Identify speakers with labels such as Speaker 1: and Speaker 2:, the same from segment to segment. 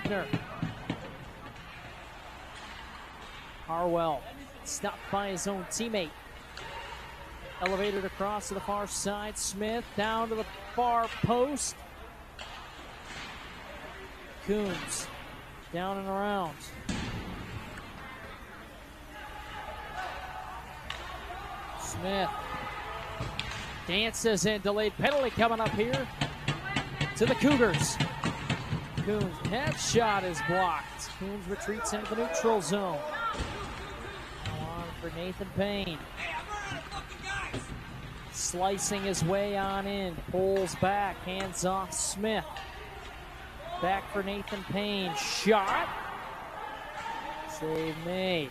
Speaker 1: Wagner. Harwell stopped by his own teammate. Elevated across to the far side. Smith down to the far post. Coons down and around. Smith dances in, delayed penalty coming up here to the Cougars. Coons' headshot is blocked. Coons retreats into the neutral zone. On for Nathan Payne. Slicing his way on in, pulls back, hands off Smith. Back for Nathan Payne, shot. Save made.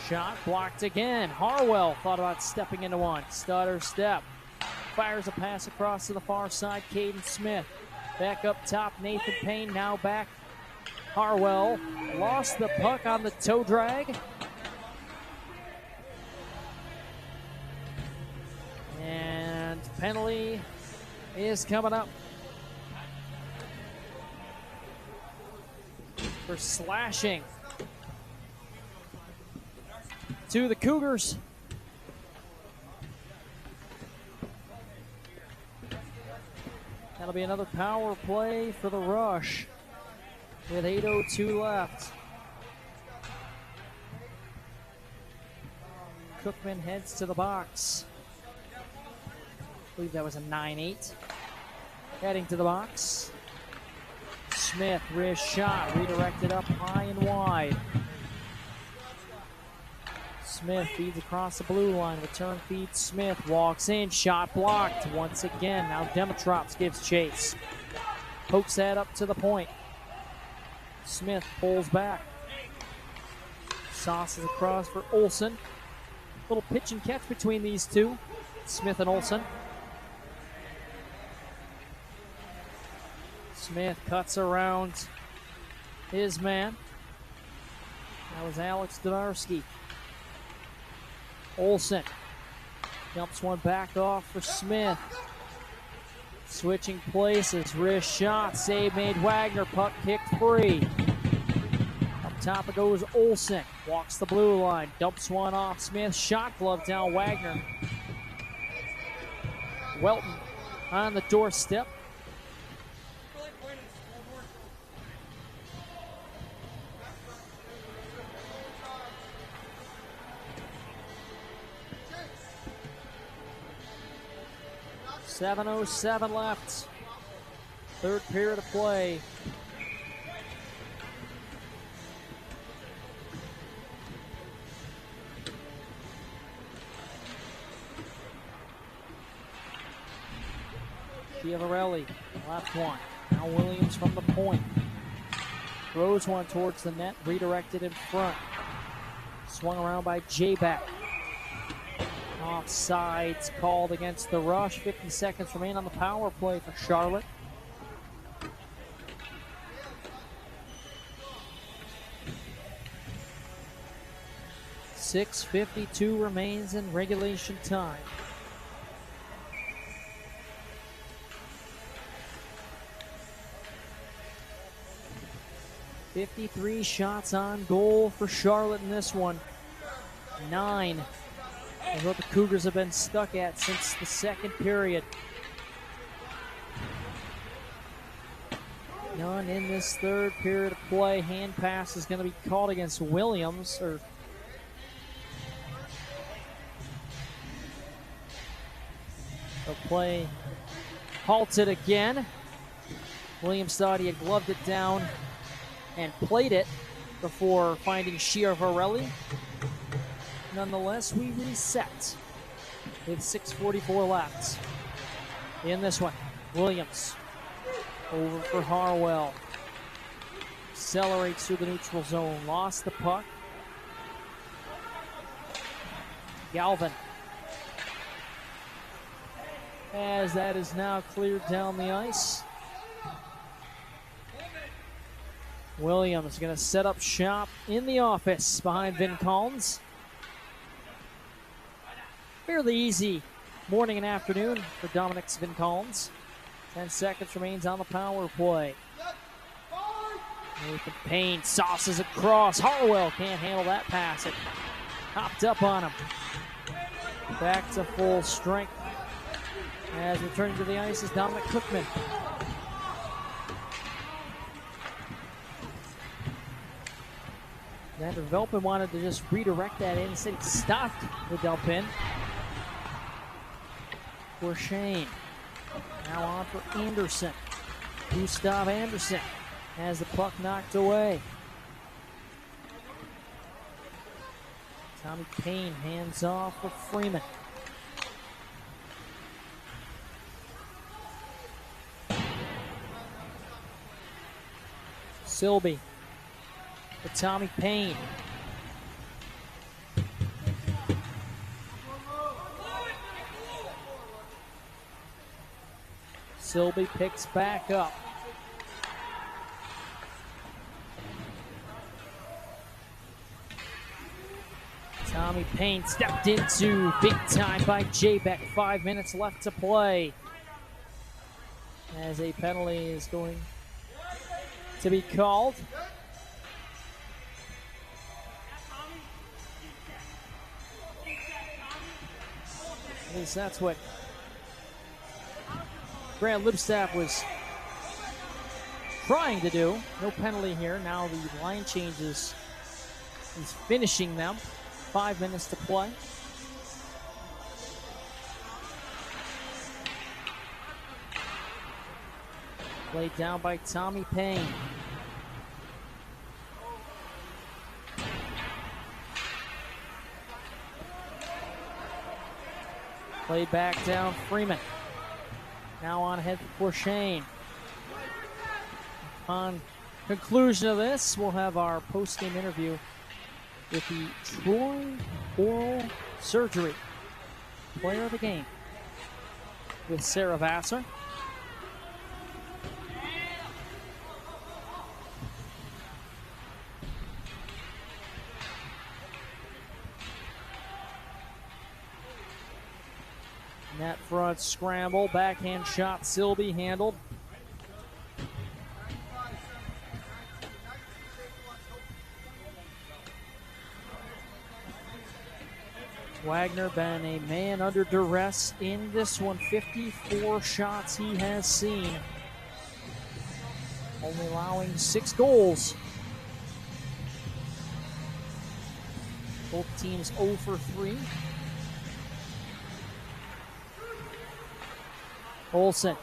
Speaker 1: Shot blocked again. Harwell thought about stepping into one. Stutter step. Fires a pass across to the far side. Caden Smith. Back up top. Nathan Payne now back. Harwell lost the puck on the toe drag. And penalty is coming up for slashing to the Cougars. That'll be another power play for the Rush with 8:02 left. Cookman heads to the box. I believe that was a 9-8. Heading to the box. Smith, wrist shot, redirected up high and wide. Smith feeds across the blue line, return feed Smith, walks in, shot blocked once again. Now Dimitrops gives chase. Pokes that up to the point. Smith pulls back. Sauces across for Olsen. Little pitch and catch between these two, Smith and Olsen. Smith cuts around his man. That was Alex Donarski. Olsen dumps one back off for Smith. Switching places, wrist shot, save made Wagner, puck kicked free. Up top it goes Olsen, walks the blue line, dumps one off Smith, shot glove down Wagner. Welton on the doorstep. .707 left. Third period of play. Chiavarelli, left one. Now Williams from the point. Throws one towards the net, redirected in front. Swung around by J-Back. Offsides called against the Rush. 50 seconds remain on the power play for Charlotte. .6:52 remains in regulation time. .53 shots on goal for Charlotte in this one. 9 is what the Cougars have been stuck at since the second period. None in this third period of play. Hand pass is going to be called against Williams. The play halted again. Williams thought he had gloved it down and played it before finding Chiavarelli. Nonetheless, we reset with 6:44 left in this one. Williams over for Harwell. Accelerates through the neutral zone. Lost the puck. Galvin. As that is now cleared down the ice. Williams going to set up shop in the office behind Vin Collins. Fairly easy morning and afternoon for Dominic Vin Collins. 10 seconds remains on the power play. Nathan Payne sauces across. Harwell can't handle that pass. It hopped up on him. Back to full strength. As returning to the ice is Dominic Cookman. Xander Velpen wanted to just redirect that in. Instead, he stopped the dump in for Shane. Now on for Anderson. Gustav Anderson has the puck knocked away. Tommy Payne hands off for Freeman. Silby for Tommy Payne. Silby picks back up. Tommy Payne stepped into big time by J-Beck. 5 minutes left to play. As a penalty is going to be called. At least that's what Grant Lipstaff was trying to do. No penalty here. Now the line changes. He's finishing them. 5 minutes to play. Played down by Tommy Payne. Played back down Freeman. Now on ahead for Shane. On conclusion of this, we'll have our post-game interview with the Troy Oral Surgery Player of the Game with Sarah Vassar. Net front scramble, backhand shot, Silby handled. Wagner been a man under duress in this one. 54 shots he has seen. Only allowing 6 goals. Both teams 0 for 3. Olsen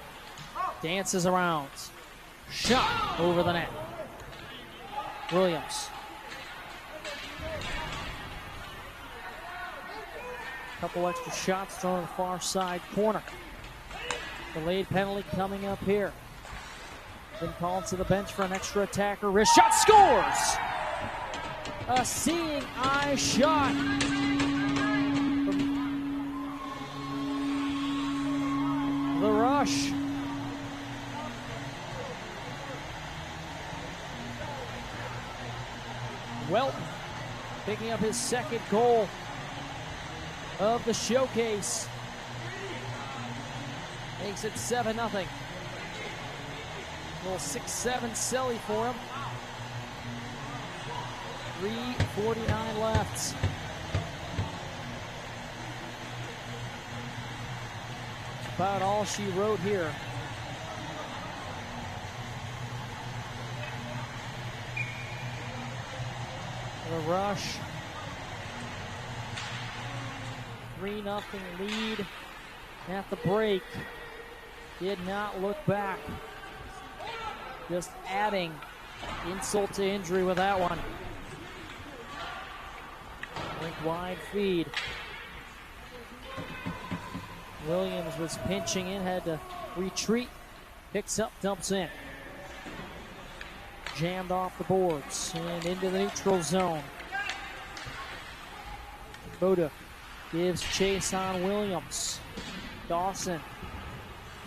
Speaker 1: dances around. Shot over the net. Williams. Couple extra shots thrown in the far side corner. Delayed penalty coming up here. Been called to the bench for an extra attacker. Wrist shot, scores! A seeing eye shot. The Rush. Welton picking up his second goal of the showcase. Makes it 7-0. Little 6-7 Selly for him. 3:49 left. That's about all she wrote here. The Rush. 3-0 lead at the break. Did not look back. Just adding insult to injury with that one. Rink wide feed. Williams was pinching in, had to retreat. Picks up, dumps in. Jammed off the boards and into the neutral zone. Boda gives chase on Williams. Dawson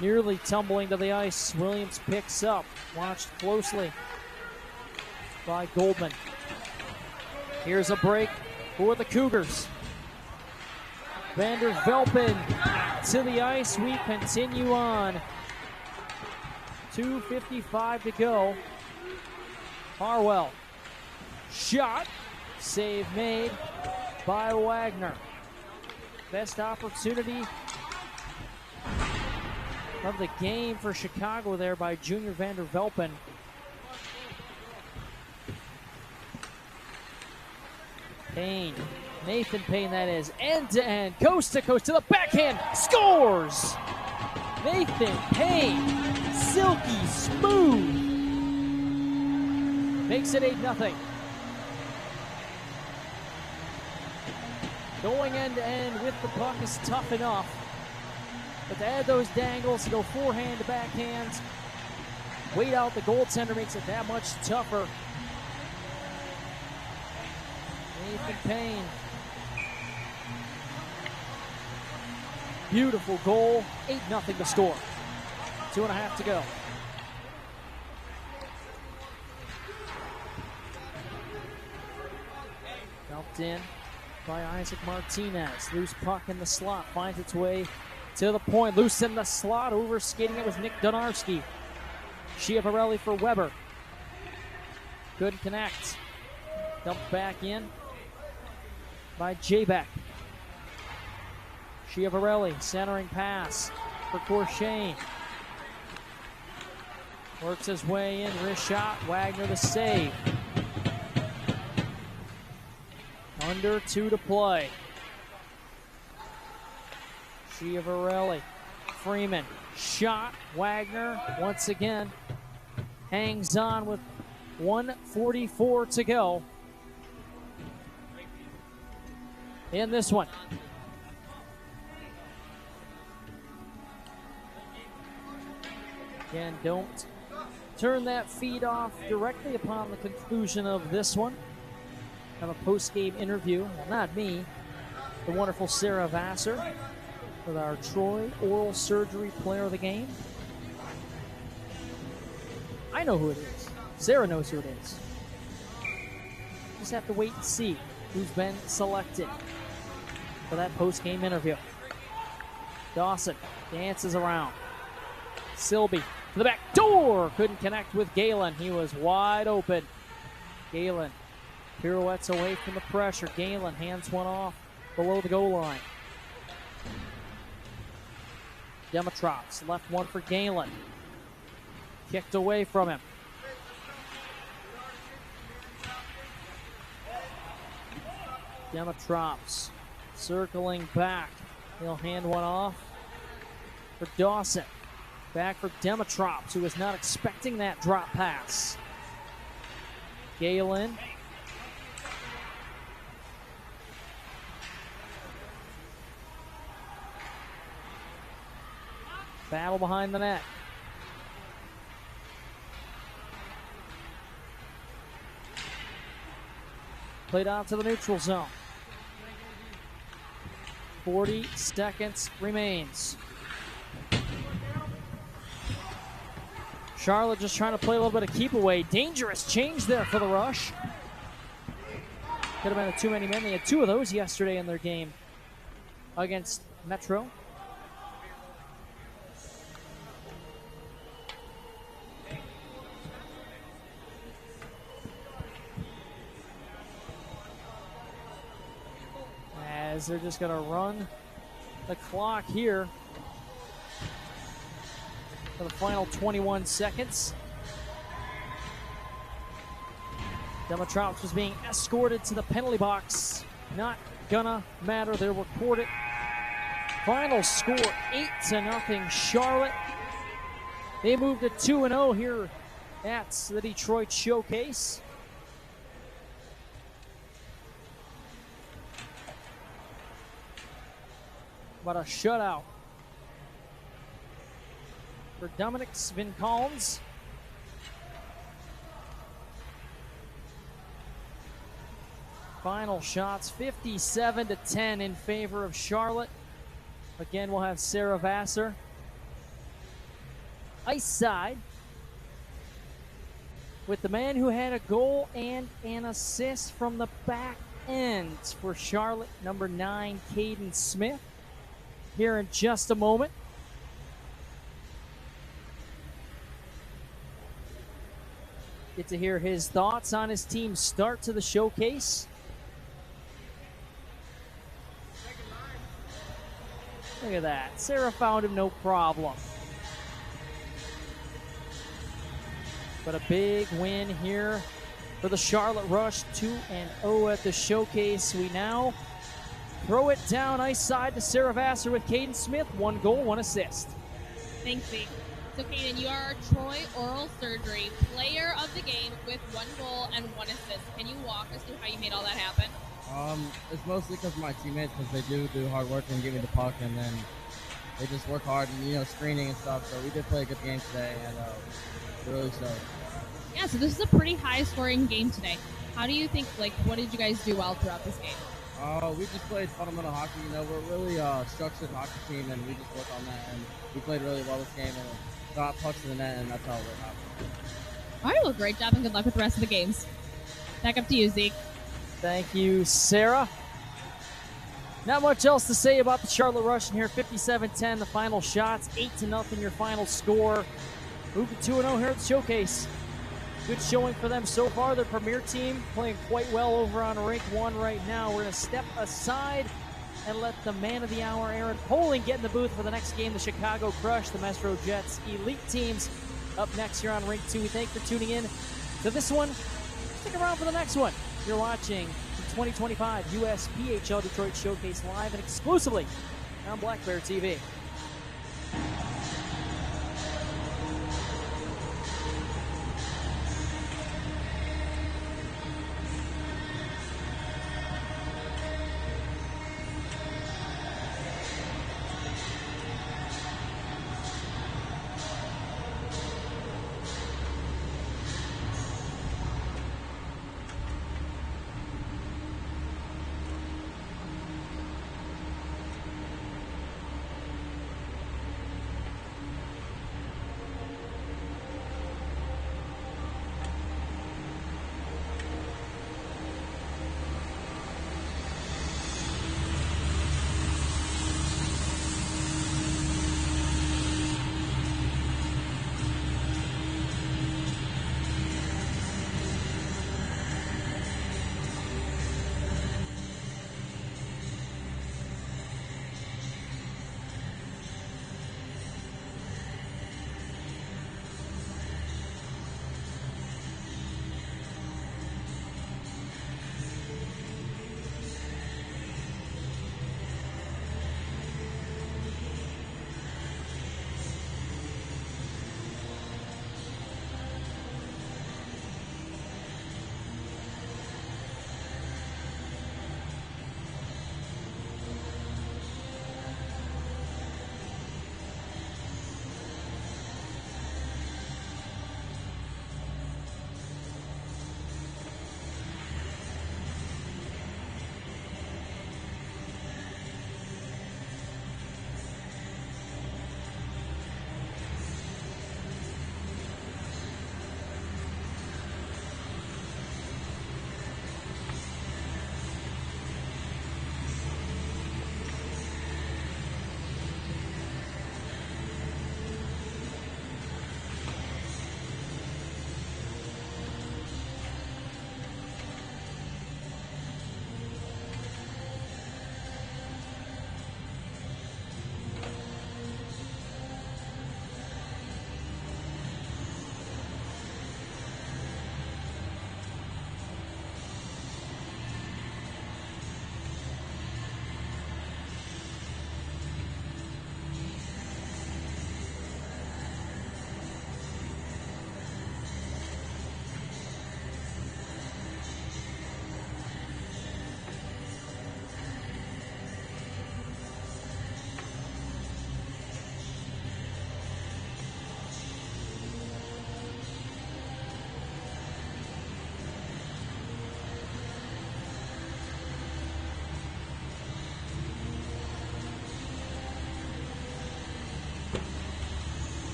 Speaker 1: nearly tumbling to the ice. Williams picks up. Watched closely by Goldman. Here's a break for the Cougars. Vander Velpen to the ice. We continue on 2:55 to go. Harwell. Shot. Save made by Wagner. Best opportunity of the game for Chicago there by Junior Vander Velpen. Payne, Nathan Payne that is, end to end, coast to coast to the backhand, scores! Nathan Payne, silky smooth, makes it 8-0. Going end to end with the puck is tough enough, but to add those dangles, to go forehand to backhand, wait out the goaltender makes it that much tougher. Nathan Payne. Beautiful goal. 8-0 to score. 2.5 to go. Dumped in by Isaac Martinez. Loose puck in the slot. Finds its way to the point. Loose in the slot. Over skating it was Nick Donarski. Schiavarelli for Weber. Couldn't connect. Dumped back in by Jabek. Schiavarelli, centering pass for Courchain. Works his way in, wrist shot, Wagner the save. Under 2 to play. Schiavarelli, Freeman, shot, Wagner once again hangs on with 1:44 to go in this one. Again, don't turn that feed off directly upon the conclusion of this one. Have a post-game interview, well, not me, the wonderful Sarah Vassar with our Troy Oral Surgery Player of the Game. I know who it is. Sarah knows who it is. Just have to wait and see who's been selected for that post-game interview. Dawson dances around. Silby to the back door. Couldn't connect with Galen. He was wide open. Galen pirouettes away from the pressure. Galen hands one off below the goal line. Dimitroff's left one for Galen. Kicked away from him. Dimitroff's circling back. He'll hand one off for Dawson. Back for Dimitroff, who was not expecting that drop pass. Galen. Battle behind the net. Played out to the neutral zone. 40 seconds remains. Charlotte just trying to play a little bit of keep away. Dangerous change there for the Rush. Could have been a too many men. They had 2 of those yesterday in their game against Metro. As they're just going to run the clock here for the final 21 seconds. Dimitroff was being escorted to the penalty box. Not gonna matter. They'll record it. Final score 8-0 Charlotte. They moved to 2-0 here at the Detroit Showcase. But a shutout for Dominic Svinkalns. Final shots 57-10 in favor of Charlotte. Again, we'll have Sarah Vassar. Ice side with the man who had a goal and an assist from the back end for Charlotte, number 9, Caden Smith. Here in just a moment. Get to hear his thoughts on his team's start to the showcase. Look at that. Sarah found him no problem. But a big win here for the Charlotte Rush, 2-0 at the showcase. We now throw it down ice side to Sarah Vassar with Caden Smith. 1 goal, 1 assist.
Speaker 2: Thanks, Zeke. So, Caden, you are our Troy Oral Surgery player of the game with 1 goal and 1 assist. Can you walk us through how you made all that happen?
Speaker 3: It's mostly because of my teammates, because they do hard work and give me the puck, and then they just work hard and, screening and stuff. So we did play a good game today, and we're really stoked.
Speaker 2: Yeah, so this is a pretty high-scoring game today. How do you think, what did you guys do well throughout this game?
Speaker 3: We just played fundamental hockey. We're really structured hockey team, and we just work on that. And we played really well this game, and got pucks in the net, and that's how it happened.
Speaker 2: All right, well, great job, and good luck with the rest of the games. Back up to you, Zeke.
Speaker 1: Thank you, Sarah. Not much else to say about the Charlotte Rush in here. 57-10, the final shots. 8-0, your final score. Moving 2-0 here at the showcase. Good showing for them so far. Their premier team playing quite well over on Rink 1 right now. We're going to step aside and let the man of the hour, Aaron Poling, get in the booth for the next game. The Chicago Crush, the Metro Jets elite teams up next here on Rink 2. We thank you for tuning in to this one. Stick around for the next one. You're watching the 2025 USPHL Detroit Showcase live and exclusively on Black Bear TV.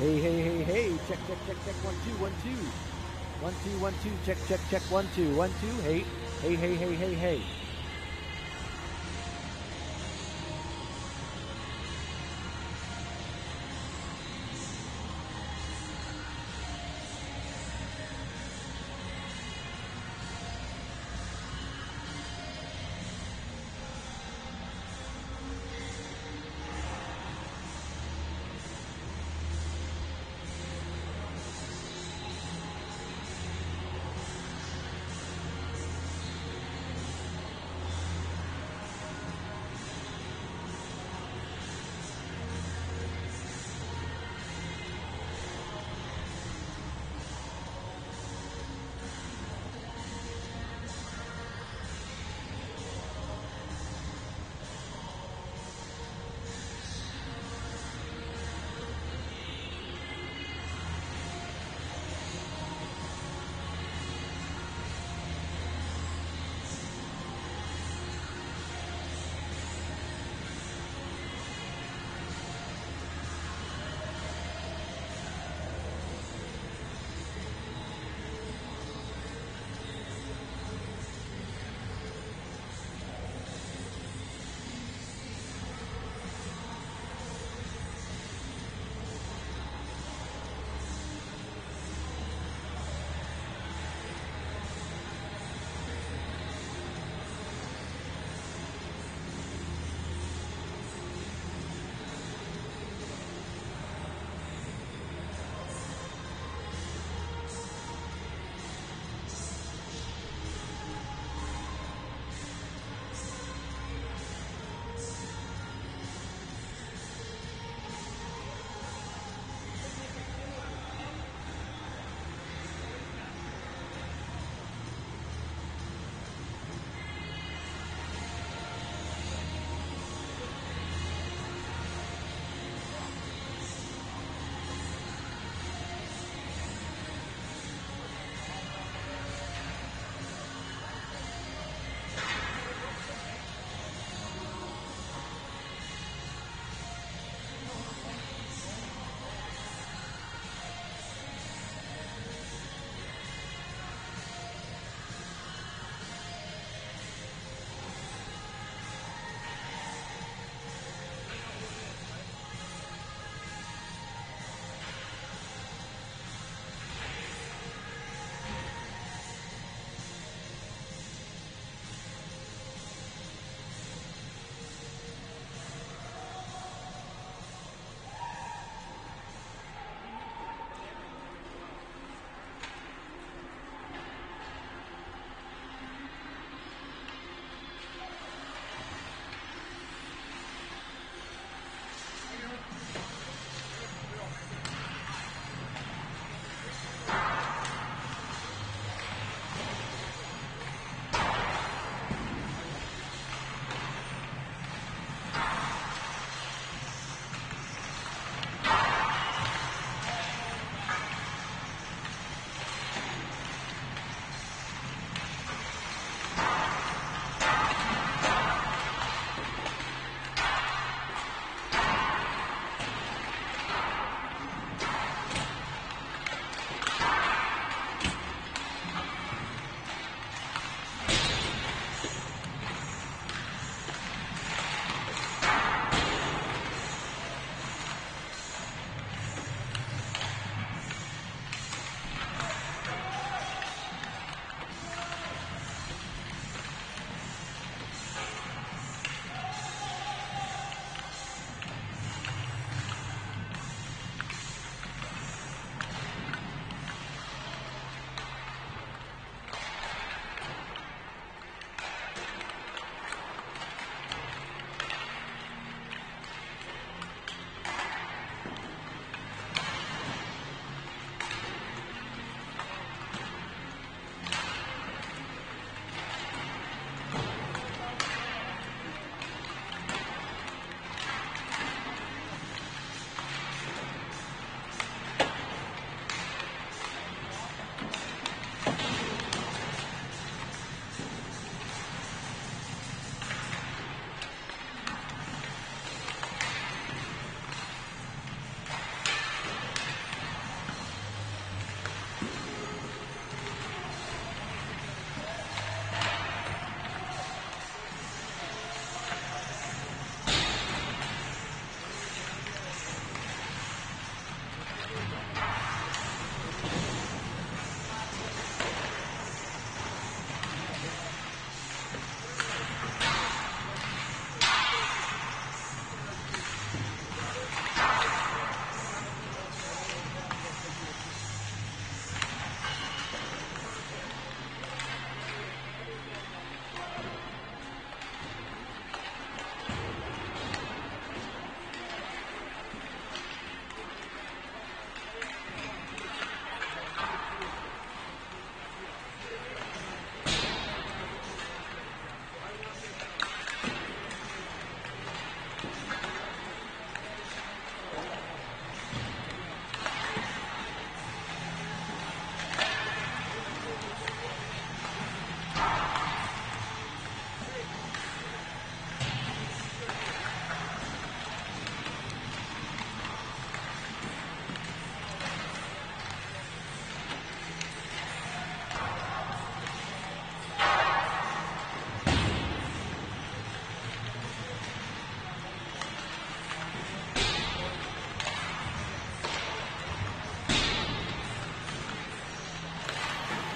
Speaker 4: Hey, hey, hey, hey. Check, check, check, check. 1, 2, 1, 2. 1, 2, 1, 2. Check, check, check. 1, 2, 1, 2. Hey, hey, hey, hey, hey, hey.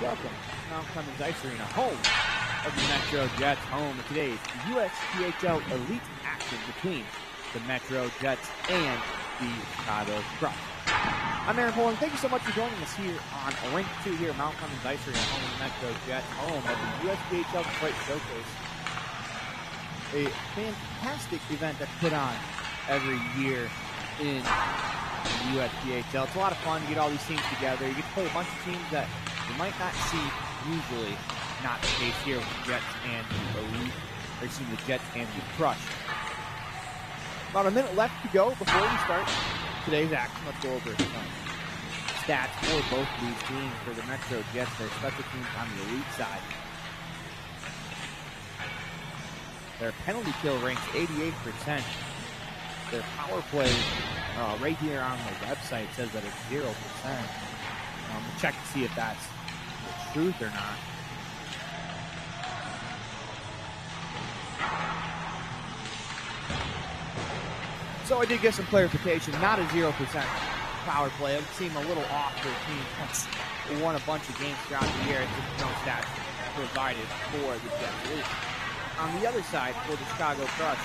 Speaker 4: Welcome to Mount Clemens Ice Arena, home of the Metro Jets, home of today's USPHL Elite action between the Metro Jets and the Chicago Crush. I'm Aaron Poland. Thank you so much for joining us here on Rink 2 here at Mount Clemens Ice Arena, home of the Metro Jets, home of the USPHL Detroit Showcase. A fantastic event that's put on every year in the USPHL. It's a lot of fun to get all these teams together. You get to play a bunch of teams that you might not see usually. Not the case here with the Jets and the Elite, or excuse me, the Jets and the Crush. About a minute left to go before we start today's action. Let's go over some stats for both of these teams. For the Metro Jets, their special teams on the Elite side. Their penalty kill ranks 88%. Their power play, right here on the website, says that it's 0%. We'll check to see if that's the truth or not. So I did get some clarification. Not a 0% power play. It would seem a little off for a team that's won a bunch of games throughout the year. It's just no stats provided for the Jets. On the other side, for the Chicago Crush,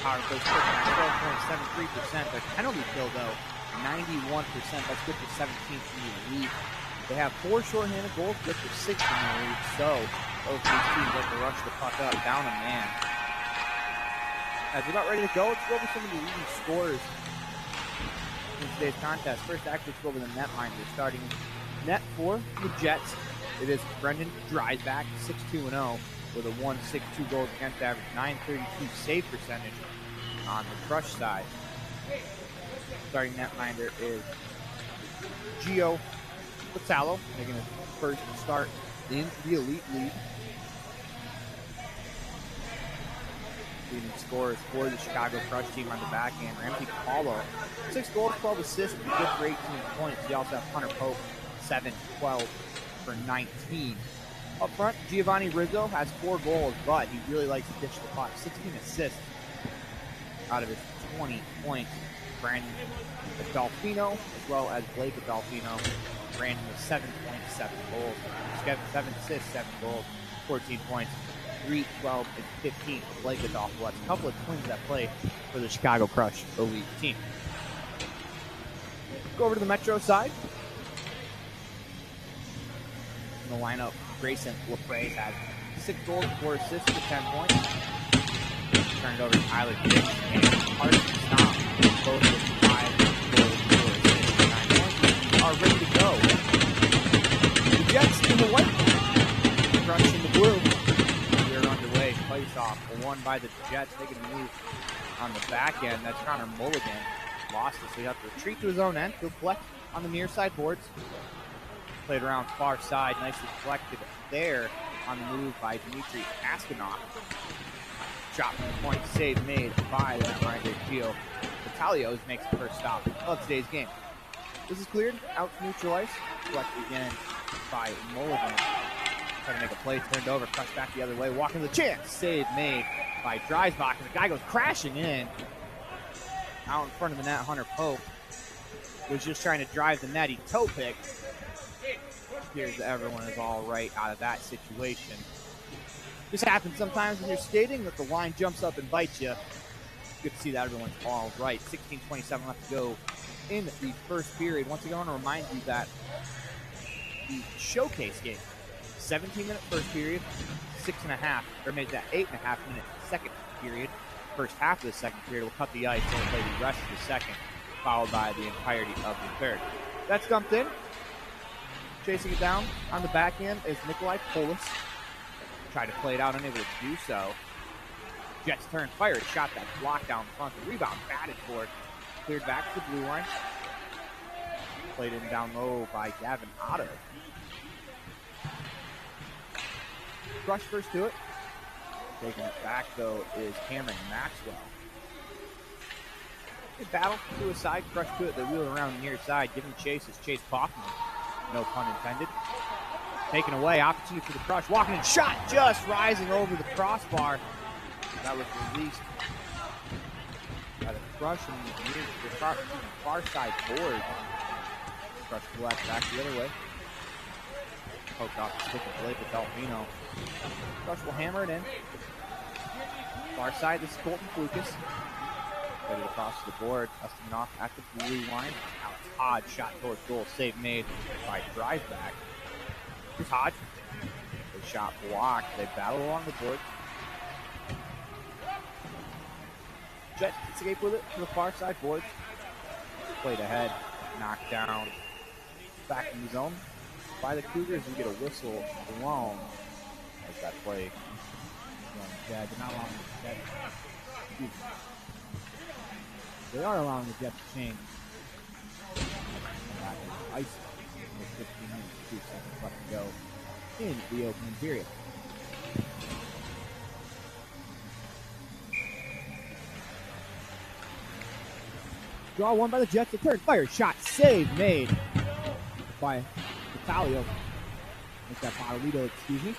Speaker 4: power play is 12.73%. Their penalty kill, though, 91%. That's good for 17th in the league. They have 4 shorthanded goals, good for 6th in the league. So both these teams like to rush the puck up, down a man. As we're about ready to go, let's go over some of the leading scorers in today's contest. First, actually, let's go over the netminder. Starting net for the Jets, it is Brendan Dreisbach, 6-2-0, with a 1.62 goals against average, 9.32 save percentage on the Crush side. Starting netminder is Gio Pizzalo, making his first start in the Elite League. Leading scorers for the Chicago Crush team on the back end, Ramsey Paulo, 6 goals, 12 assists, good for 18 points. You also have Hunter Pope, 7, 12 for 19. Up front, Giovanni Rizzo has 4 goals, but he really likes to dish the puck. 16 assists out of his 20 points. Brandon Adolfino, as well as Blake Adolfino. Brandon with 7.7 goals. 7 assists, 7 goals, 14 points. 3, 12, and 15 for Blake Adolfo. That's a couple of twins that play for the Chicago Crush Elite team. Go over to the Metro side. In the lineup, Grayson LaPrez has 6 goals, 4 assists for 10 points. Turn it over to Tyler Dix and Carson Stomp, both with 5 goals, 4 assists, and 9 points. Are ready to go. The Jets in the white, the Crush in the blue. We're underway. Place off, won by the Jets, making a move on the back end. That's Connor Mulligan. Lost it, so he has to retreat to his own end. He'll collect on the near side boards. Played around far side, nicely collected there on the move by Dmitry Askinov. Shot from the point, save made by the netminder Gio Vitalios makes the first stop of today's game. This is cleared out to neutral ice. Collected again by Mulligan. Trying to make a play, turned over, crushed back the other way, walking the chance. Save made by Dreisbach, and the guy goes crashing in. Out in front of the net, Hunter Pope was just trying to drive the net. He toe picked. Appears that everyone is all right out of that situation. This happens sometimes when you're skating, that the line jumps up and bites you. Good to see that everyone's all right. 16:27 left to go in the first period. Once again, I want to remind you that the showcase game, 17-minute first period, 6.5, or maybe that 8.5-minute second period. First half of the second period will cut the ice and play the rest of the second, followed by the entirety of the third. That's dumped in. Chasing it down on the back end is Nikolai Polis. Tried to play it out, unable to do so. Jets turn, fired, shot that block down front. The rebound batted for it. Cleared back to the blue line. Played in down low by Gavin Otto. Crush first to it. Taking it back, though, is Cameron Maxwell. Good battle to a side. Crush to it. They wheel around the near side. Giving chase is Chase Kaufman. No pun intended. Taken away. Opportunity for the Crush. Walking in. Shot just rising over the crossbar. That was released by the Crush and the far side board. Crush collects back the other way. poked off the stick of Blake with Delfino. Crush will hammer it in. Far side, this is Colton Lucas. Played it across the board, dusting it off at the blue line. Now it's Hodge, shot towards goal, save made by drive back. Here's Hodge. The shot blocked. They battle along the board. Jets escape with it to the far side board. Played ahead, knocked down. Back in the zone by the Cougars. We get a whistle blown as that play.
Speaker 3: Yeah, they're not allowing the Jets. Excuse me. They are allowing the Jets to change. That is ice with 15 minutes, 2 seconds left to go in the opening period. Draw one by the Jets. The third fire shot, save made by Vitalio. Make that Barolito, excuse me.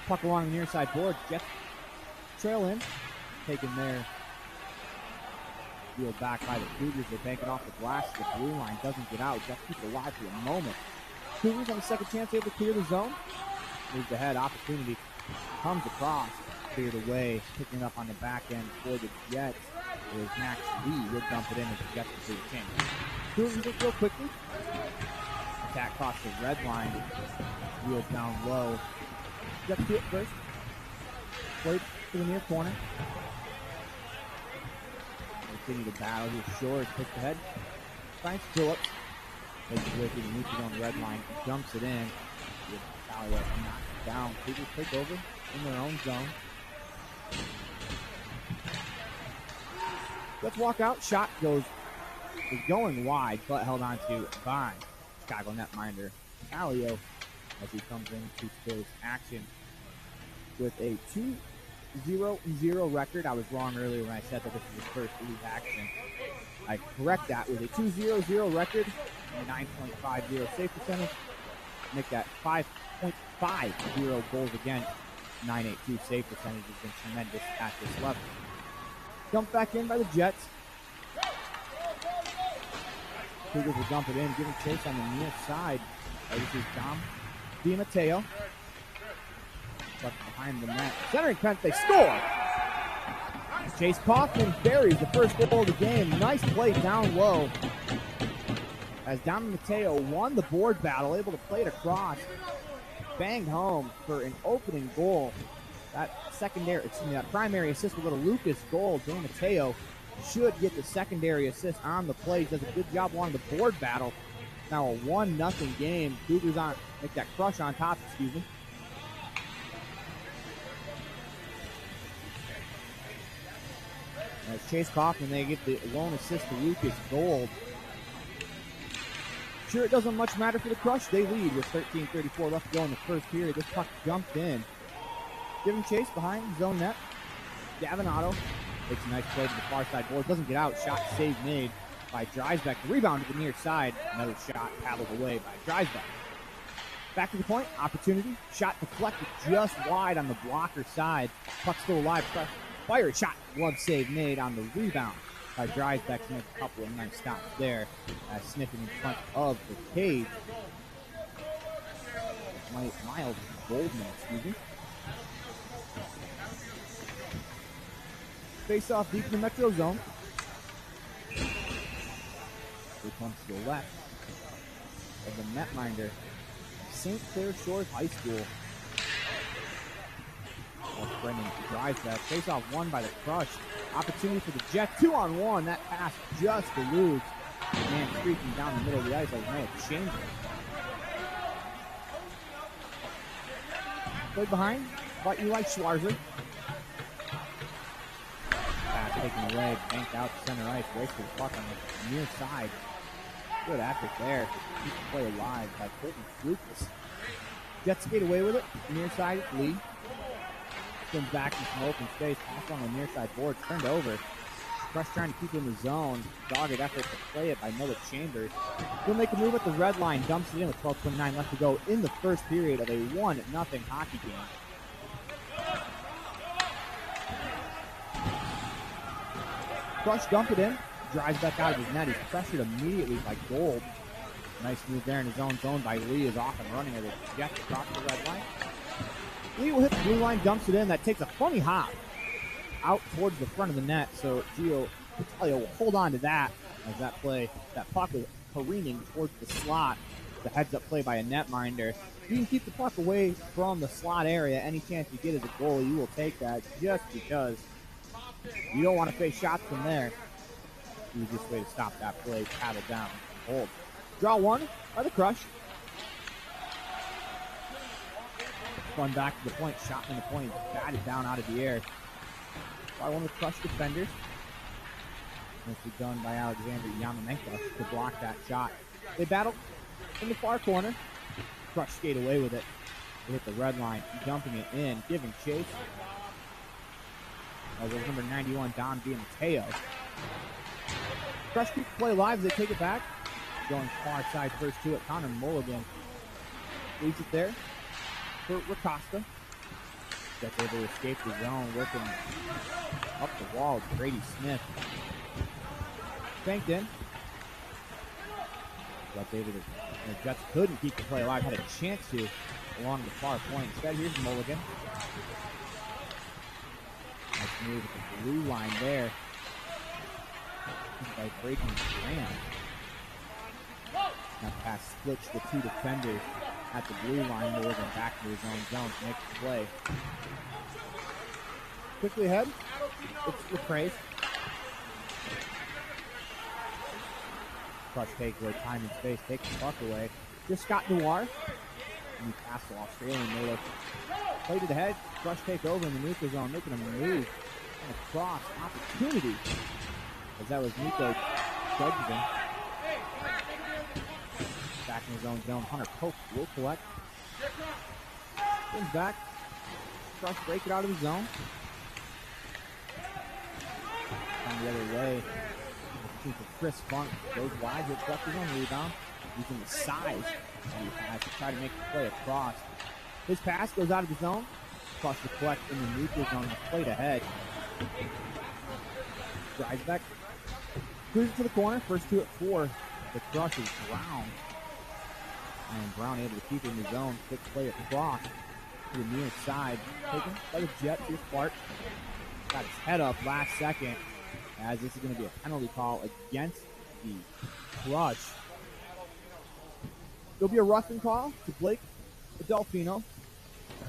Speaker 3: Puck along the near side board. Jets trail in. Taken there. Wheeled back by the Cougars. They bank it off the glass. The blue line doesn't get out. Jets keep it alive for a moment. Cougars on the second chance able to clear the zone. Moves ahead. Opportunity comes across. Cleared away. Picking it up on the back end for the Jets is Max Lee. He'll dump it in as the Jets complete the change. Cougars just real quickly. Attack across the red line. Wheels down low. Jets do it first. Played to the near corner. Continue to battle. He's short. Picks ahead. Finds Phillips. Takes it with him. Moves it on the red line. Dumps it in. Vitalia knocks it down. Cougars take over in their own zone. Let's walk out. Shot is going wide, but held on to by Chicago netminder Alio as he comes into today's action with a 2-0-0 record. I was wrong earlier when I said that this is his first league action. I correct that with a 2-0-0 record and a 9.50 save percentage. Make that 5.50 goals against. 9.82 save percentage has been tremendous at this level. Dumped back in by the Jets. Cougars will dump it in, giving chase on the near side. This is Dom DiMatteo. Stuck behind the net. Centering fence, they score! Chase Kaufman buries the first goal of the game. Nice play down low. As Dom DiMatteo won the board battle, able to play it across. Banged home for an opening goal. That primary assist with a Lucas goal. DiMatteo should get the secondary assist on the play. He does a good job on the board battle. Now a 1-0 game. Cougars on make that crush on top, excuse me. As Chase Kaufman, they get the lone assist to Lucas Gold. Sure, it doesn't much matter for the Crush. They lead with 13:34 left to go in the first period. This puck jumped in. Giving chase behind zone net. Gavinato makes a nice play to the far side board. Doesn't get out. Shot save made by Dreisbeck. The rebound to the near side. Another shot paddled away by Dreisbeck. Back to the point. Opportunity. Shot deflected just wide on the blocker side. Puck still alive. Fire shot. Glove save made on the rebound by Dreisbeck to make a couple of nice stops there. Sniffing in front of the cage. Miles Goldman, excuse me. Face off deep in the Metro zone. Here comes to the left of the netminder, St. Clair Shores High School. Brendan drives that. Face off won by the Crush. Opportunity for the Jets. 2-on-1. That pass just to lose. Man streaking down the middle of the ice like no change. Played behind by Eli Schwarzer. Pass taken away. Banked out to center ice. Race to the puck on the near side. Good effort there. Keep the play alive by Colton Lucas. Jets skate away with it. Near side, Lee. Comes back in some open space. Pass on the near side board. Turned over. Crush trying to keep it in the zone. Dogged effort to play it by Noah Chambers. He'll make a move at the red line. Dumps it in with 12:29 left to go in the first period of a 1-0 hockey game. Crush dumped it in. Drives back out of his net. He's pressured immediately by Gold. Nice move there in his own zone by Lee, is off and running as it jets across the red line. Lee will hit the blue line, dumps it in. That takes a funny hop out towards the front of the net. So Gio Italia will hold on to that as that puck is careening towards the slot. The heads-up play by a netminder. You can keep the puck away from the slot area. Any chance you get as a goalie, you will take that just because you don't want to face shots from there. Easiest way to stop that play, paddle down, hold. Draw one by the Crush. Spun back to the point, shot in the point, batted down out of the air by one of the Crush defenders. Nicely done by Alexander Yamamenko to block that shot. They battle in the far corner. Crush skate away with it. They hit the red line, dumping it in, giving chase. As there's number 91, Don DiMatteo. Crush keep the play live as they take it back. Going far side first to it. Connor Mulligan leads it there for Ricosta. Gets able to escape the zone, working up the wall. Brady Smith banked in. Gets able to. The Jets couldn't keep the play alive. Had a chance to along the far point. Instead, here's Mulligan. Nice move at the blue line there. By breaking Graham. That pass splits the two defenders at the blue line. Mulligan back to his own zone to make the play. Quickly ahead. It's Lepraise. Crush takeaway, time and space, takes the puck away. Just Scott Noir. New Castle, Australian native. Play to the head. Crush take over in the neutral zone, making a move. And a cross opportunity. As that was Nico Judgevin. Back in his own zone. Hunter Pope will collect. Spins back. Crush break it out of the zone. Down the other way. For Chris Funk goes wide, hits left his own rebound, using the size he has to try to make the play across. His pass goes out of the zone. Crush to collect in the neutral zone, the plate ahead. Drives back. Cruises to the corner, first two at 4. The Crush is Brown. And Brown able to keep it in the zone. Quick play across to the near side. Taken by the Jet. Here's Clark. Got his head up last second, as this is going to be a penalty call against the Crush. There'll be a roughing call to Blake Delfino,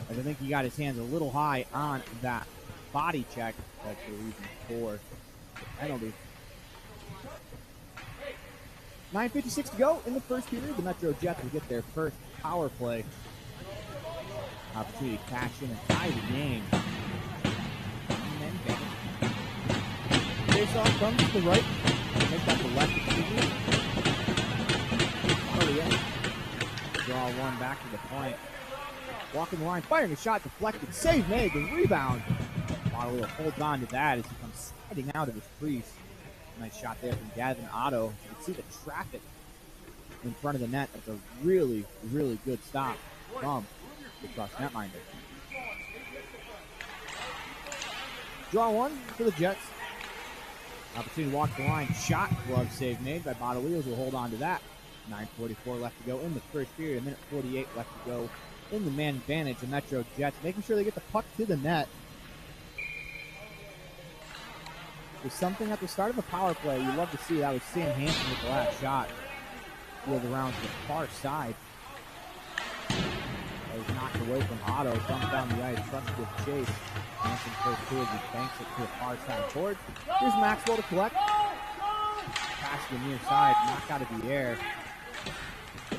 Speaker 3: as I think he got his hands a little high on that body check. That's the reason for the penalty. 9:56 to go in the first period. The Metro Jets will get their first power play opportunity to cash in and tie the game. And then face-off comes to the right. Make that the left receiver. Draw one back to the point. Walking the line, firing a shot, deflected, save made, the rebound. Waterloo holds on to that as he comes sliding out of his crease. Nice shot there from Gavin Otto. You can see the traffic in front of the net. That's a really, really good stop from the Crush netminder. Draw one for the Jets. Opportunity to walk the line. Shot, glove save made by Battlefields. Will hold on to that. 9:44 left to go in the first period. 1:48 left to go in the man advantage. The Metro Jets making sure they get the puck to the net. There's something at the start of a power play you love to see. That was Sam Hansen with the last shot. Wheeled around to the far side. That was knocked away from Otto. Dumped down the ice. Trusted with chase. Hansen first to it. He banks it to the far side forward. Here's Maxwell to collect. Pass to the near side. Knocked out of the air.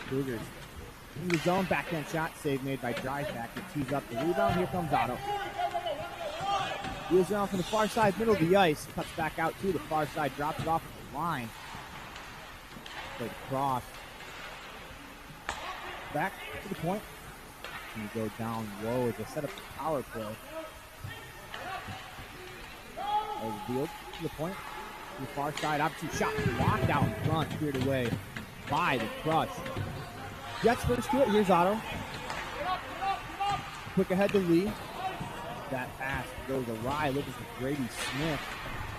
Speaker 3: Cougars in the zone. Backhand shot. Save made by Dreisbach. It tees up the rebound. Here comes Otto. Wheels around from the far side, middle of the ice. Cuts back out to the far side. Drops it off at the line. Play cross. Back to the point. And you go down low as they set up the power play. There's Field to the point. To the far side. Opportunity shot. Locked out in front. Cleared away by the Crush. Jets first to it. Here's Otto. Quick ahead to Lee. That pass goes awry. Looking for Grady Smith.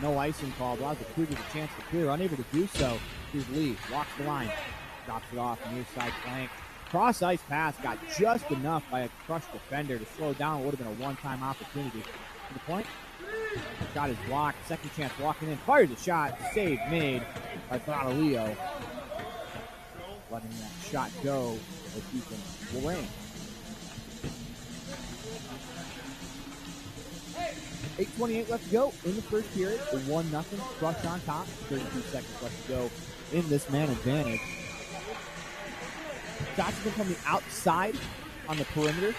Speaker 3: No icing call. Allows the Cougars a chance to clear. Unable to do so. Here's Lee. Walks the line. Drops it off near side flank. Cross ice pass got just enough by a Crush defender to slow down. It would have been a one-time opportunity. To the point. Shot is blocked. Second chance walking in. Fires a shot. Save made by Leo. Letting that shot go as Ethan Lorraine. 8:28 left to go in the first period. A 1-0 Crush on top. 32 seconds left to go in this man advantage. Shots have been from the outside on the perimeter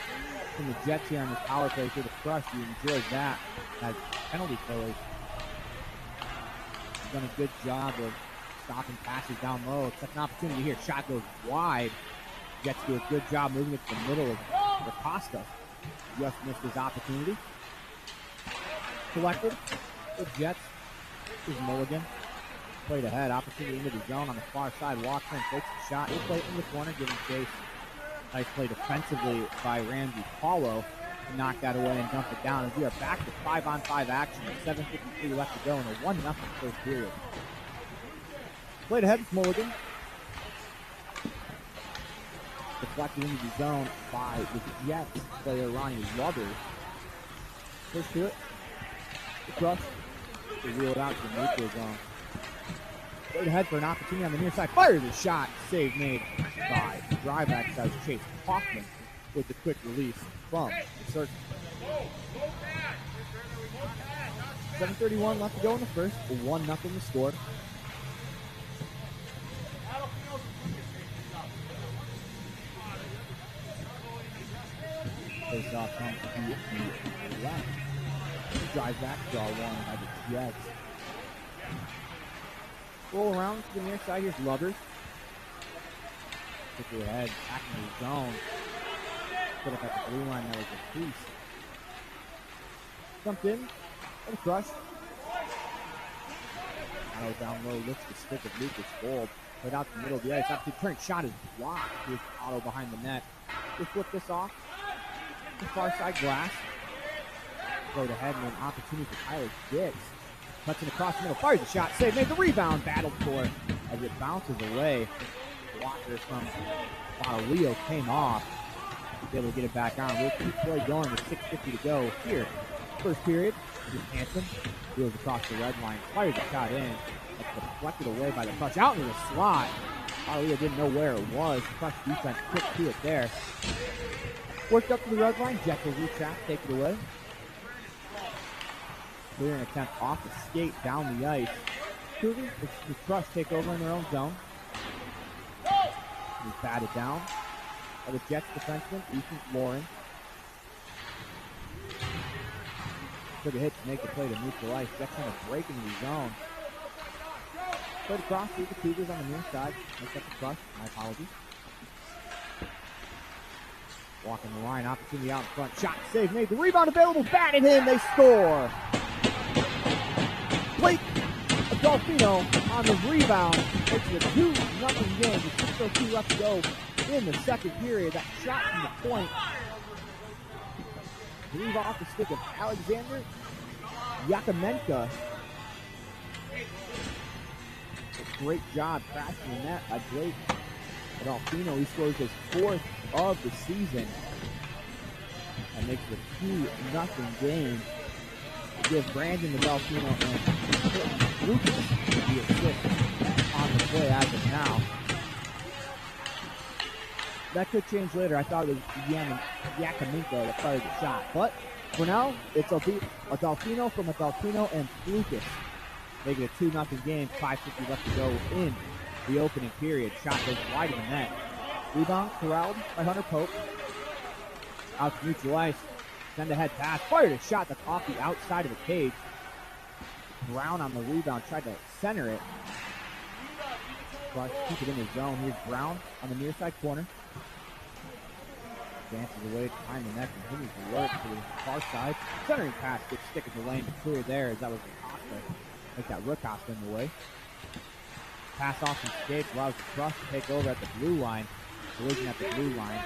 Speaker 3: from the Jets here on this power play for the Crush. You enjoyed that as penalty killers. He's done a good job of stopping passes down low. Second opportunity here. Shot goes wide. Jets do a good job moving it to the middle of Acosta. Just missed his opportunity. Collected. The Jets. Here's Mulligan. Played ahead. Opportunity into the zone on the far side. Walks in. Takes the shot. He'll play it in the corner. Giving chase. Nice play defensively by Ramsey Paulo to knock that away and dump it down. As we are back to 5-on-5 action with 7:53 left to go in a 1-0 first period. Played ahead with Mulligan. Deflected into the zone by the Jets player Ronnie Lovers. Push to it. The Crush. They reel it out to the neutral zone. Played ahead for an opportunity on the near side. Fires a shot. Save made by drive exercise Chase Hoffman with the quick release from the circle. 7:31 left to go in the first. 1-0 the score. Face off comes to the left. Drive back, draw one by the Jets. Roll around to the near side. Here's Lovers. Quickly ahead, back in the zone. Put up at the blue line. There was a crease. Jumped in. And a Crush. Otto down low. Lifts the stick of Lucas Gold. Played out the middle of the ice. After the current shot is blocked. Here's Otto behind the net. Just flip this off. The far side glass. Played ahead and an opportunity for Tyler Dix. Cuts it across the middle. Fires a shot. Save. Made the rebound. Battled for it as it bounces away. Blocker from Leo came off. He's able to get it back on. We'll keep play going with 6:50 to go here. First period. Here's Hanson. Wheels across the red line. Fires a shot in. That's deflected away by the Crush. Out into the slot. Leo didn't know where it was. The Crush defense quick to it there. Worked up to the red line. Jet will retract. Take it away. Clearing attempt off the skate down the ice. Cougars, the Crush take over in their own zone. He's batted down by the Jets defenseman, Ethan Lauren. Took a hit to make the play to neutral ice. Jets trying to break into the zone. Played across through the Cougars on the near side. Makes up the Crush. My apologies. Walking the line, opportunity out in front. Shot, save, made the rebound available. Batted in, they score. Blake Adolfino on the rebound. Makes it a 2-0 game. With 6:02 left to go in the second period. That shot from the point. Leave off the stick of Alexander Yakamenka. Great job crashing the net by Blake Adolfino. He scores his 4th of the season. That makes it a 2-0 game. Give Brandon Adolfino and Lucas the assist on the play as of now. That could change later. I thought it was Yakaminko that fired the shot. But for now, it's Adolfino from Adolfino and Lucas. Making it a 2-0 game. 5:50 left to go in the opening period. Shot goes wide of the net. Rebound corralled by Hunter Pope. Out to neutral ice. Send ahead pass. Fired a shot that's off the outside of the cage. Brown on the rebound. Tried to center it. But keep it in the zone. Here's Brown on the near side corner. Dances away behind the net. Continues to work to the far side. Centering pass. Good stick of the lane to clear there as that was Acosta. Make that Acosta in the way. Pass off and skates. Allows the Crush to take over at the blue line. Collision at the blue line.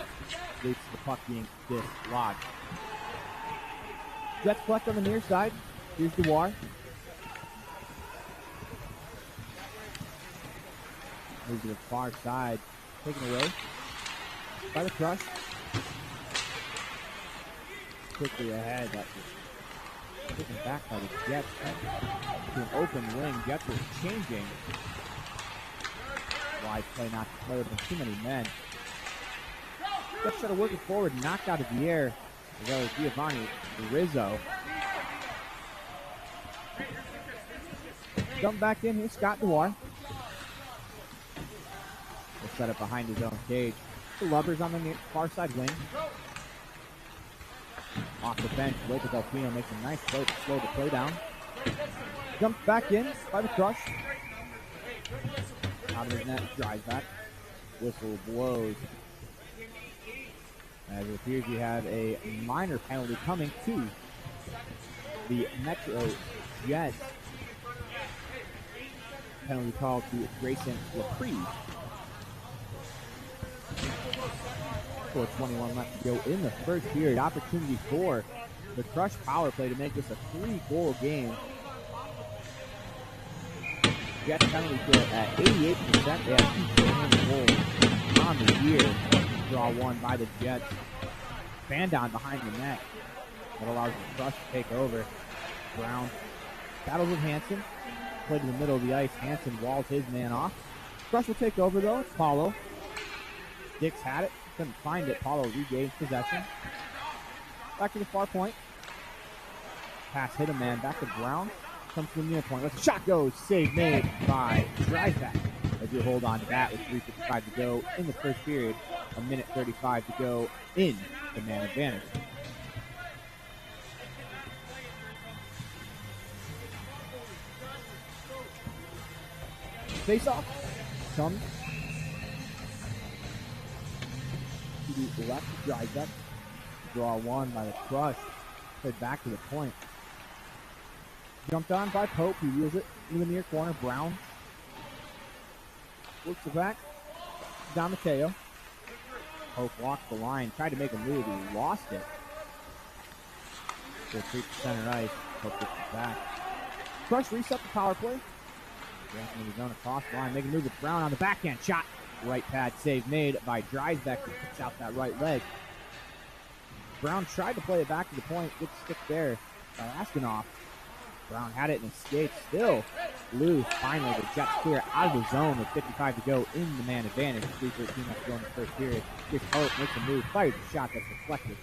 Speaker 3: Leads to the puck being dislodged. Jets collect on the near side. Here's Dewar. Move to the far side. Taken away by the Crush. Quickly ahead. That was taken back by the Jets. To an open wing. Jets are changing. Wide play not to play with too many men. Jets started working forward, knocked out of the air. That was Giovanni Rizzo. Jump back in here, Scott Dewar. Will set it behind his own cage. The Lubbers on the far side wing. Off the bench, Lopez Delfino makes a nice play to slow the play down. Jumps back in by the Crush. Out of his net, drives back. Whistle blows. As it appears we have a minor penalty coming to the Metro Jets. Penalty call to Grayson LaPree. 4:21 left to go in the first period. Opportunity for the Crush power play to make this a 3-goal game. Jets penalty kill at 88%. They have 2 goals on the year. Draw one by the Jets. Bandon behind the net. That allows the Crush to take over. Brown battles with Hansen. Play to the middle of the ice. Hansen walls his man off. Crush will take over though. It's Paulo. Dix had it. Couldn't find it. Paulo regains possession. Back to the far point. Pass hit a man. Back to Brown. Comes to the near point. Let's shot goes. Save made by Dreisbach. As you hold on to that with 3:55 to go in the first period. 1:35 to go in the man advantage. Face-off comes to the left of Dreisbach. Draw one by the Crush. Played back to the point. Jumped on by Pope. He wheels it in the near corner. Brown works the back. Don Mateo. Pope walked the line. Tried to make a move. He lost it. So 3 center ice. Pope gets it back. Crush reset the power play. Dressing in his own across the line. Making a move with Brown on the backhand shot. Right pad save made by Dreisbach. Who kicks out that right leg. Brown tried to play it back to the point. Good stick there by Askinoff. Brown had it and escaped. Still loose. Finally, the Jets clear out of the zone with 55 to go in the man advantage. 3:13 left to go in the first period. Chris Pope makes a move. Fires a shot that's reflected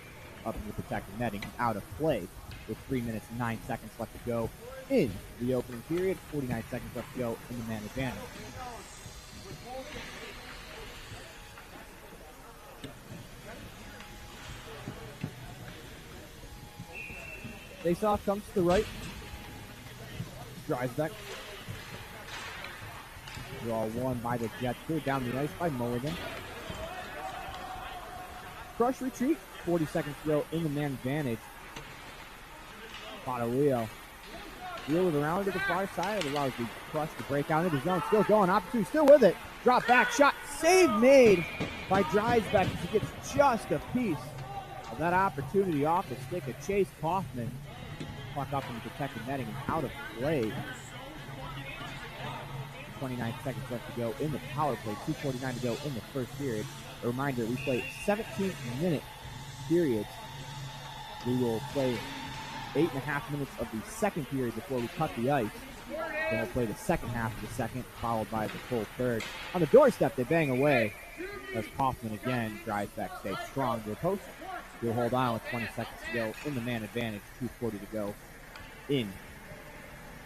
Speaker 3: up into the protected netting. Out of play with 3 minutes and 9 seconds left to go in the opening period. 49 seconds left to go in the man advantage. Face-off comes to the right. Drives back. Draw one by the Jets. Cleared down the ice by Mulligan. Crush retreat. 40 seconds to go in the man advantage. Badaleo. Wheel it around to the far side. It allows the Crush to break out into the zone. Still going. Opportunity still with it. Drop back. Shot. Save made by Dreisbach. He gets just a piece of that opportunity off the stick of Chase Kaufman. Puck up in the protected netting and out of play. 29 seconds left to go in the power play. 2:49 to go in the first period. A reminder, we play 17-minute periods. We will play 8.5 minutes of the second period before we cut the ice. Then we'll play the second half of the second, followed by the full third. On the doorstep, they bang away as Kaufman again drives back, stays strong to the post. We'll hold on with 20 seconds to go in the man advantage. 2:40 to go in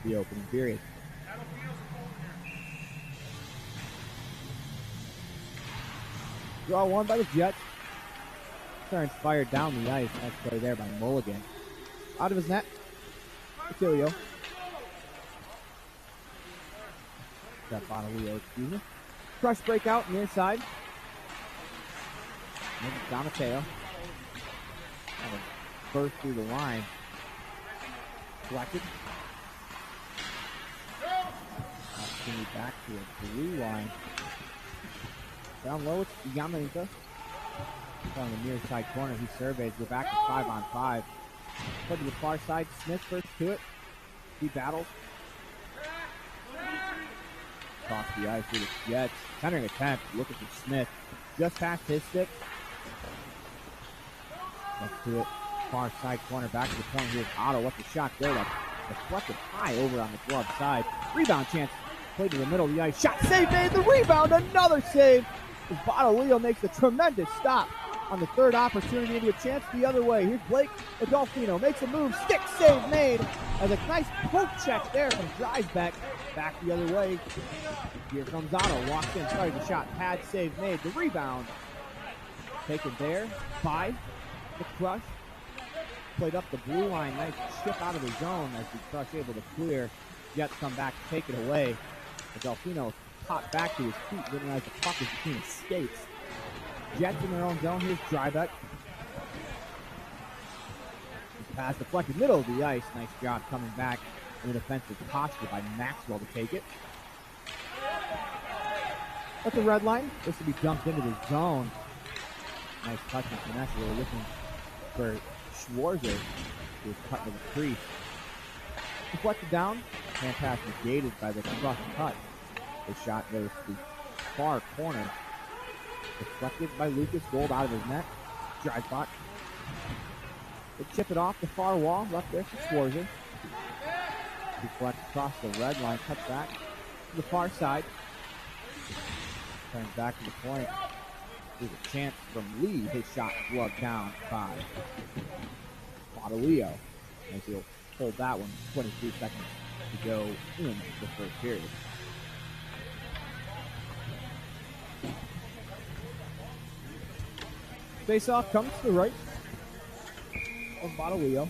Speaker 3: the opening period. Draw one by the Jets. Turns fired down the ice. Nice play there by Mulligan. Out of his net. Attilio. Got Bonaleo, excuse me. Crush breakout near side. Don Mateo. Burst through the line. Collected. Opportunity back to a blue line. Down low, it's Yamanika. On the near side corner, he surveys. We're back to 5-on-5. Put to the far side. Smith first to it. He battles. Across the ice with the Jets. Centering attempt, looking for Smith. Just past his stick. Let's do it. Far side corner, back to the point. Here's Otto. What's the shot there? That's deflected high over on the glove side. Rebound chance. Played to the middle of the ice. Shot save made. The rebound. Another save. As Leo makes a tremendous stop on the third opportunity into a chance the other way. Here's Blake Adolfino. Makes a move. Stick save made. As a nice poke check there from Dreisbeck. Back the other way. Here comes Otto. Walks in. Tries the shot. Pad save made. The rebound. Taken there by the Crush. Played up the blue line. Nice chip out of the zone as the Crush able to clear. Jets come back to take it away. Adolfino popped back to his feet. Didn't realize the puck was between his skates. Jets in their own zone. Here's Drybeck. Pass deflected middle of the ice. Nice job coming back in the defensive posture by Maxwell to take it. At the red line, this will be dumped into the zone. Nice touch from finesse. We're looking for Schwarzer, who was cut to the crease. Deflected down. Hand pass negated by the cross cut. The shot goes to the far corner. Deflected by Lucas. Gold out of his net. Drive spot. They chip it off the far wall. Left there for Schwarzer. Deflects across the red line. Cuts back to the far side. Turns back to the point. There's a chance from Lee. His shot gloved down by Leo. As he'll hold that one. 23 seconds to go in the first period. Face-off comes to the right of Leo.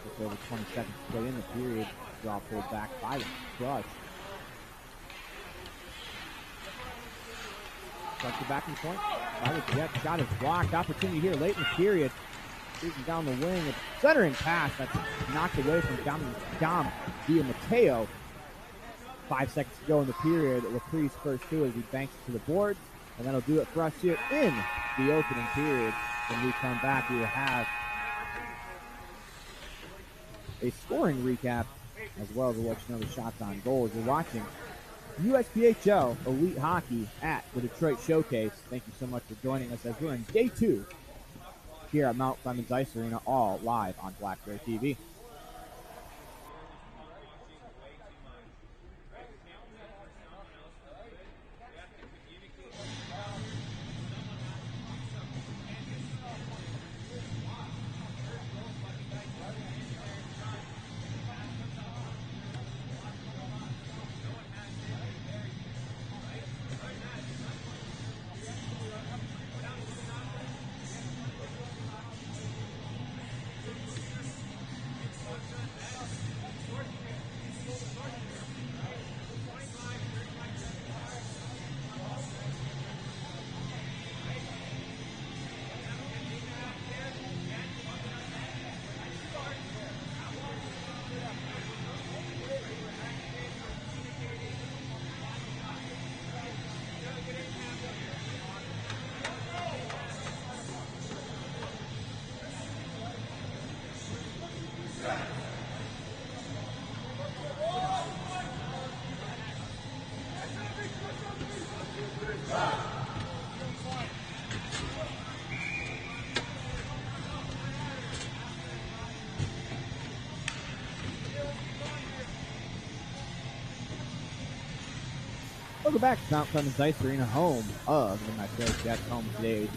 Speaker 3: Just over 20 seconds to play in the period. Draw pulled back by the Crush. Touch it back in point. By the Jets. Shot is blocked. Opportunity here late in the period. Shooting down the wing. A centering pass that's knocked away from Dom via Mateo. 5 seconds to go in the period. Laprise first two as he banks it to the boards. And that'll do it for us here in the opening period. When we come back, we will have a scoring recap as well as we'll let you know the shots on goal. As you're watching USPHL Elite Hockey at the Detroit Showcase. Thank you so much for joining us as we're in day 2 here at Mount Clemens Ice Arena, all live on Black Bear TV. Welcome back to Mount Clemens Ice Arena, home of the Metro Jets, home today's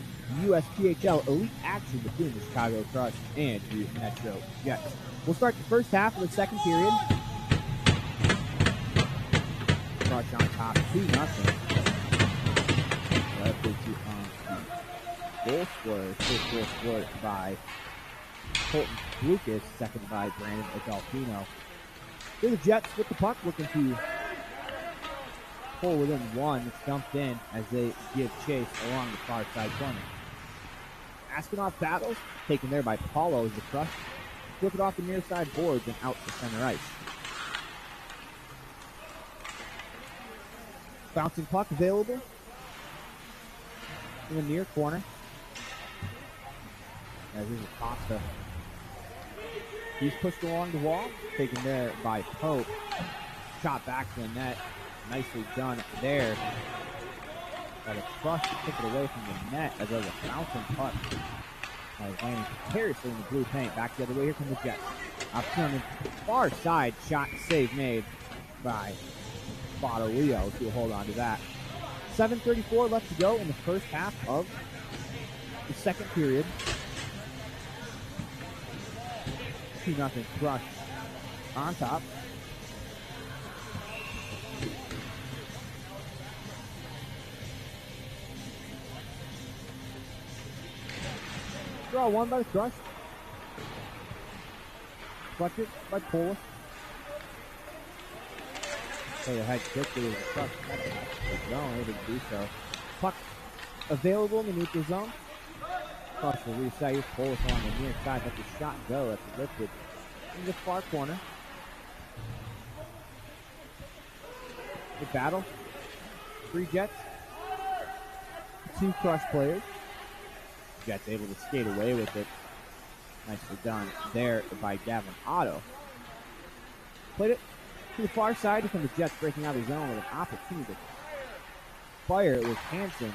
Speaker 3: USPHL Elite action between the Chicago Crush and the Metro Jets. We'll start the first half of the second period. Crush on top, 2-0. Left it to goal scorer, first goal scored by Colton Lucas, second by Brandon Adolfino. Here the Jets with the puck, looking to pull within one. It's dumped in as they give chase along the far side corner. Askinov battles, taken there by Paulo as the Crush. Flip it off the near side boards and out to center ice. Bouncing puck available in the near corner. As here's Acosta. He's pushed along the wall, taken there by Pope. Shot back to the net. Nicely done there. But a Crush took it away from the net as there was a bouncing puck. Landing precariously in the blue paint. Back the other way. Here come the Jets. Opportunity on the far side. Shot save made by Leo. So we'll hold on to that. 7:34 left to go in the first half of the second period. 2-0 Crush on top. Draw one by the Crush. Bucket by Polis. Play ahead quickly with the Crush. Zone, able to do so. Puck available in the neutral zone. Crush will reset. Here's Polis along the near side. Let the shot go. That's lifted in the far corner. The battle. 3 Jets. 2 Crush players. Jets able to skate away with it. Nicely done there by Gavin Otto. Played it to the far side from the Jets, breaking out of the zone with an opportunity to fire it with Hansen.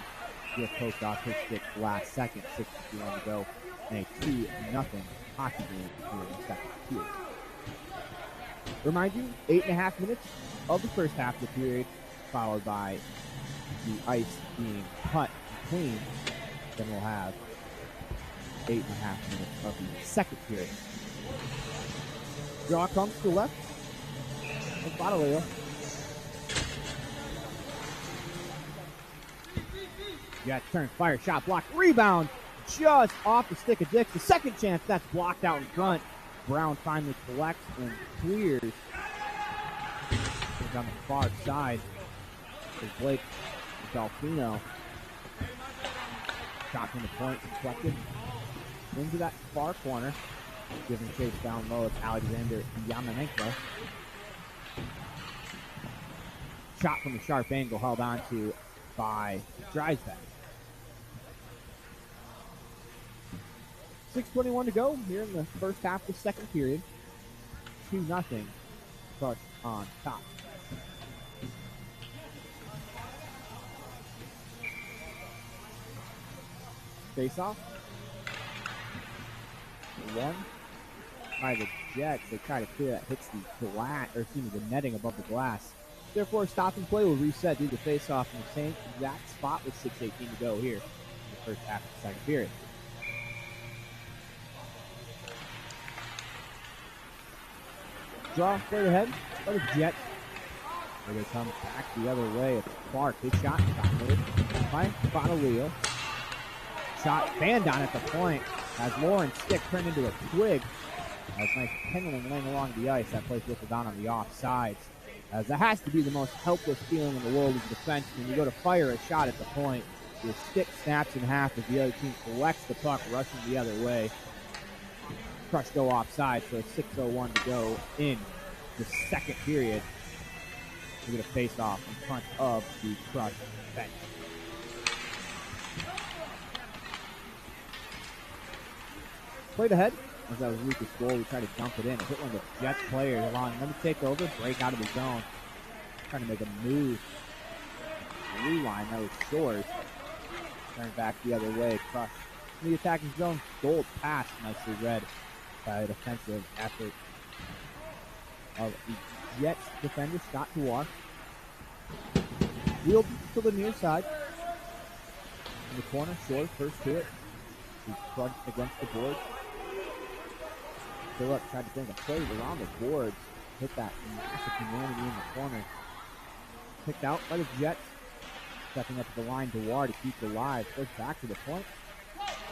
Speaker 3: Just poked off his stick last second, 6:51 to go, and a 2-0 hockey game here in the second period. Remind you, 8.5 minutes of the first half of the period, followed by the ice being cut and clean. Then we'll have 8.5 minutes of the second period. Draw comes to the left. And Badaleo. Jets turn, fire, shot, block, rebound. Just off the stick of Dix. The second chance, that's blocked out in front. Brown finally collects and clears. On the far side is Blake Delfino. Shot from the point, deflected into that far corner. Giving chase down low, it's Alexander Yamanenko. Shot from a sharp angle, held on to by Dreisbeck. 6:21 to go here in the first half of the second period. 2-0 Crush on top. Face off. One by the Jets. They try to clear that, hits the glass, or excuse me, the netting above the glass. Therefore, stop and play will reset due to face off in the same exact spot with 6:18 to go here in the first half of the second period. Draw straight ahead by the Jets. Here they come back the other way. It's Clark. His shot dominated by Badaleo. Shot banned on at the point as Lauren's stick turned into a twig. As nice pendulum laying along the ice. That plays lifted down on the offsides. As that has to be the most helpless feeling in the world as a defense. When you go to fire a shot at the point, your stick snaps in half as the other team collects the puck, rushing the other way. Crush go offside, so 6:01 to go in the second period. We're going to face off in front of the Crush bench. Played ahead. As that was Lucas' goal, we tried to dump it in. Hit one of the Jets players along. Let me take over, break out of the zone. Trying to make a move. Blue line, that was Shores. Turn back the other way. Crush in the attacking zone. Gold pass, nicely read by a defensive effort of the Jets defender, Scott Dewar. Wheeled to the near side. In the corner, Shores first to it. He crunched against the boards. Phillip tried to bring a play around the boards. Hit that massive humanity in the corner. Picked out by the Jets. Stepping up to the line, Dewar to keep it alive. Goes back to the point.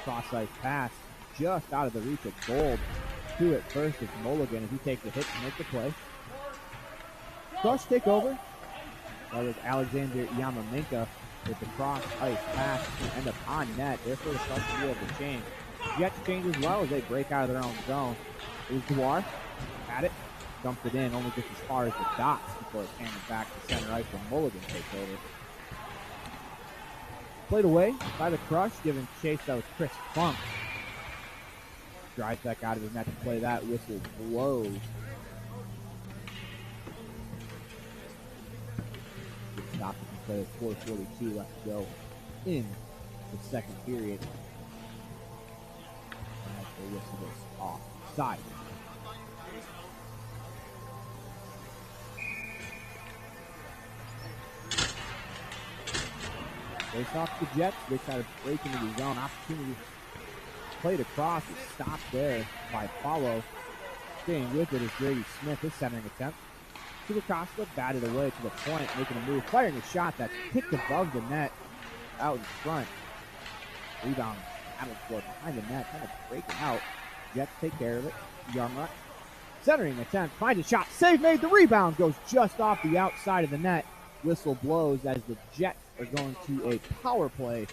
Speaker 3: Cross-ice pass. Just out of the reach of Gold. To it first is Mulligan as he takes the hit to make the play. Crush take over. That was Alexander Yamaminka with the cross-ice pass to end up on net. Therefore, the Crush will be able to change. Jets change as well as they break out of their own zone. It was Dewar. Had it. Dumped it in only just as far as the dots before it's handed back to center ice when Mulligan takes over. Played away by the Crush, giving chase. That was Chris Funk. strides back out of his net to play that. Whistle blows. Good stop to play with 4:42 left to go in the second period. And the whistle is offside. Face off the Jets. They try to break into the zone. Opportunity played across. Is stopped there by Paulo. Staying with it is Grady Smith. His centering attempt. To Costa, batted away to the point, making a move, firing a shot that's kicked above the net, out in front. Rebound, Davenport behind the net, kind of breaking out. Jets take care of it. Yarmrut, centering attempt, finds a shot, save made. The rebound goes just off the outside of the net. Whistle blows as the Jets are going to a power play.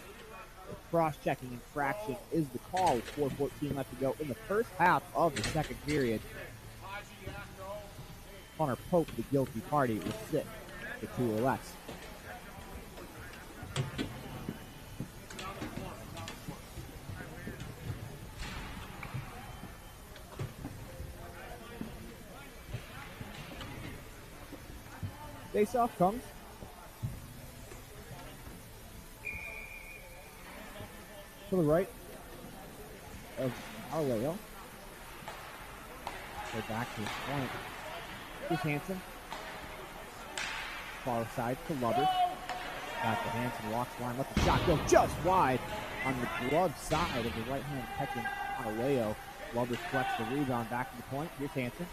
Speaker 3: A cross-checking infraction is the call with 4:14 left to go in the first half of the second period. Connor Pope, the guilty party, will sit for 2 or less. Face-off comes. To the right of Arleo. Go back to his point. Here's Hansen. Far side to Lubber. Back to Hansen, walks line, let the shot go just wide on the glove side of the right hand catching Arleo. Lubber flex the rebound back to the point. Here's Hansen.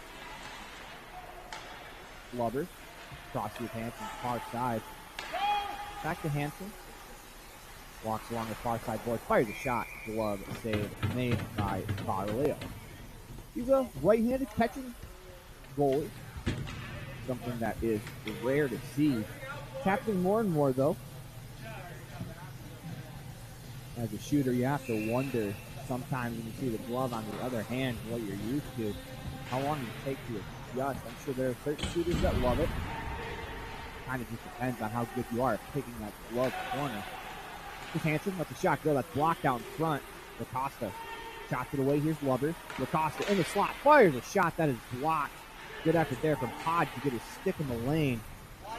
Speaker 3: Lubber. Crosses with Hansen, far side. Back to Hansen. Walks along the far side board, fires a shot. Glove save made by Arleo. He's a right-handed catching goalie. Something that is rare to see. It's happening more and more, though. As a shooter, you have to wonder sometimes when you see the glove on the other hand, what you're used to, how long does it take to adjust. I'm sure there are certain shooters that love it. Kind of just depends on how good you are at picking that glove corner. Here's Hansen, lets the shot go. That's blocked out in front. Lacosta. Shot to the way. Here's Lubber. Lacosta in the slot. Fires a shot that is blocked. Good effort there from Pod to get his stick in the lane.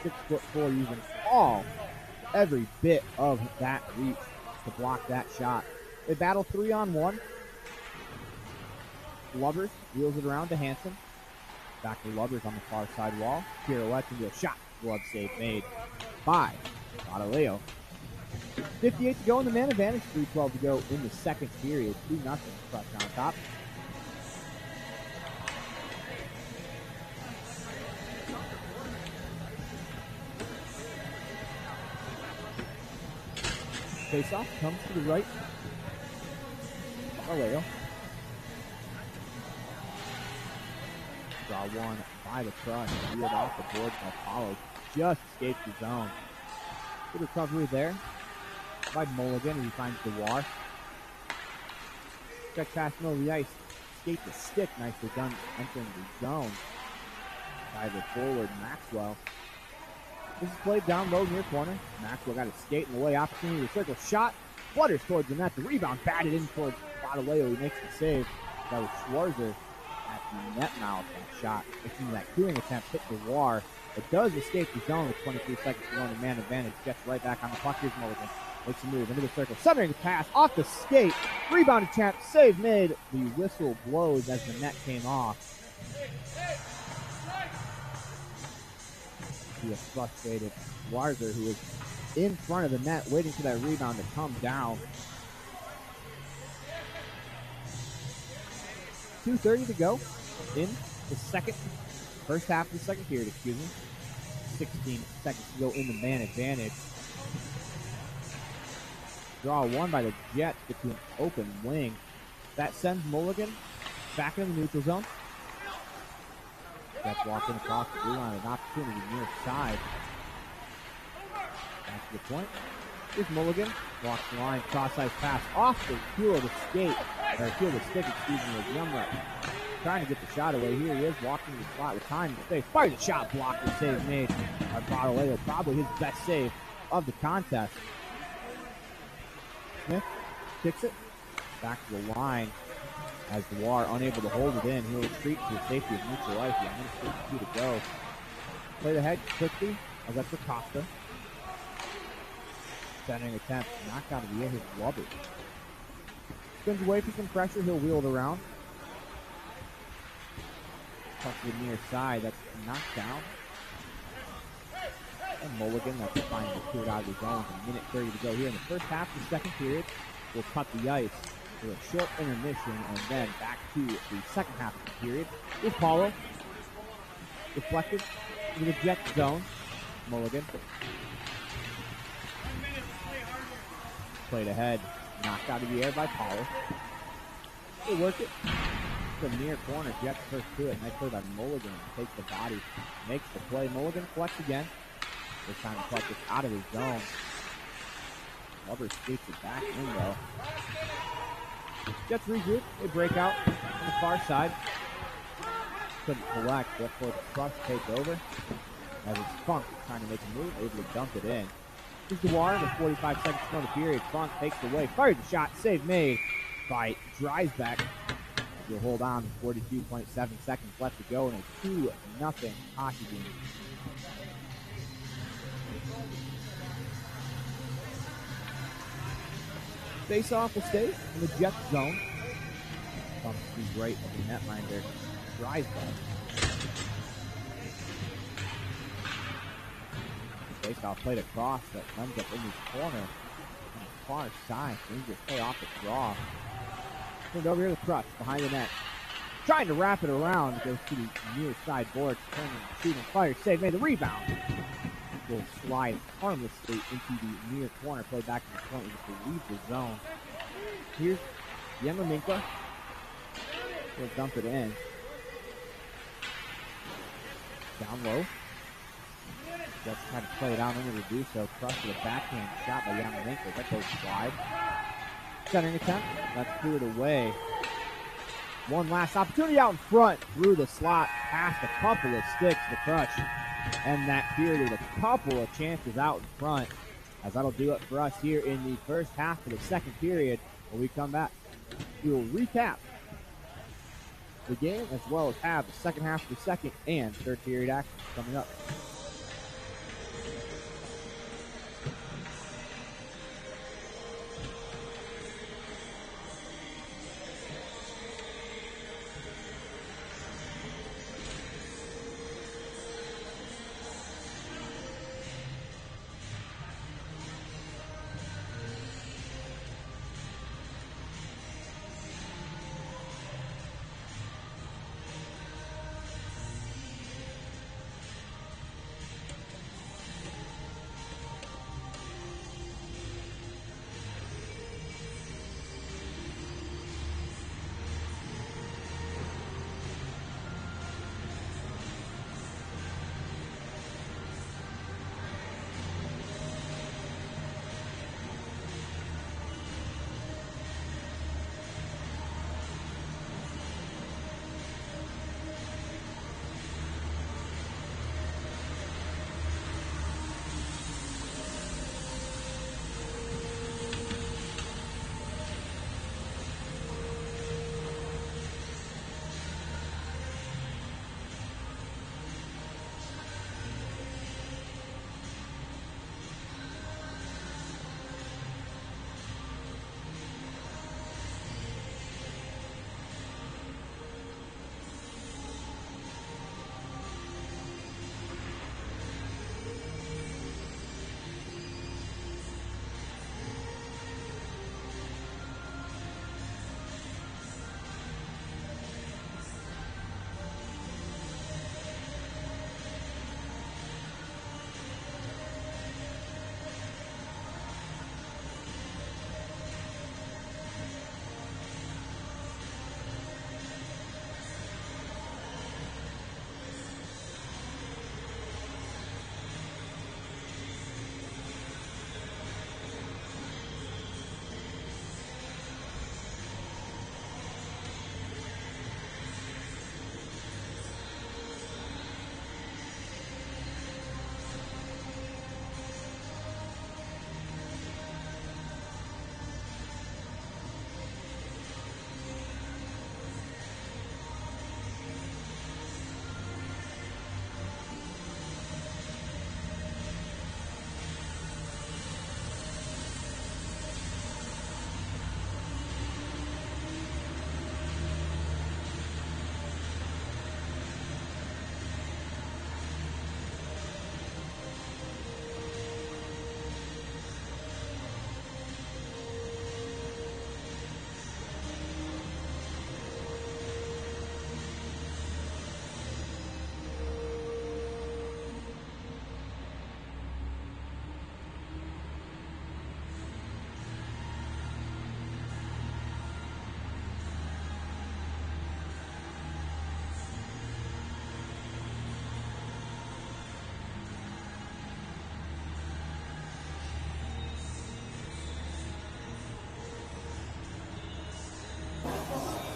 Speaker 3: 6'4", using every bit of that reach to block that shot. They battle 3-on-1. Lubbers wheels it around to Hansen. Back to Lubbers on the far side wall. Pirouette into a shot. Glove save made by Badaleo. 58 to go in the man advantage. 3:12 to go in the second period. 2-0. Crush on top. Face-off comes to the right. Arleo. Draw one by the crush. Wheeled off the board by Apollo. Just escaped the zone. Good recovery there by Mulligan as he finds the war. Check past middle of the ice. Escape the stick. Nicely done entering the zone by the forward Maxwell. This is played down low near corner. Maxwell got his skate in the way. Opportunity to circle shot. Flutters towards the net. The rebound batted in towards Badaleo. He makes the save. That was Schwarzer at the net mouth. That shot. Making that clearing attempt hit the war. It does escape the zone with 23 seconds to go in the man advantage. Gets right back on the puck. Here's Mulligan. Makes a move into the circle. Centering the pass off the skate. Rebound attempt. Save made. The whistle blows as the net came off. A frustrated Schwarzer, who is in front of the net waiting for that rebound to come down. 2:30 to go in the first half of the second period, 16 seconds to go in the man advantage. Draw one by the Jets between open wing. That sends Mulligan back in the neutral zone. Jets walking across the blue line, an opportunity near side. Back to the point. Here's Mulligan. Walks the line, cross-ice pass off the heel of the skate. Or heel of the stick, excuse me, with Youngrat. Trying to get the shot away. Here he is, walking the slot with time to stay. Fires a shot, blocked and save made by Badaleo. Probably his best save of the contest. Smith kicks it. Back to the line. As Dewar unable to hold it in, he'll retreat to the safety of MJelite. 1:52 to go. Play the head quickly, as that's for Costa. Centering attempt, knocked out of the air, his Blubber. Spins away for some pressure, he'll wheel it around. Puck to the near side, that's knocked down. And Mulligan, that's trying to clear it out of his zone. A minute 30 to go here in the first half of the second period. We'll cut the ice for a short intermission and then back to the second half of the period. With Paulo. Deflected into the jet zone. Mulligan. Played ahead. Knocked out of the air by Paulo. They work it. The near corner. Jets first to it. Nice play by Mulligan. Takes the body. Makes the play. Mulligan collects again. This time the puck gets out of his zone. Blubber skates it back in though. Jets regroup. They break out on the far side. Couldn't collect. Therefore the Crush take over. As it's Funk trying to make a move, able to dump it in. Here's Dewar in the 45 seconds to go the period. Funk takes it away. Fired the shot. Save made by Dreisbeck. He'll hold on to 42.7 seconds left to go in a 2-0 hockey game. Face off will stay in the Jet zone. Comes to right of the netminder. Dreisbeck. Face off played across that ends up in his corner. On the far side. Dangerous play off the draw. Turned over here to Crush behind the net. Trying to wrap it around. Goes to the near side board. Turning, shooting, fire, save. Made the rebound. Will slide harmlessly into the near corner. Play back to the point. Just leave the zone. Here's Yamaminka. He'll dump it in. Down low. Just trying to play it out, unable to do so. Crush with a backhand shot by Yamaminka. That goes wide. Centering attempt. That's cleared away. One last opportunity out in front. Through the slot. Past a couple of sticks to Crush. And that period with a couple of chances out in front. As that'll do it for us here in the first half of the second period. When we come back, we will recap the game as well as have the second half of the second and third period action coming up.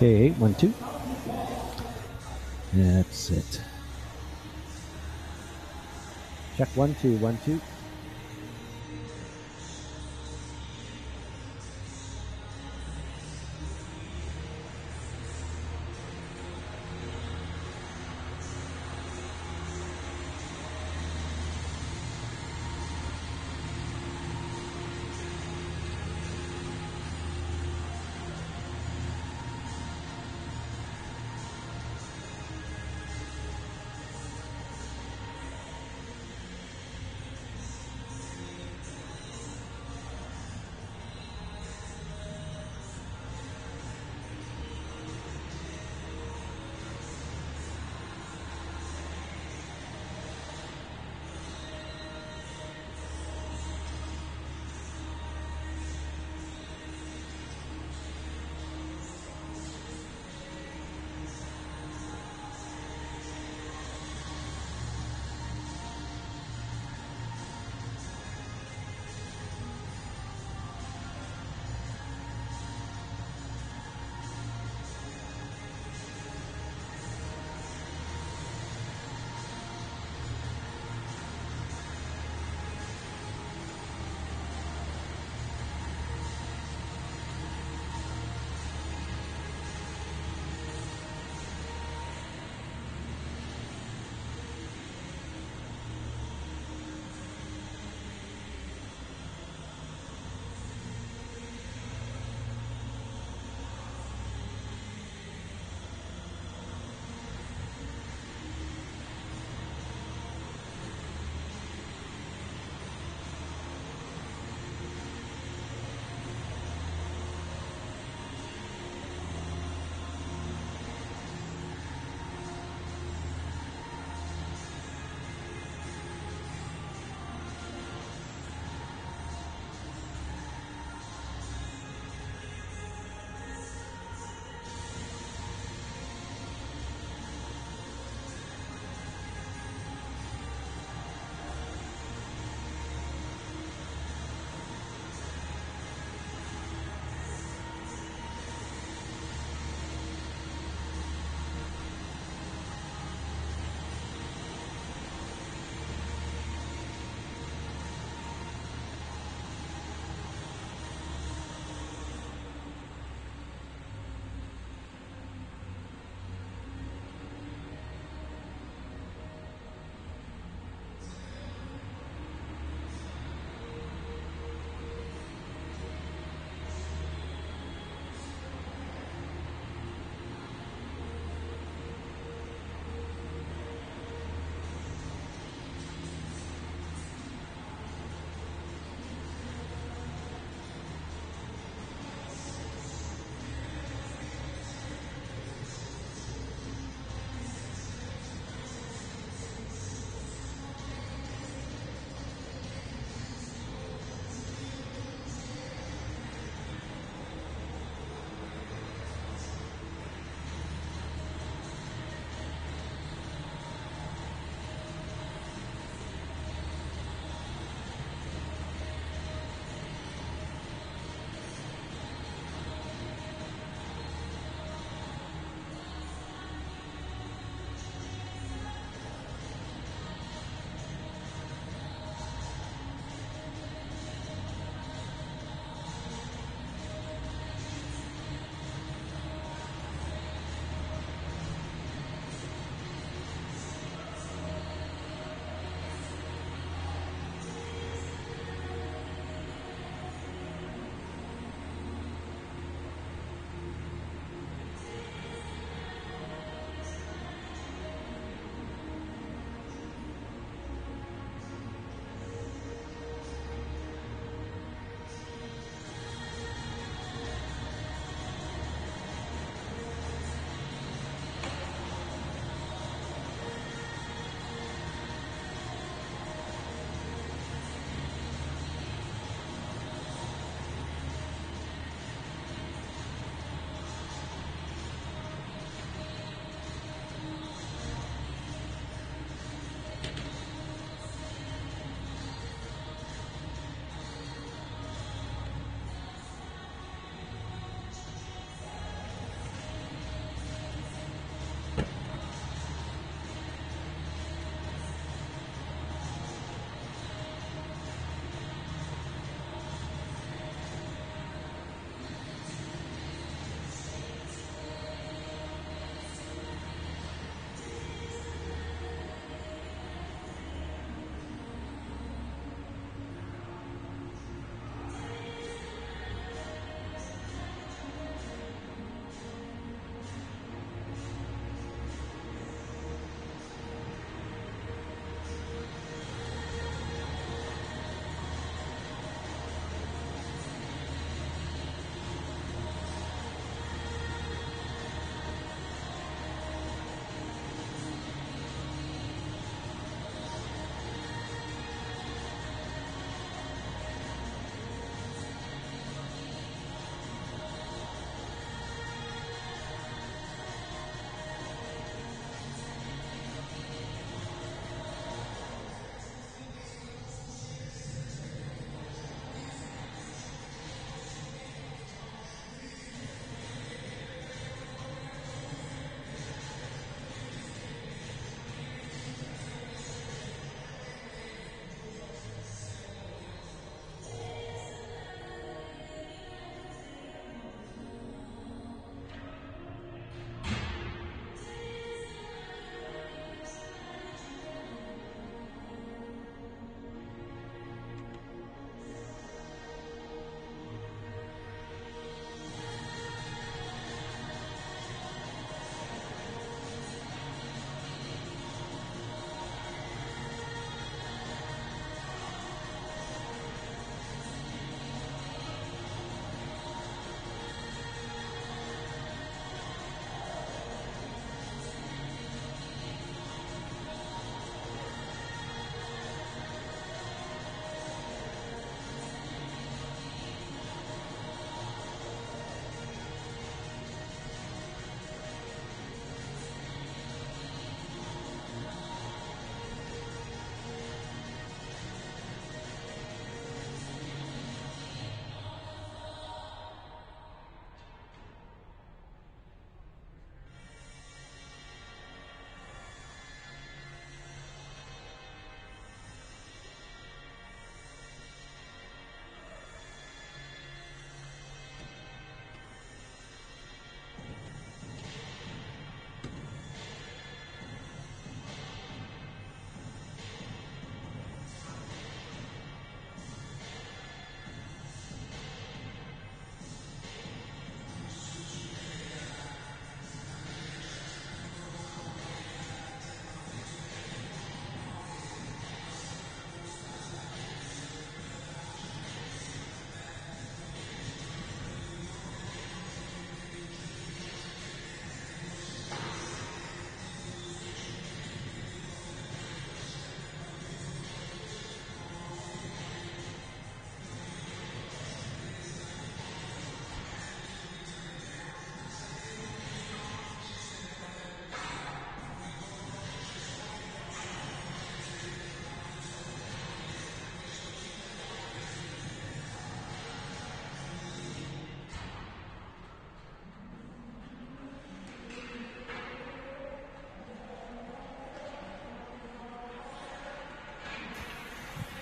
Speaker 5: Okay, 1-2. That's it.
Speaker 3: Check 1-2, 1-2.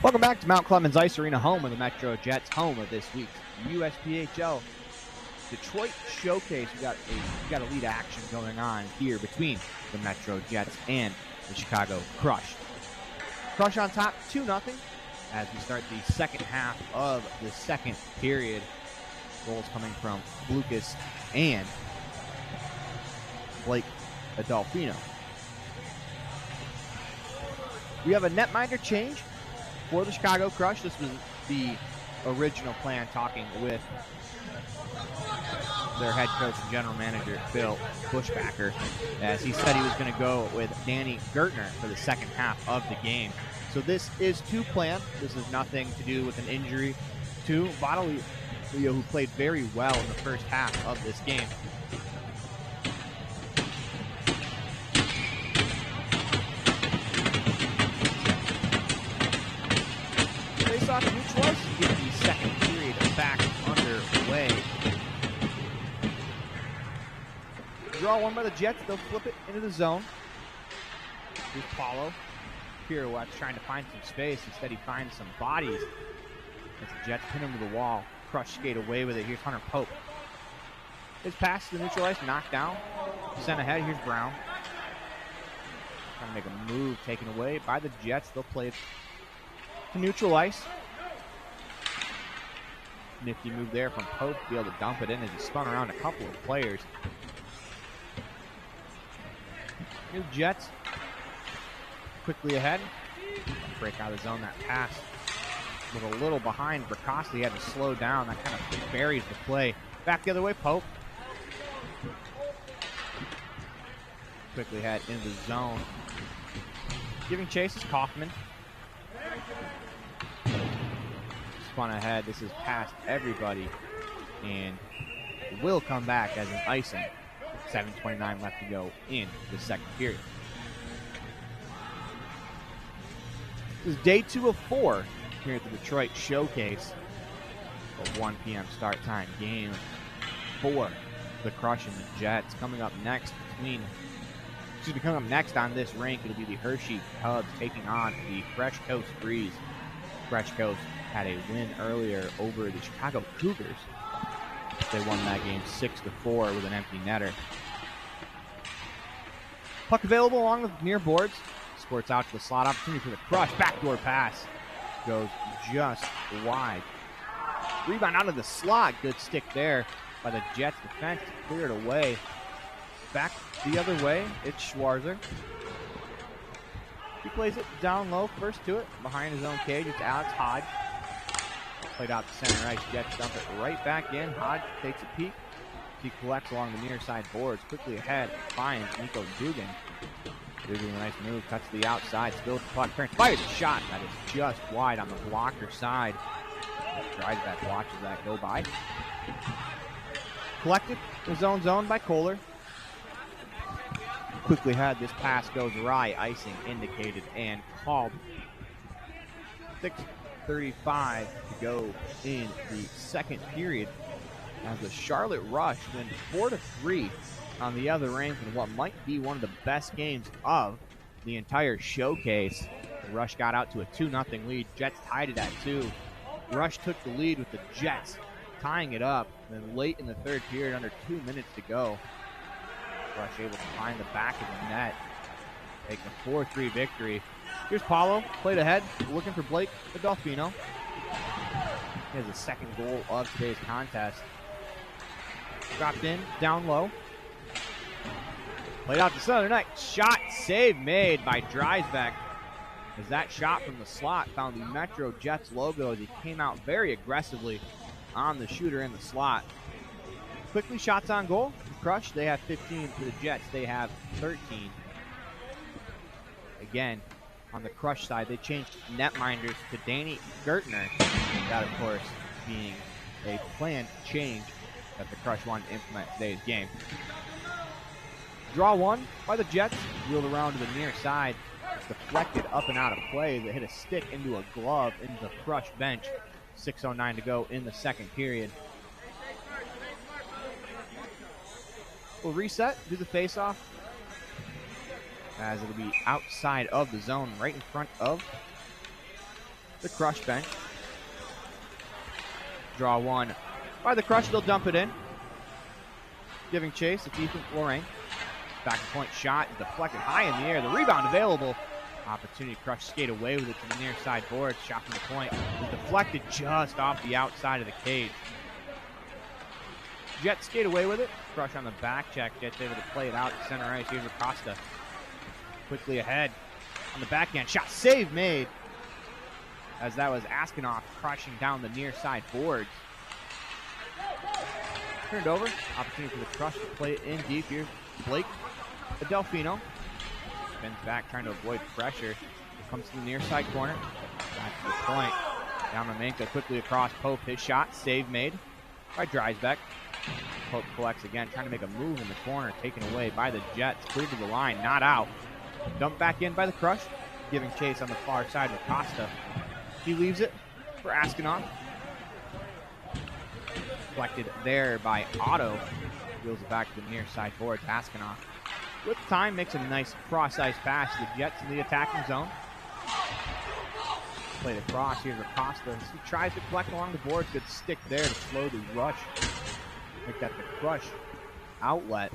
Speaker 4: Welcome back to Mount Clemens Ice Arena, home of the Metro Jets, home of this week's USPHL Detroit Showcase. We got a lead action going on here between the Metro Jets and the Chicago Crush. Crush on top 2-0 as we start the second half of the second period. Goals coming from Lucas and Blake Adolfino. We have a netminder change for the Chicago Crush. This was the original plan, talking with their head coach and general manager, Bill Bushbacker, as he said he was going to go with Danny Gertner for the second half of the game. So this is to plan. This is nothing to do with an injury to Vadalio, who played very well in the first half of this game. Face-off neutralized to get the second period back underway. Draw one by the Jets. They'll flip it into the zone. Here's Paulo. Pirouette's trying to find some space. Instead, he finds some bodies as the Jets pin him to the wall. Crush skate away with it. Here's Hunter Pope. His pass to the neutral ice, knocked down. Sent ahead. Here's Brown. Trying to make a move, taken away by the Jets. They'll play it to neutral ice. Nifty move there from Pope to be able to dump it in as he spun around a couple of players. New Jets quickly ahead. Break out of the zone. That pass was a little behind Bracasti. He had to slow down. That kind of buries the play. Back the other way, Pope. Quickly ahead into the zone. Giving chase is Kaufman. Spun ahead. This is past everybody and will come back as an icing. 7:29 left to go in the second period. This is day 2 of 4 here at the Detroit Showcase. A 1 p.m. start time game for the Crush and the Jets. Coming up next on this rink, it'll be the Hershey Cubs taking on the Fresh Coast Breeze. Fresh Coast had a win earlier over the Chicago Cougars. They won that game 6-4 with an empty netter. Puck available along with near boards. Squirts out to the slot. Opportunity for the Crush. Backdoor pass. Goes just wide. Rebound out of the slot. Good stick there by the Jets defense to clear it away. Back the other way. It's Schwarzer. He plays it down low. First to it. Behind his own cage. It's Alex Hodge. Played out to center ice. Jets dump it right back in. Hodge takes a peek. He collects along the near side boards. Quickly ahead. Finds Nico Dugan. Dugan, a nice move. Cuts to the outside. Spills the puck. Fires a shot. That is just wide on the blocker side. Driveback watches that go by. Collected. The zone by Kohler. Quickly ahead. This pass goes awry. Icing indicated and called. 6:35 to go in the second period as the Charlotte Rush win 4-3 on the other rink in what might be one of the best games of the entire showcase. The Rush got out to a 2-0 lead. Jets tied it at 2. Rush took the lead with the Jets tying it up. And then late in the third period, under 2 minutes to go, Rush able to find the back of the net, taking a 4-3 victory. Here's Paulo, played ahead, looking for Blake Adolfino. He has the second goal of today's contest. Dropped in, down low. Played out to center net. Shot, save made by Dreisbeck. As that shot from the slot found the Metro Jets logo as he came out very aggressively on the shooter in the slot. Quickly shots on goal. Crush, they have 15. For the Jets, they have 13. Again, on the Crush side, they changed netminders to Danny Gertner. That, of course, being a planned change that the Crush wanted to implement today's game. Draw one by the Jets. Wheeled around to the near side. It's deflected up and out of play. They hit a stick into a glove into the Crush bench. 6:09 to go in the second period. We'll reset, do the face-off, as it'll be outside of the zone, right in front of The Crush bench. Draw one by the Crush. They'll dump it in. Giving chase. It's Ethan Lorraine. Back to point shot. Deflected high in the air. The rebound available. Opportunity. Crush skate away with it to the near side board. Shot from the point. It's deflected just off the outside of the cage. Jets skate away with it. Crush on the back check. Jets able to play it out to center ice. Here's Acosta. Quickly ahead. On the backhand. Shot save made. As that was Askinoff crushing down the near side boards. Turned over. Opportunity for the Crush to play it in deep here. Blake Adelfino. Spins back trying to avoid pressure. Comes to the near side corner. Back to the point. Yamamenka quickly across Pope. His shot. Save made by Dreisbeck. Pope collects again. Trying to make a move in the corner. Taken away by the Jets. Cleared to the line. Not out. Dumped back in by the Crush. Giving chase on the far side with Costa. He leaves it for Askinoff. Collected there by Otto. Wheels it back to the near side boards. Askinoff with time makes a nice cross-ice pass to the Jets in the attacking zone. Played across. Here's Acosta. He tries to collect along the boards. Good stick there to slow the rush. Make that the Crush outlet.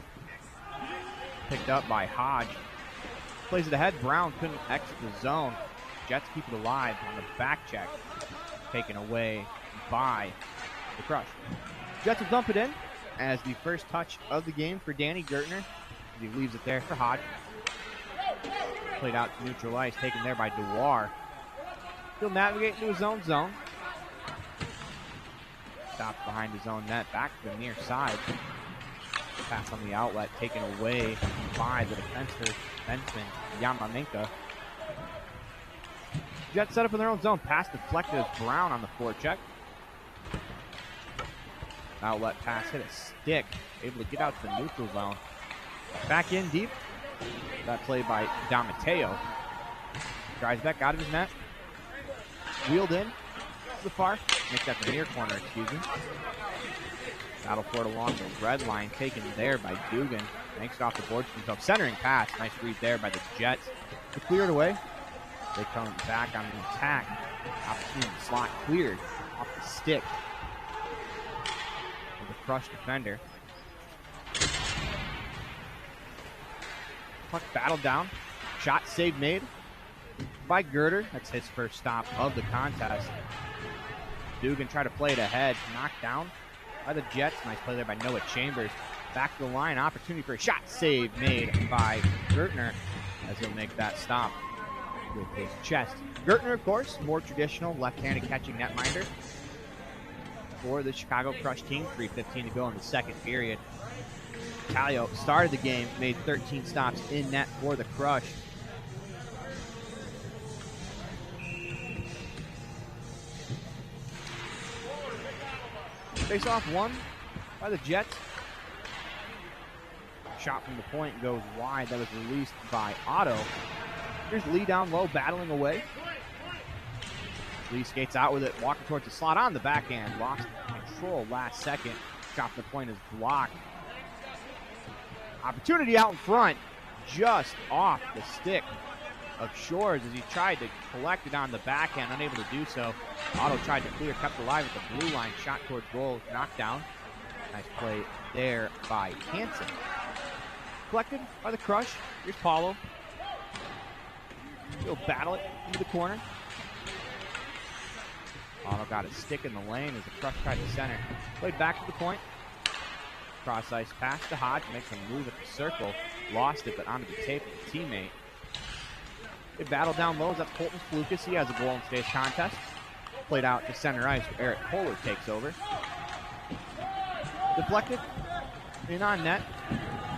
Speaker 4: Picked up by Hodge. Plays it ahead. Brown couldn't exit the zone. Jets keep it alive on the back check. Taken away by the Crush. Jets will dump it in as the first touch of the game for Danny Gertner. He leaves it there for Hodge. Played out to neutral ice. Taken there by Dewar. He'll navigate into his own zone. Stops behind his own net. Back to the near side. Pass on the outlet. Taken away by the defenseman, Yamamenka. Jets set up in their own zone. Pass deflected as Brown on the forecheck. Outlet pass hit a stick. Able to get out to the neutral zone. Back in deep. That play by Damateo. Drives back out of his net. Wheeled in to the far. Makes that the near corner, excuse me. Battle for it along the red line. Taken there by Dugan. Makes it off the board for himself. Centering pass. Nice read there by the Jets. To clear it away. They come back on the attack. Opportunity to slot cleared off the stick of the Crush defender. Puck battled down. Shot save made by Girder. That's his first stop of the contest. Dugan tried to play it ahead. Knocked down by the Jets. Nice play there by Noah Chambers. Back to the line. Opportunity for a shot save made by Gertner as he'll make that stop with his chest. Gertner, of course, more traditional left-handed catching netminder for the Chicago Crush team. 3:15 to go in the second period. Talio started the game, made 13 stops in net for the Crush. Face off won by the Jets. Shot from the point goes wide. That was released by Otto. Here's Lee down low, battling away. Lee skates out with it, walking towards the slot on the backhand. Lost control last second. Shot from the point is blocked. Opportunity out in front, just off the stick of Shores as he tried to collect it on the backhand, unable to do so. Otto tried to clear, kept alive at the blue line, shot towards goal, knocked down. Nice play there by Hansen. Collected by the Crush. Here's Paulo. He'll battle it into the corner. Otto got a stick in the lane as the Crush tried to center. Played back to the point. Cross ice pass to Hodge. Makes a move at the circle. Lost it, but onto the tape with a teammate. They battle down low. That's Colton Flukas. He has a goal in today's contest. Played out to center ice where Eric Kohler takes over. Deflected. In on net.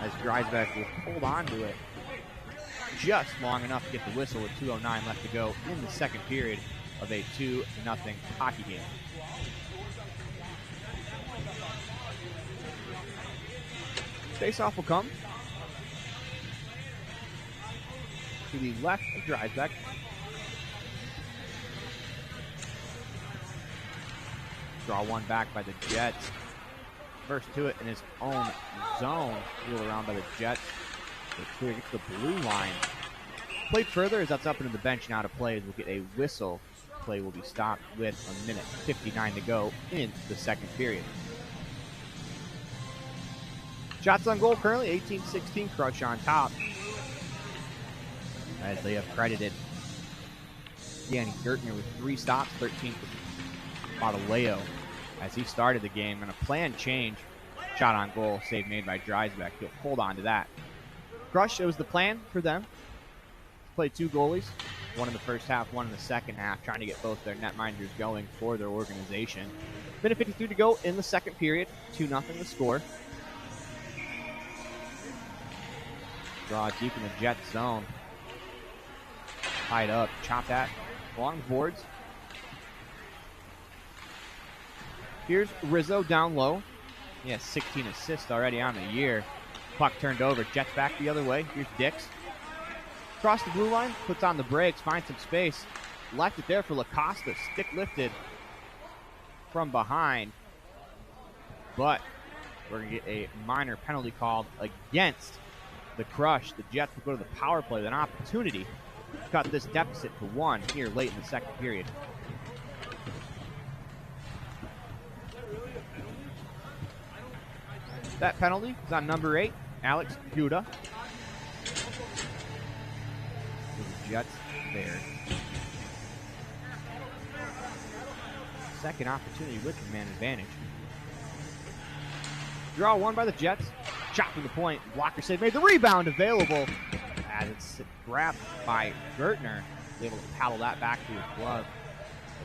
Speaker 4: As Dreisbeck will hold on to it just long enough to get the whistle with 2:09 left to go in the second period of a 2-0 hockey game. Face-off will come to the left of Dreisbeck. Draw one back by the Jets. First to it in his own zone. Wheel around by the Jets. They clear, gets the blue line. Played further as that's up into the bench now to play as we'll get a whistle play will be stopped with 1:59 to go in the second period. Shots on goal currently 18-16, Crush on top. As they have credited Danny Gertner with 3 stops, 13 for Baudileo as he started the game, and a planned change. Shot on goal, save made by Dreisbeck. He'll hold on to that. Crush, it was the plan for them. Play 2 goalies, one in the first half, one in the second half, trying to get both their netminders going for their organization. Minute 53 to go in the second period, 2-0 the score. Draw deep in the Jet zone. Tied up, chopped at along the boards. Here's Rizzo down low. He has 16 assists already on the year. Puck turned over, Jets back the other way. Here's Dix. Across the blue line, puts on the brakes, finds some space. Left it there for LaCosta. Stick lifted from behind. But we're going to get a minor penalty called against the Crush. The Jets will go to the power play with an opportunity to cut this deficit to 1 here late in the second period. That penalty is on number 8, Alex Guda. The Jets there. Second opportunity with the man advantage. Draw 1 by the Jets. Shot from the point. Blocker save made. The rebound available as it's grabbed by Gertner. Able to paddle that back to his glove.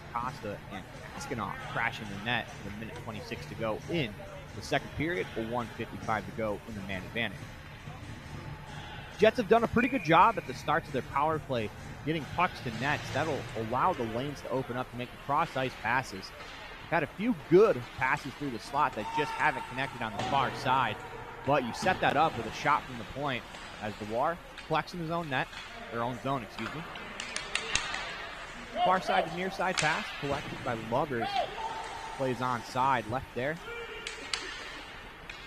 Speaker 4: Acosta and Askinoff crashing the net with 1:26 to go in the second period, or 1:55 to go in the man advantage. Jets have done a pretty good job at the starts of their power play, getting pucks to nets. That'll allow the lanes to open up to make the cross-ice passes. Had a few good passes through the slot that just haven't connected on the far side, but you set that up with a shot from the point as Dewar collects in his own net, their own zone, excuse me. Far side to near side pass collected by Lubbers. Plays onside, left there.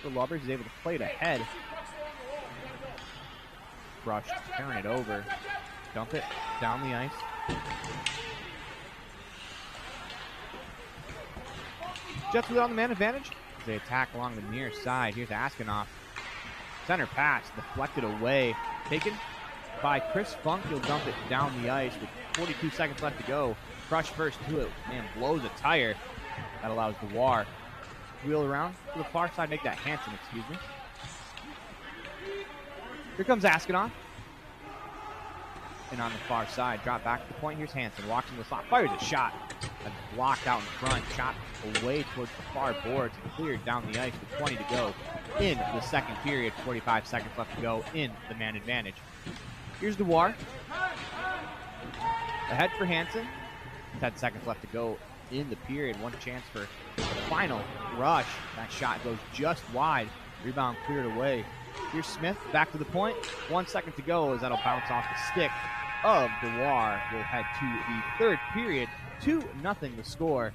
Speaker 4: So Lubbers is able to play it ahead. Crush, turn it over, dump it down the ice. Jets with it on the man advantage. They attack along the near side. Here's Askinoff. Center pass, deflected away. Taken by Chris Funk. He'll dump it down the ice with 42 seconds left to go. Crush first to it, and blows a tire. That allows Dewar to wheel around to the far side, make that Hansen, excuse me. Here comes Askinoff. And on the far side, drop back to the point. Here's Hansen, walks in the slot, fires a shot. That's blocked out in front, shot away towards the far boards, and cleared down the ice with 20 to go in the second period. 45 seconds left to go in the man advantage. Here's Dewar. Ahead for Hansen. 10 seconds left to go in the period. One chance for the final rush. That shot goes just wide. Rebound cleared away. Here's Smith back to the point. 1 second to go as that'll bounce off the stick of Dewar. We'll head to the third period. 2-0 the score.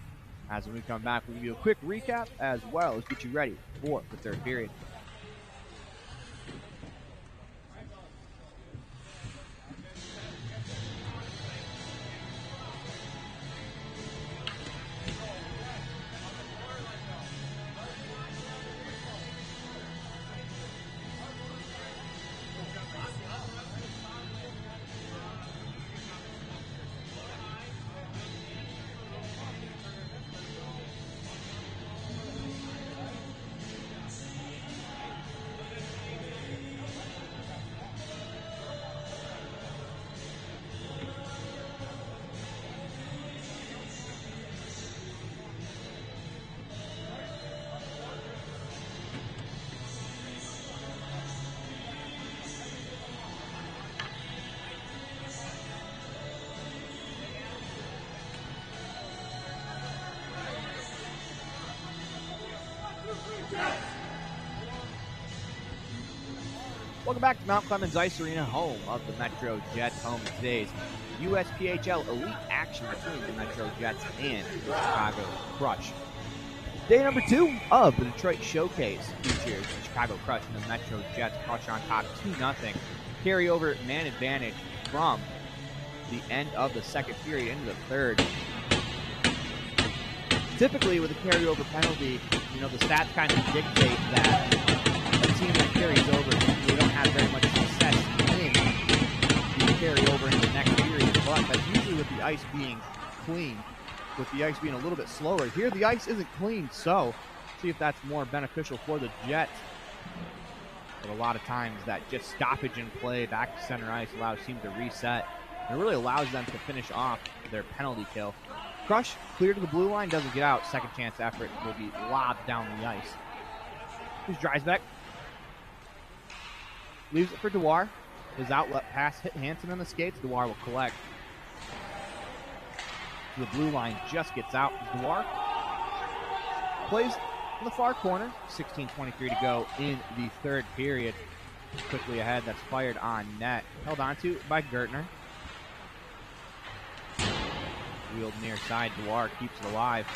Speaker 4: As when we come back, we'll give you a quick recap as well as get you ready for the third period. Welcome back to Mount Clemens Ice Arena, home of the Metro Jets, home of today's USPHL Elite action between the Metro Jets and the Chicago Crush. Day number 2 of the Detroit Showcase features the Chicago Crush and the Metro Jets. Crush on top 2-0. Carry over man advantage from the end of the second period into the third. Typically, with a carryover penalty, you know, the stats kind of dictate that a team that carries over, they don't have very much success in the carryover into the next period. But that's usually with the ice being clean, with the ice being a little bit slower. Here, the ice isn't clean, so see if that's more beneficial for the Jets. But a lot of times, that just stoppage in play back to center ice allows teams to reset. And it really allows them to finish off their penalty kill. Crush, clear to the blue line, doesn't get out. Second chance effort will be lobbed down the ice. Here's Dreisbeck. Leaves it for Dewar. His outlet pass hit Hansen on the skates. Dewar will collect. The blue line just gets out. Dewar plays in the far corner. 16:23 to go in the third period. Quickly ahead, that's fired on net. Held onto by Gertner. Wheeled near side. Dewar keeps it alive.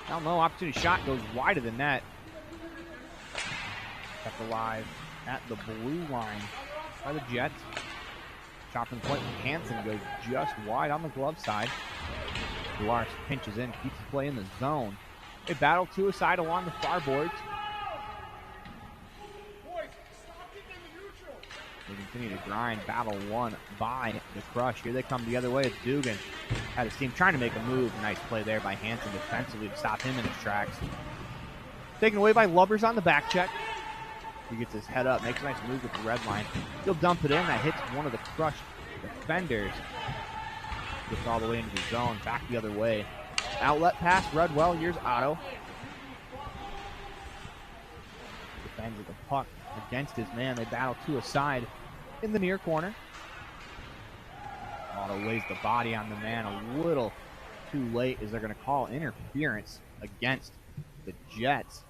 Speaker 4: Down low, opportunity shot goes wide of the net. Kept alive at the blue line by the Jets. Chopping point from Hansen goes just wide on the glove side. Dewar pinches in, keeps the play in the zone. They battle to a side along the far boards. They continue to grind. Battle won by the Crush. Here they come the other way. It's Dugan. Had his team trying to make a move. Nice play there by Hansen defensively to stop him in his tracks. Taken away by Lubbers on the back check. He gets his head up, makes a nice move with the red line. He'll dump it in. That hits one of the Crush defenders. Gets all the way into the zone. Back the other way. Outlet pass. Redwell. Here's Otto. Defends with the puck against his man. They battle to a side in the near corner. Otto lays the body on the man a little too late as they're going to call interference against the Jets.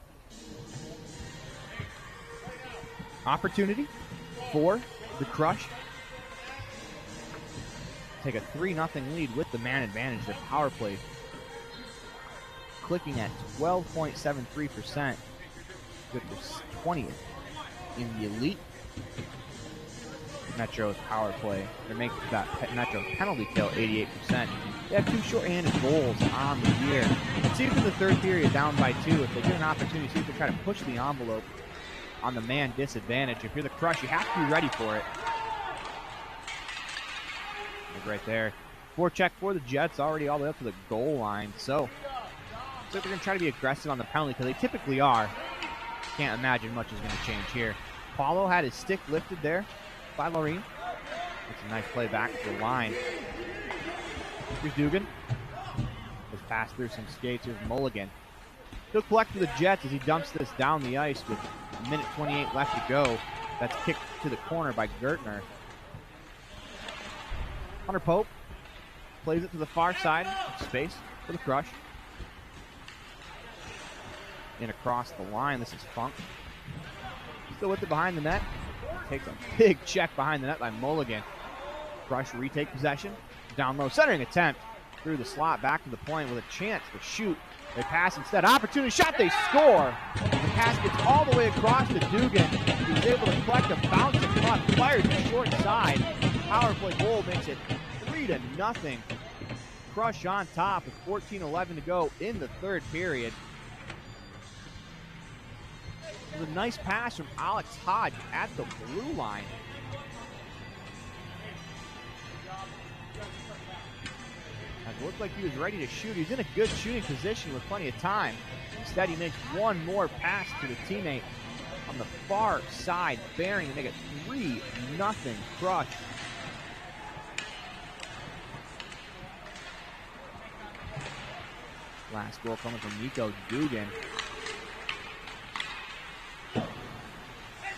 Speaker 4: Opportunity for the Crush. Take a 3-0 lead with the man advantage. Their power play clicking at 12.73%. Good for 20th in the elite Metro's power play. They're making that Metro penalty kill 88%. They have 2 shorthanded goals on the year. Let's see if in the third period, down by 2, if they get an opportunity, see if they try to push the envelope on the man disadvantage. If you're the Crush, you have to be ready for it. Right there. Forecheck for the Jets, already all the way up to the goal line. So they're going to try to be aggressive on the penalty because they typically are. Can't imagine much is going to change here. Paulo had his stick lifted there by Loreen. It's a nice play back to the line. Here's Dugan. Just passed through some skates. Here's Mulligan. He'll collect for the Jets as he dumps this down the ice with a minute 28 left to go. That's kicked to the corner by Gertner. Hunter Pope plays it to the far side. Space for the Crush. In across the line. This is Funk. Still with it behind the net. Takes a big check behind the net by Mulligan. Crush retake possession. Down low. Centering attempt through the slot. Back to the point with a chance to shoot. They pass instead. Opportunity shot. They score. The pass gets all the way across to Dugan. He's able to collect a bouncing puck. Fired to short side. Power play goal makes it 3-0. Crush on top with 14:11 to go in the third period. It was a nice pass from Alex Hodge at the blue line. It looked like he was ready to shoot. He's in a good shooting position with plenty of time. Instead, he makes one more pass to the teammate on the far side, bearing to make it 3-0 Crush. Last goal coming from Nico Dugan.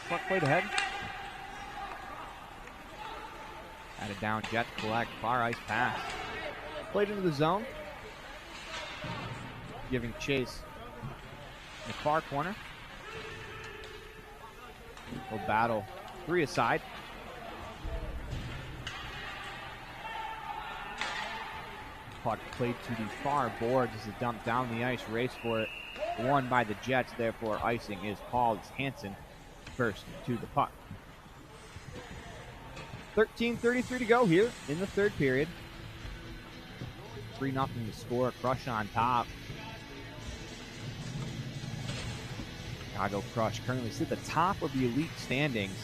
Speaker 4: Puck played ahead. Added down, Jets collect, far ice pass. Played into the zone. Giving chase in the far corner. Will battle 3 aside. Puck played to the far boards as it dumped down the ice. Race for it. Won by the Jets, therefore icing is called as Hansen first to the puck. 13:33 to go here in the third period. 3-0 to score. Crush on top. Chicago Crush currently sit at the top of the elite standings.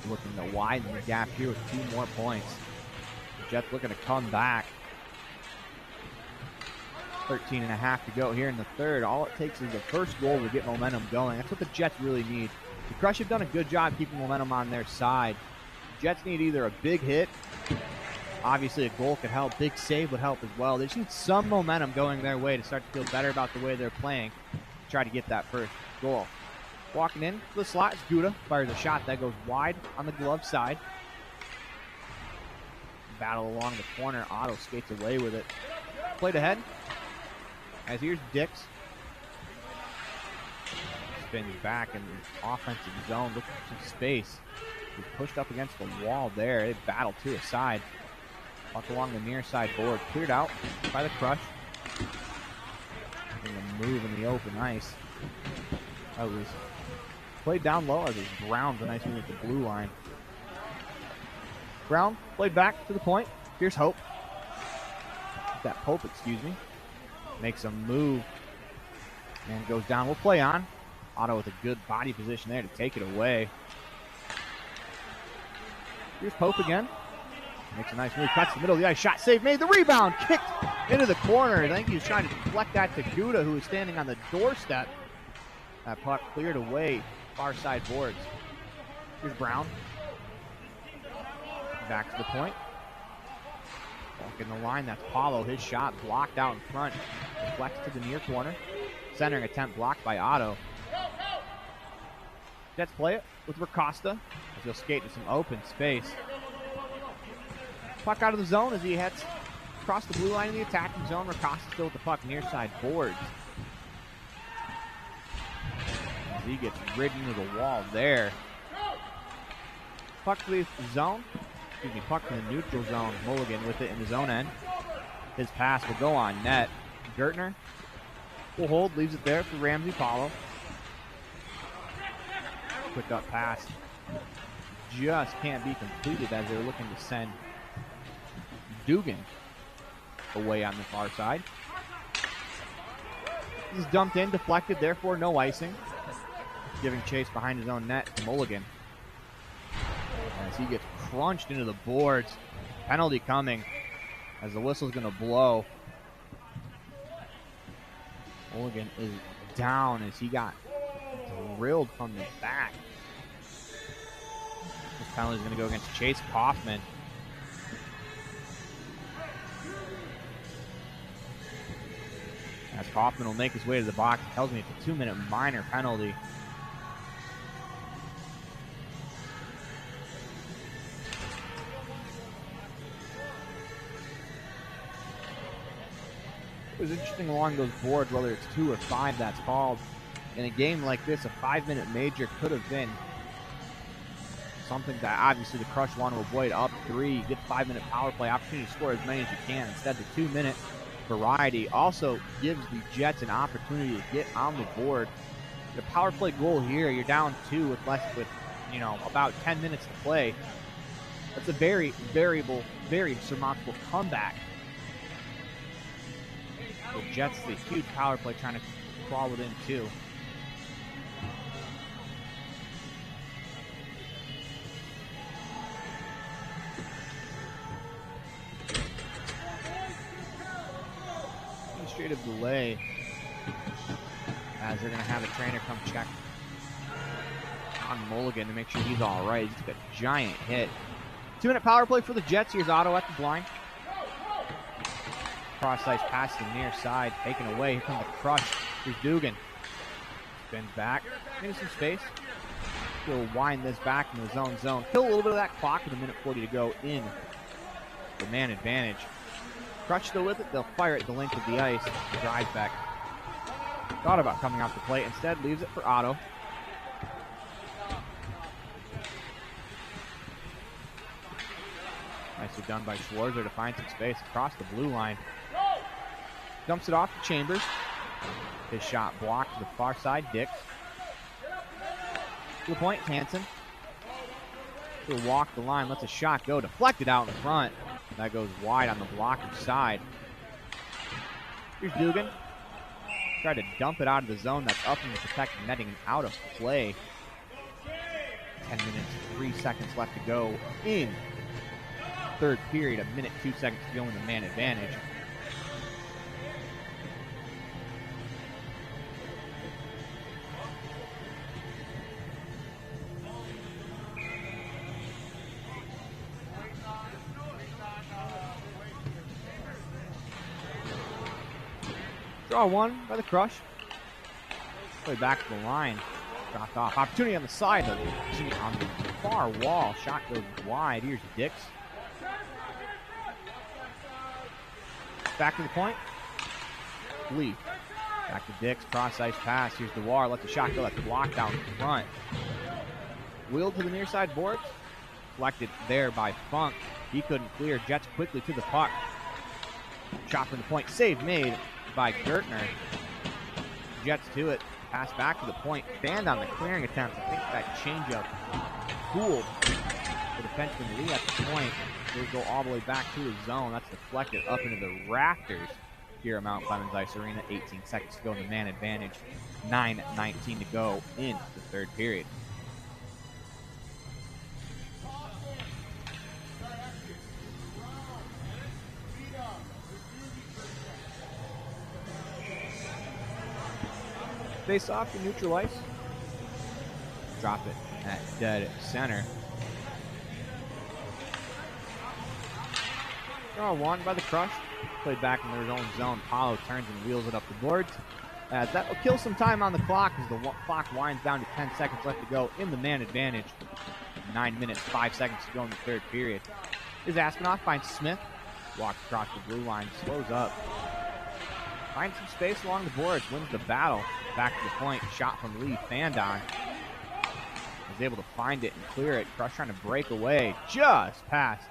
Speaker 4: Looking to widen the gap here with 2 more points. Jets looking to come back. 13.5 to go here in the third. All it takes is the first goal to get momentum going. That's what the Jets really need. The Crush have done a good job keeping momentum on their side. The Jets need either a big hit, obviously a goal could help, big save would help as well. They just need some momentum going their way to start to feel better about the way they're playing. Try to get that first goal. Walking in to the slot is Gouda. Fires a shot that goes wide on the glove side. Battle along the corner. Otto skates away with it. Played ahead. As here's Dix. Spins back in the offensive zone, looking for some space. He's pushed up against the wall there. They battle to a side. Walk along the near side board. Cleared out by the Crush. A move in the open ice. That was played down low as it was Brown, the nice move at the blue line. Brown played back to the point. Here's Hope. That Pope, excuse me. Makes a move and goes down. We'll play on. Otto with a good body position there to take it away. Here's Pope again. Makes a nice move. Cuts the middle of the ice. Shot save made. The rebound kicked into the corner. I think he was trying to deflect that to Gouda, who was standing on the doorstep. That puck cleared away. Far side boards. Here's Brown. Back to the point. Walking the line. That's Paulo. His shot blocked out in front. Deflects to the near corner. Centering attempt blocked by Otto. Jets play it with Ricosta as he'll skate to some open space. Puck out of the zone as he heads across the blue line in the attacking zone. Ricosta still with the puck near side boards. As he gets ridden to the wall there. Puck to the zone. Excuse me, puck to the neutral zone. Mulligan with it in his own end. His pass will go on net. Gertner will hold, leaves it there for Ramsey Paulo. Quick up pass. Just can't be completed as they're looking to send Dugan away on the far side. He's dumped in, deflected, therefore no icing. Giving chase behind his own net to Mulligan. As he gets crunched into the boards. Penalty coming as the whistle's going to blow. Mulligan is down as he got drilled from the back. This penalty is going to go against Chase Kaufman. As Kaufman will make his way to the box, it tells me it's a 2-minute minor penalty. It was interesting along those boards, whether it's 2 or 5 that's called. In a game like this, a 5-minute major could have been something that obviously the Crush want to avoid. Up 3, you get 5-minute power play opportunity to score as many as you can. Instead, the 2-minute variety also gives the Jets an opportunity to get on the board. The power play goal here, you're down 2 with about 10 minutes to play. That's a very variable, very surmountable comeback. The Jets, the huge power play, trying to crawl it in too. Administrative delay as they're going to have a trainer come check on Mulligan to make sure he's all right. He took a giant hit. 2-minute power play for the Jets. Here's Otto at the blind. Cross-ice pass to the near side, taken away. Here comes the Crush. Here's Dugan. Spins back. Maybe some space. He'll wind this back in the zone. Kill a little bit of that clock with 1:40 to go in the man advantage. Crush still with it. They'll fire it the length of the ice. Drives back. Thought about coming off the plate. Instead, leaves it for Otto. Nicely done by Schwarzer to find some space across the blue line. Dumps it off to Chambers. His shot blocked to the far side. Dix. To the point, Hansen. He'll walk the line, lets a shot go. Deflected out in front. That goes wide on the blocker side. Here's Dugan. Tried to dump it out of the zone. That's up in the protected netting and out of play. 10 minutes, 3 seconds left to go in third period. 1 minute, 2 seconds to go in the man advantage. Draw one by the Crush. Play back to the line. Dropped off. Opportunity on the side. On the far wall. Shot goes wide. Here's Dix. Back to the point. Lee. Back to Dix. Cross ice pass. Here's DeWar. Let the shot go. That's blocked out in front. Wheeled to the near side boards. Collected there by Funk. He couldn't clear. Jets quickly to the puck. Shot from the point. Save made by Gertner. Jets to it. Pass back to the point. Banned on the clearing attempt. I think that changeup fooled the defenseman Lee at the point. He'll go all the way back to his zone. That's deflected up into the rafters here at Mount Clemens Ice Arena. 18 seconds to go in the man advantage. 9:19 to go in the third period. Face off to neutral ice. Drop it at dead center. Draw one by the Crush. Played back in their own zone. Paulo turns and wheels it up the boards. As that will kill some time on the clock as the clock winds down to 10 seconds left to go in the man advantage. 9 minutes, 5 seconds to go in the third period. Is Aspinoff finds Smith. Walks across the blue line, slows up. Finds some space along the boards, wins the battle. Back to the point, shot from Lee, fanned on. Was able to find it and clear it. Crush trying to break away, just past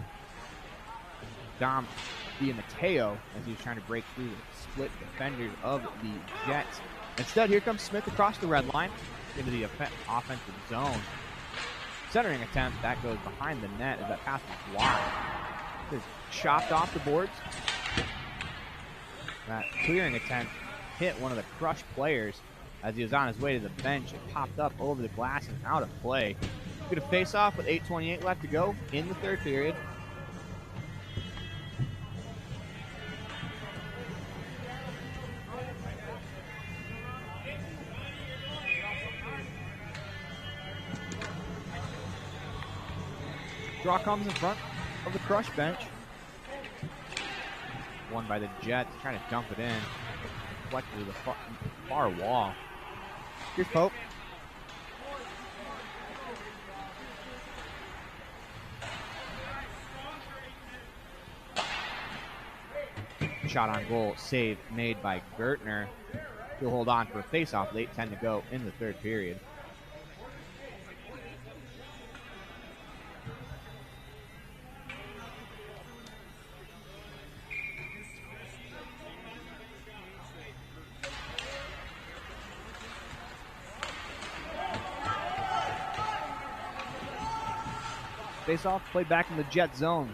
Speaker 4: Dom DiMatteo as he was trying to break through the split defenders of the Jets. Instead, here comes Smith across the red line into the offensive zone. Centering attempt, that goes behind the net as that pass was wide. Just chopped off the boards. That clearing attempt hit one of the Crush players as he was on his way to the bench. It popped up over the glass and out of play. Going to face off with 8:28 left to go in the third period. Draw comes in front of the Crush bench. Won by the Jets, trying to dump it in. Deflected to the far wall. Here's Pope. Shot on goal, save made by Gertner. He'll hold on for a face-off with 8:10 to go in the third period. Face off, played back in the Jet zone.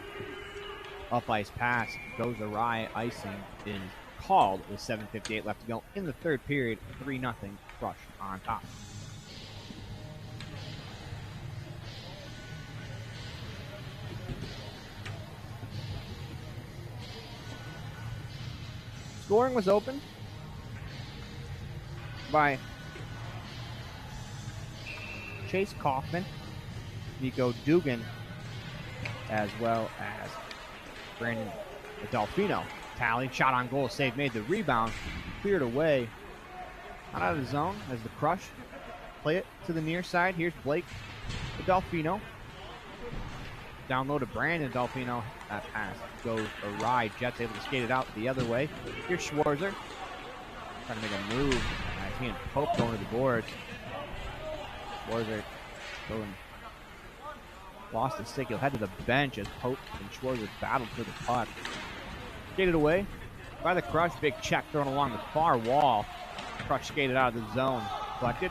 Speaker 4: Up ice pass goes awry. Icing is called with 7:58 left to go in the third period. 3-0 Crush on top. Scoring was open by Chase Kaufman, Nico Dugan, as well as Brandon Delfino. Tally, shot on goal, save made. The rebound cleared away. Not out of the zone as the Crush play it to the near side. Here's Blake Delfino. Down low to Brandon Delfino. That pass goes awry. Jets able to skate it out the other way. Here's Schwarzer. Trying to make a move. He and Pope going to the boards. Schwarzer going. Lost his stick. He'll head to the bench as Pope and Schwarzer battled for the puck. Skated away by the Crush. Big check thrown along the far wall. Crush skated out of the zone. Collected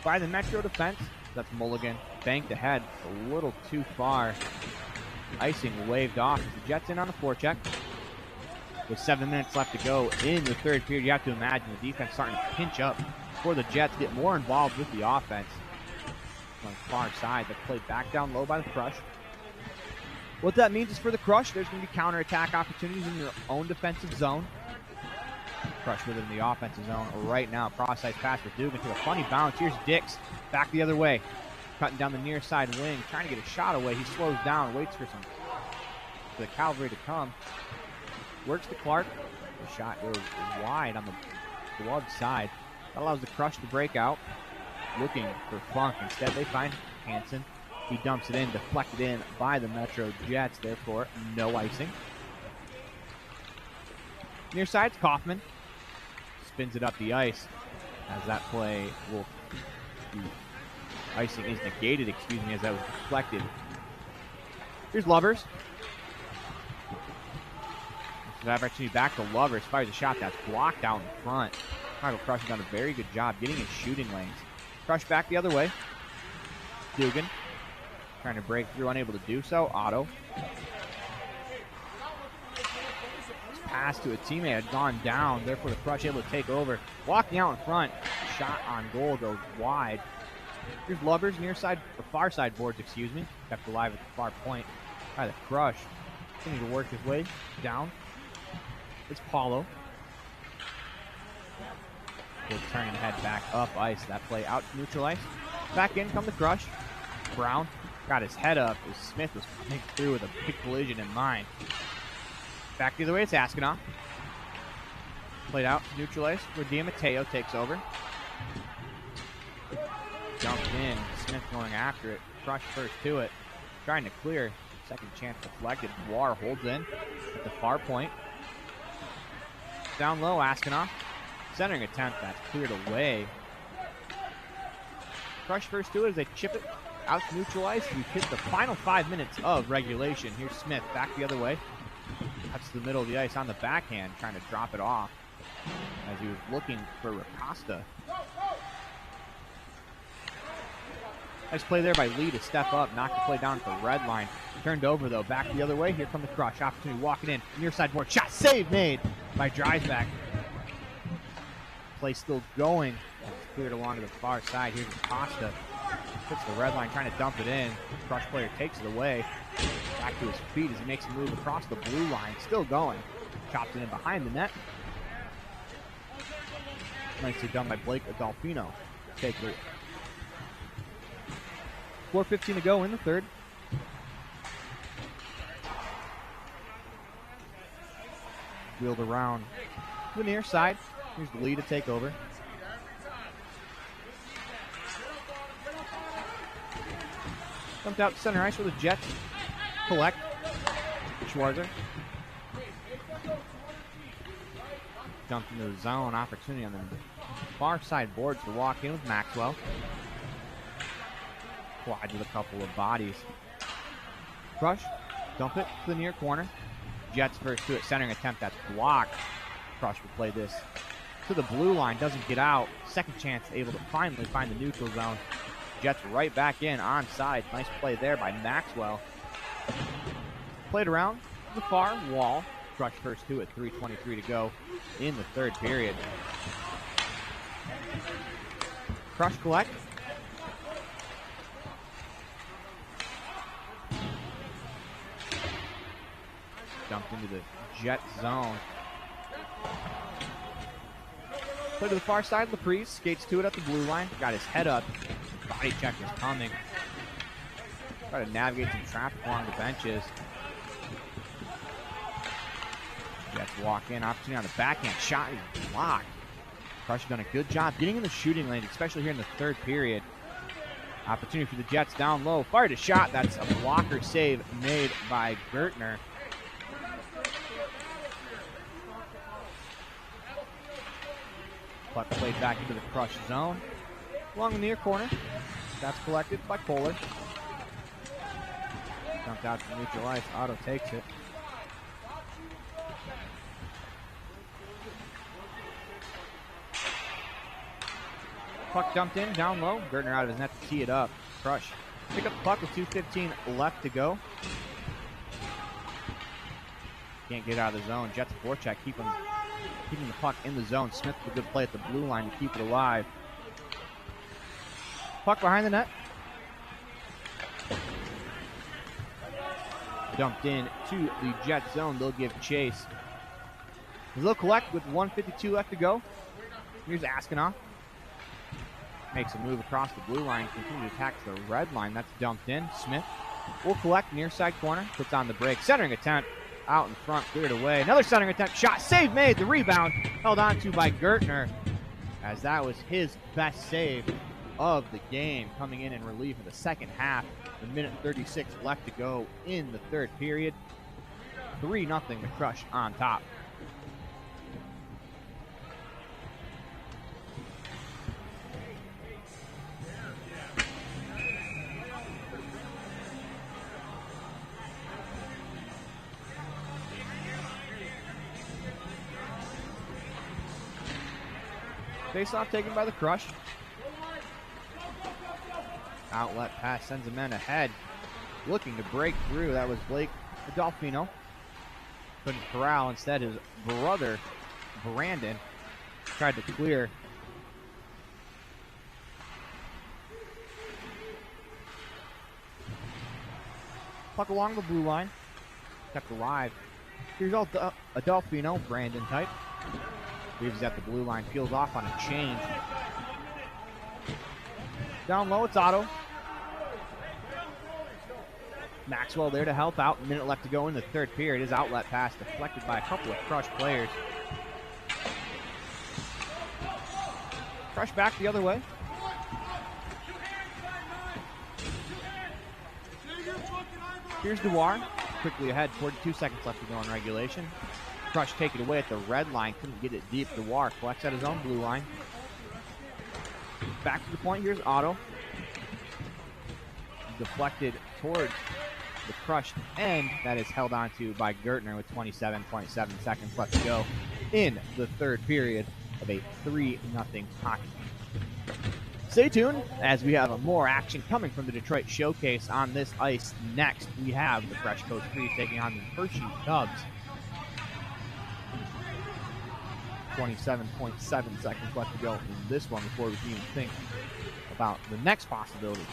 Speaker 4: by the Metro defense. That's Mulligan. Banked ahead a little too far. Icing waved off as the Jets in on the forecheck. With 7 minutes left to go in the third period, you have to imagine the defense starting to pinch up before the Jets get more involved with the offense. On the far side, they're played back down low by the Crush. What that means is for the Crush, there's going to be counterattack opportunities in your own defensive zone. Crush within the offensive zone right now. Cross-side pass for Dugan to a funny bounce. Here's Dix back the other way. Cutting down the near side wing, trying to get a shot away. He slows down, waits for the cavalry to come. Works to Clark. The shot goes wide on the glove side. That allows the Crush to break out. Looking for Funk. Instead, they find Hansen. He dumps it in, deflected in by the Metro Jets. Therefore, no icing. Near side's Kaufman. Spins it up the ice as that play will be. Icing is negated, as that was deflected. Here's Lovers. So opportunity back to Lovers. Fires a shot that's blocked out in front. Chicago Crush has done a very good job getting in shooting lanes. Crush back the other way. Dugan trying to break through, unable to do so. Otto. His pass to a teammate had gone down, therefore the Crush able to take over. Walking out in front. Shot on goal goes wide. Here's Lovers, near side, or far side boards, kept alive at the far point by the Crush. Continue to work his way down. It's Paulo. He'll turn and head back up ice. That play out to neutral ice. Back in come the Crush. Brown got his head up as Smith was coming through with a big collision in mind. Back the other way, it's Askinoff. Played out to neutral ice where DiMatteo takes over. Jumped in, Smith going after it. Crush first to it, trying to clear. Second chance deflected. War holds in at the far point. Down low, Askinoff. Centering attempt that's cleared away. Crush first to it as they chip it out to neutral ice. We've hit the final 5 minutes of regulation. Here's Smith back the other way. Cuts to the middle of the ice on the backhand, trying to drop it off as he was looking for Racosta. Nice play there by Lee to step up, knock the play down at the red line. Turned over though, back the other way. Here come the Crush. Opportunity walking in. Near side board. Shot save made by Dreisbach. Play still going. It's cleared along to the far side. Here's Costa. Hits the red line, trying to dump it in. Crush player takes it away. Back to his feet as he makes a move across the blue line. Still going. Chops it in behind the net. Nicely done by Blake Adolfino. Take it. 4:15 to go in the third. Wheeled around to the near side. Here's the lead to take over. Dumped out to center ice with the Jets. Collect. Schwarzer. Dumped into the zone. Opportunity on the far side boards to walk in with Maxwell. Wide with a couple of bodies. Crush. Dump it to the near corner. Jets first to it. Centering attempt that's blocked. Crush will play this to the blue line. Doesn't get out. Second chance able to finally find the neutral zone. Jets right back in onside. Nice play there by Maxwell. Played around the far wall. Crush first to it. 3:23 to go in the third period. Crush collect. Dumped into the Jet zone. Play to the far side. Laprise skates to it at the blue line. Got his head up. Body check is coming. Try to navigate some traffic along the benches. Jets walk in. Opportunity on the backhand. Shot is blocked. Crush has done a good job getting in the shooting lane, especially here in the third period. Opportunity for the Jets down low. Fired a shot. That's a blocker save made by Gertner. Puck played back into the Crush zone. Along the near corner. That's collected by Kohler. Dumped out to neutral ice. Otto takes it. Puck dumped in, down low. Gertner out of his net to tee it up. Crush. Pick up the puck with 2:15 left to go. Can't get out of the zone. Jets forecheck, keeping the puck in the zone. Smith with a good play at the blue line to keep it alive. Puck behind the net. Dumped in to the Jet zone. They'll give chase. They'll collect with 1:52 left to go. Here's Askinoff. Makes a move across the blue line. Continue to attack the red line. That's dumped in. Smith will collect near side corner. Puts on the break. Centering attempt. Out in front. Cleared away. Another centering attempt. Shot. Save made. The rebound held on to by Gertner, as that was his best save of the game, coming in relief of the second half. A minute 36 left to go in the third period. 3-0 the Crush on top. Face-off taken by the Crush. Outlet pass sends the men ahead. Looking to break through. That was Blake Adolfino. Couldn't corral. Instead, his brother, Brandon, tried to clear. Puck along the blue line. Kept alive. Here's Adolfino, Brandon type. Leaves at the blue line, peels off on a change. Down low, it's Otto. Maxwell there to help out. A minute left to go in the third period. His outlet pass deflected by a couple of Crush players. Crush back the other way. Here's Dewar. Quickly ahead, 42 seconds left to go in regulation. Crush take it away at the red line. Couldn't get it deep. Dewar collects at his own blue line. Back to the point. Here's Otto. Deflected towards the Crush end. That is held onto by Gertner with 27.7 seconds left to go in the third period of a 3-0 hockey. Stay tuned as we have more action coming from the Detroit Showcase on this ice. Next, we have the Fresh Coast Freeze taking on the Hershey Cubs. 27.7 seconds left to go in this one before we can even think about the next possibility.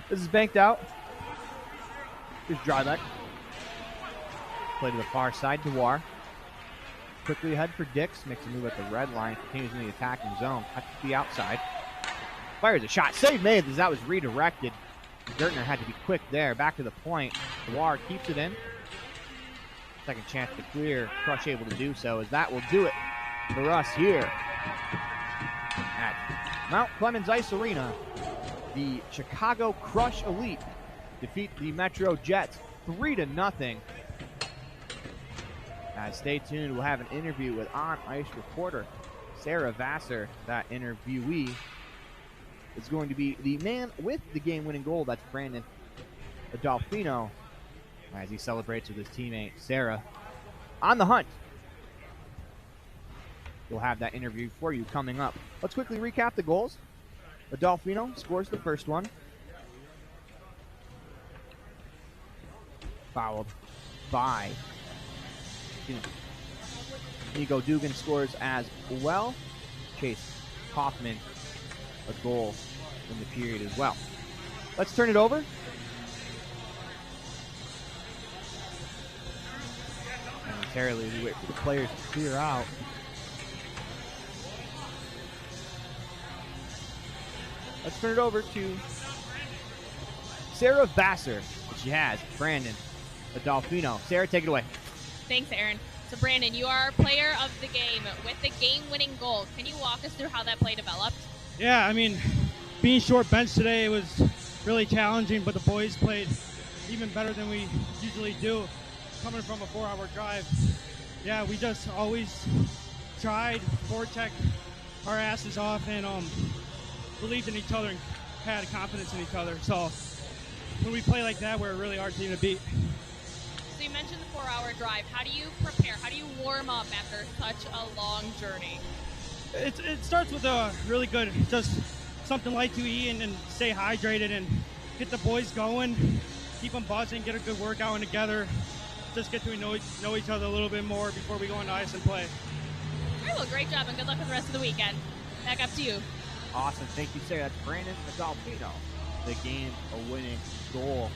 Speaker 4: This is banked out. Here's Drybeck. Play to the far side. Dewar. Quickly ahead for Dix. Makes a move at the red line. Continues in the attacking zone. Cuts to the outside. Fires a shot. Save made as that was redirected. Gertner had to be quick there. Back to the point. Dewar keeps it in. Second chance to clear. Crush able to do so, as that will do it for us here at Mount Clemens Ice Arena. The Chicago Crush Elite defeat the Metro Jets 3-0. Stay tuned. We'll have an interview with on-ice reporter Sarah Vassar. That interviewee is going to be the man with the game-winning goal. That's Brandon Adolfino, as he celebrates with his teammate Sarah on the hunt. We'll have that interview for you coming up. Let's quickly recap the goals. Adolfino scores the first one. Fouled by Nico Dugan scores as well. Chase Hoffman a goal in the period as well. Let's turn it over. Momentarily, we wait for the players to clear out. Let's turn it over to Sarah Vassar. She has Brandon Adolfino. Sarah, take it away.
Speaker 2: Thanks, Aaron. So, Brandon, you are player of the game with the game-winning goal. Can you walk us through how that play developed?
Speaker 5: Yeah, I mean, being short bench today, it was really challenging, but the boys played even better than we usually do, coming from a 4-hour drive. Yeah, we just always tried, forecheck our asses off, and believed in each other and had confidence in each other. So when we play like that, we're a really hard team to beat.
Speaker 2: So you mentioned the 4-hour drive. How do you prepare? How do you warm up after such a long journey?
Speaker 5: It starts with a really good, just something light to eat and stay hydrated and get the boys going, keep them buzzing, get a good workout in together. just get to know each other a little bit more before we go on the ice and play.
Speaker 2: All right, well, great job and good luck with the rest of the weekend. Back up to you.
Speaker 4: Awesome. Thank you, Sarah. That's Brandon Nagalpino, the game-winning goal.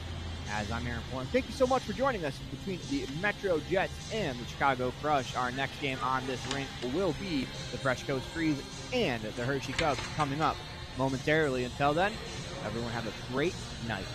Speaker 4: As I'm Aaron Porn. Thank you so much for joining us between the Metro Jets and the Chicago Crush. Our next game on this rink will be the Fresh Coast Freeze and the Hershey Cubs coming up momentarily. Until then, everyone have a great night.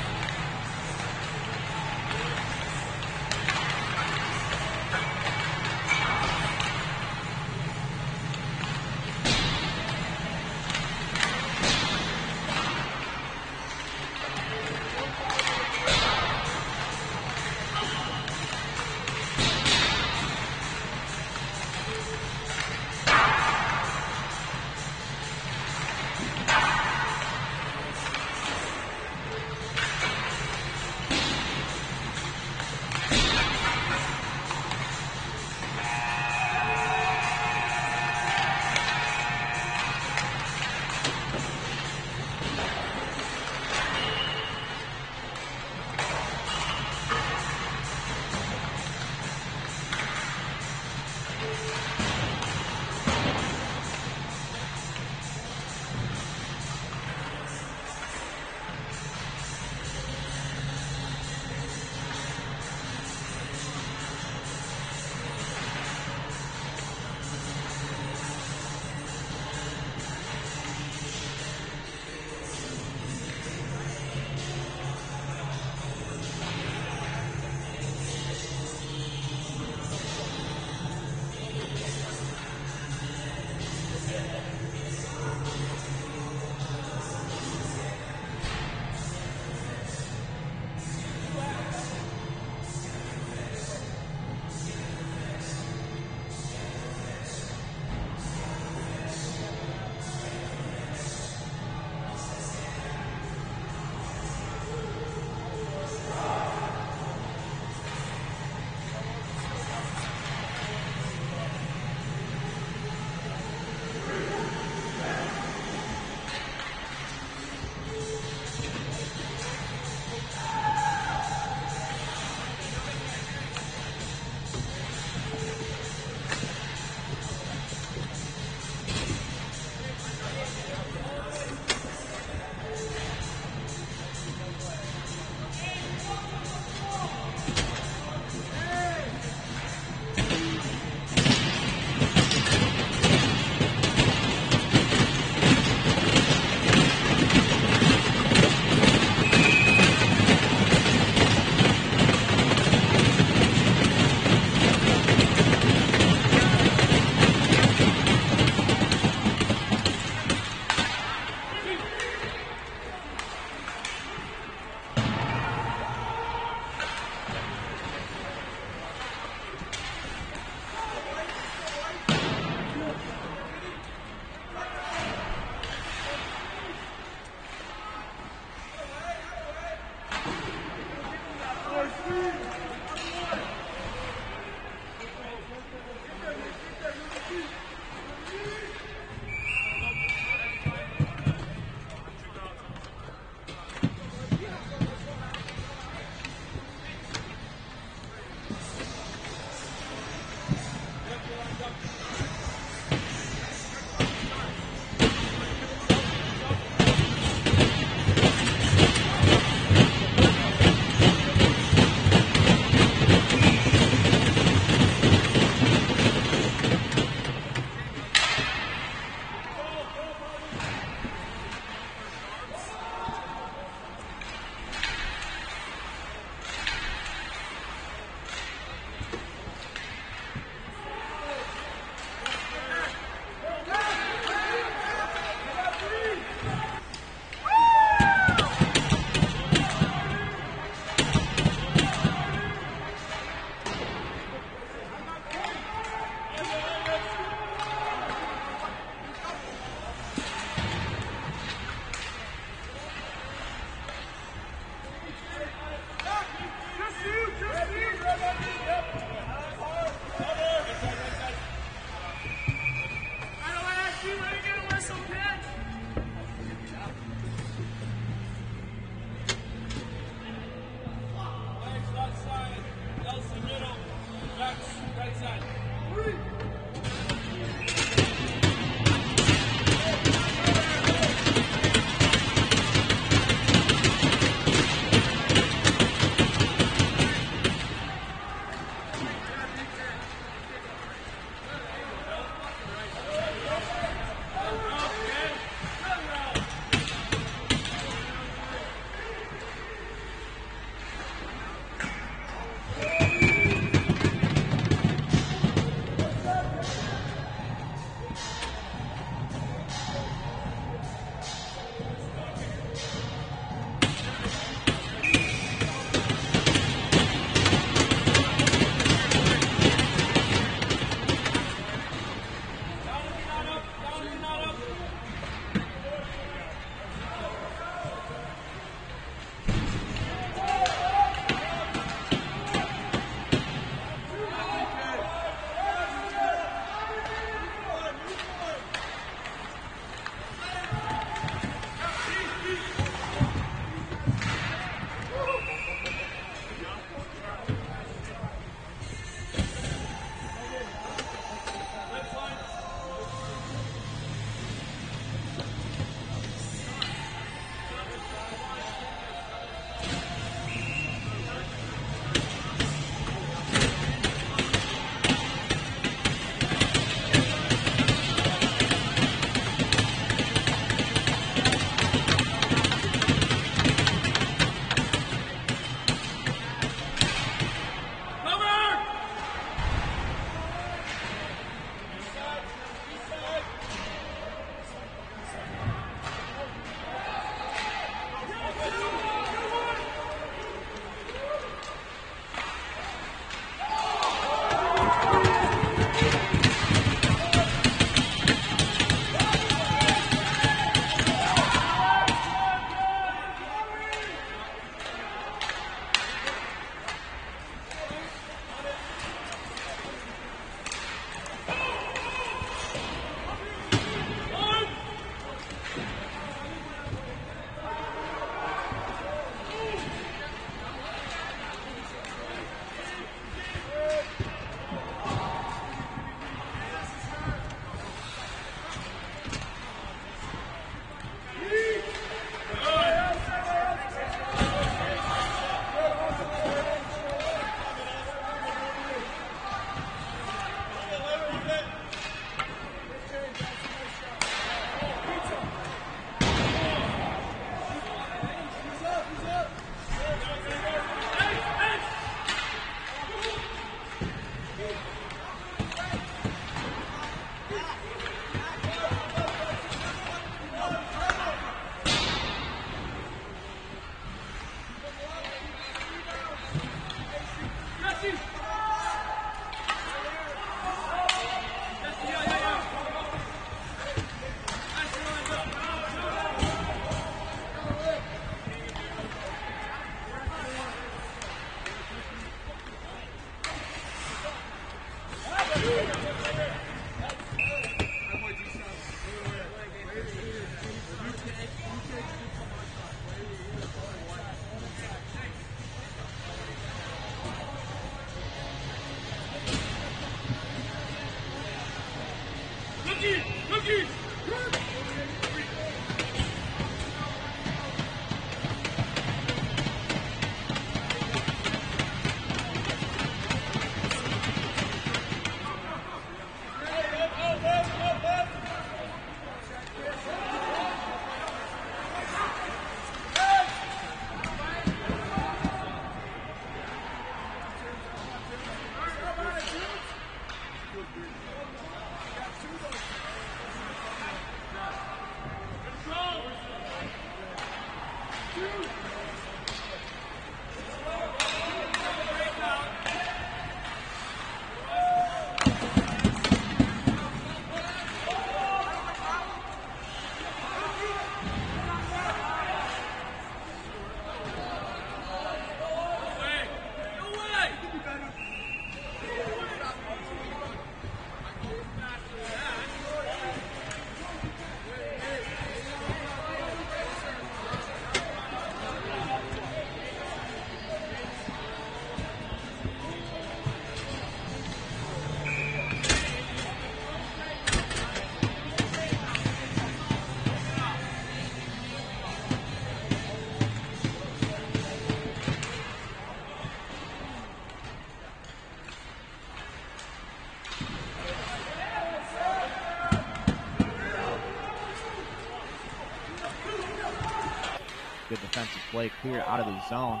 Speaker 4: Good defensive play, clear out of the zone.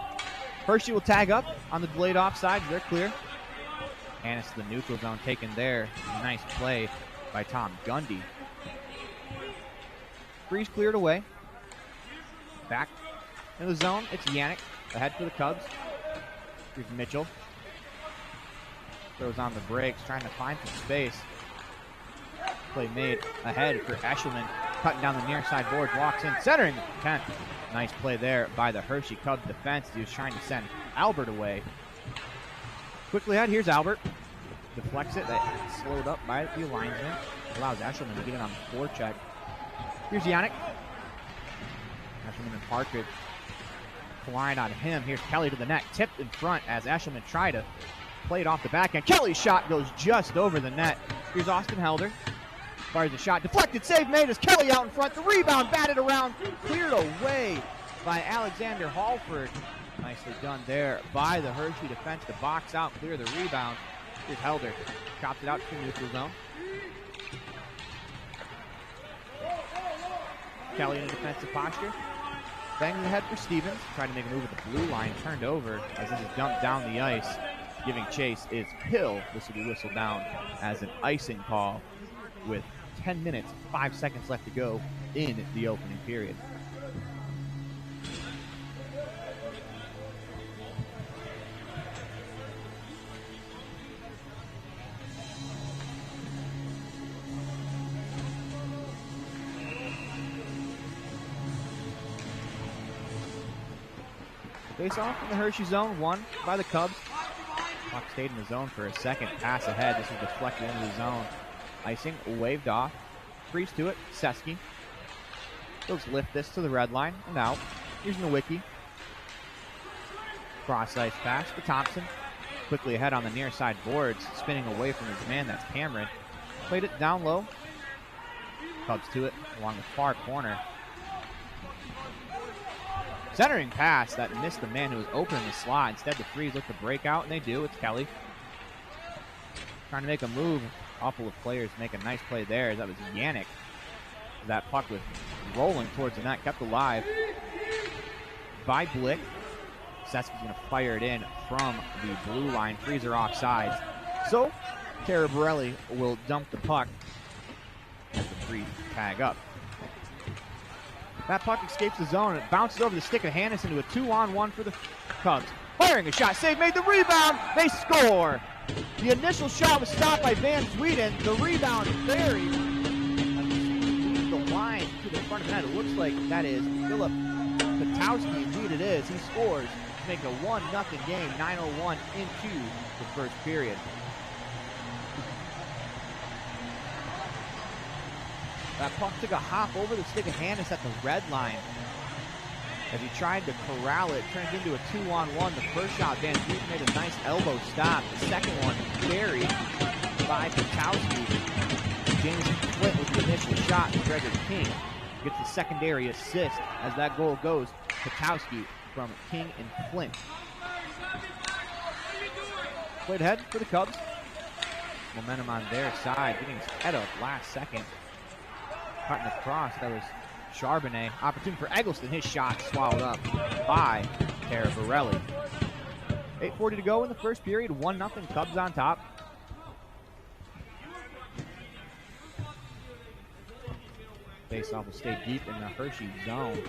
Speaker 4: Hershey will tag up on the delayed offside. They're clear. Hannes to the neutral zone taken there. Nice play by Tom Gundy. Freeze cleared away. Back in the zone, it's Yannick. Ahead for the Cubs. Here's Mitchell. Throws on the brakes, trying to find some space. Play made ahead for Eshelman. Cutting down the near side boards, walks in, centering the 10th. Nice play there by the Hershey Cubs defense. He was trying to send Albert away. Quickly ahead, here's Albert. Deflects it, that slowed up by the linesman. Allows Eshelman to get it on the forecheck. Here's Yannick. Eshelman and Partridge collide on him. Here's Kelly to the net, tipped in front as Eshelman tried to play it off the backhand. Kelly's shot goes just over the net. Here's Austin Helder. Fires the shot, deflected, save made as Kelly out in front. The rebound batted around, cleared away by Alexander Hallford. Nicely done there by the Hershey defense to box out, clear the rebound. Here's Helder, chops it out to the neutral zone. Kelly in a defensive posture. Banging the head for Stevens, trying to make a move at the blue line, turned over as this is dumped down the ice. Giving chase is Hill. This will be whistled down as an icing call with 10 minutes, 5 seconds left to go in the opening period. Face off in the Hershey zone, won by the Cubs. Puck stayed in the zone for a second. Pass ahead. This is deflected into the zone. Icing waved off. Freeze to it. Seski. They'll lift this to the red line and out. Here's Nowicki. Cross ice pass to Thompson. Quickly ahead on the near side boards. Spinning away from his man. That's Cameron. Played it down low. Cubs to it along the far corner. Centering pass that missed the man who was open in the slot. Instead, the Freeze look to break out, and they do. It's Kelly. Trying to make a move. A couple of players make a nice play there. That was Yannick. That puck was rolling towards the net, kept alive by Blick. Seski's going to fire it in from the blue line. Freezer offsides. So, Tara Borelli will dump the puck as the Freeze tag up. That puck escapes the zone and it bounces over the stick of Hannes into a 2-on-1 for the Cubs. Firing a shot, save made, the rebound, they score! The initial shot was stopped by Van Sweden. The rebound buried the line to the front of the net. It looks like that is Philip Patowski. Indeed it is. He scores to make a 1-0 game, 9:01 into the first period. That puck took a hop over the stick of Hannes at the red line. As he tried to corral it, turns into a 2-on-1. The first shot, Van Vliet made a nice elbow stop. The second one buried by Patowski. Jameson Flint with the initial shot. Gregor King gets the secondary assist as that goal goes. Patowski from King and Flint. Played ahead for the Cubs. Momentum on their side, getting ahead of last second. Cutting across, that was Charbonnet. Opportunity for Eggleston. His shot swallowed up by Tara Borelli. 8:40 to go in the first period. 1-0. Cubs on top. Faceoff will stay deep in the Hershey zone.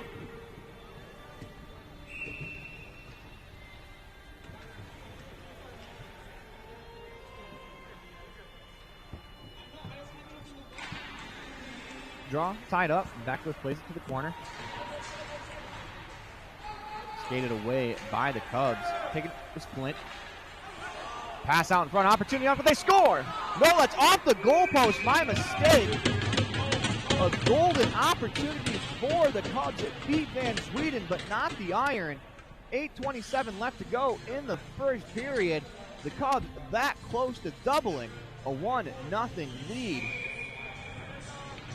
Speaker 4: Draw, tied up, and Backcliff plays it to the corner. Skated away by the Cubs. Taking the Flint. Pass out in front, opportunity on, but they score! No, that's off the goalpost, my mistake. A golden opportunity for the Cubs. It beat Van Sweden, but not the Iron. 8:27 left to go in the first period. The Cubs that close to doubling a 1-0 lead.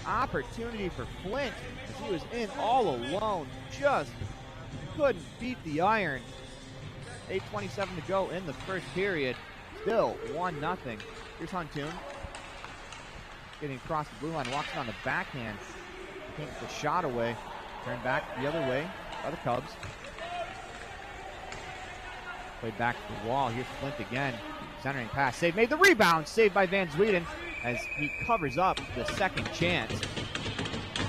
Speaker 4: Opportunity for Flint as he was in all alone. Just couldn't beat the Iron. 8:27 to go in the first period. Still 1-0. Here's Huntoon. Getting across the blue line, walks on the backhand. Takes the shot away. Turn back the other way.
Speaker 3: by the Cubs. Played back to the wall. Here's Flint again. Centering pass. Save made. The rebound. Saved by Van Zweden as he covers up the second chance.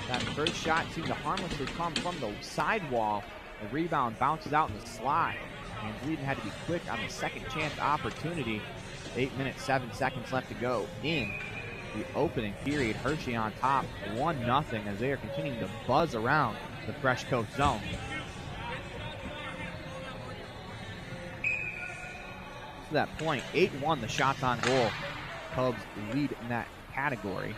Speaker 3: That first shot seemed to harmlessly come from the sidewall. The rebound bounces out in the slot. Van Zweden had to be quick on the second chance opportunity. 8 minutes, 7 seconds left to go in the opening period. Hershey on top, 1-0 as they are continuing to buzz around the Fresh Coast zone. To that point, 8-1 the shots on goal. Cubs lead in that category.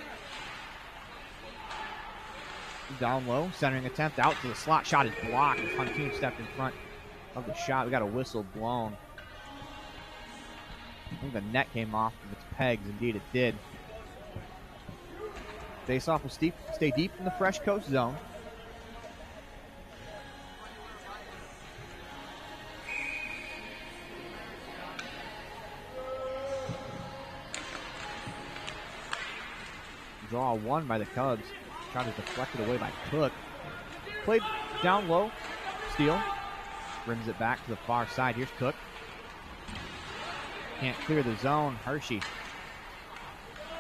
Speaker 3: Down low, centering attempt out to the slot. Shot is blocked as Huntoon stepped in front of the shot. We got a whistle blown. I think the net came off of its pegs. Indeed, it did. Face-off will stay deep in the Fresh Coast zone. Draw one by the Cubs. Shot is deflected away by Cook. Played down low. Steele rims it back to the far side. Here's Cook. Can't clear the zone. Hershey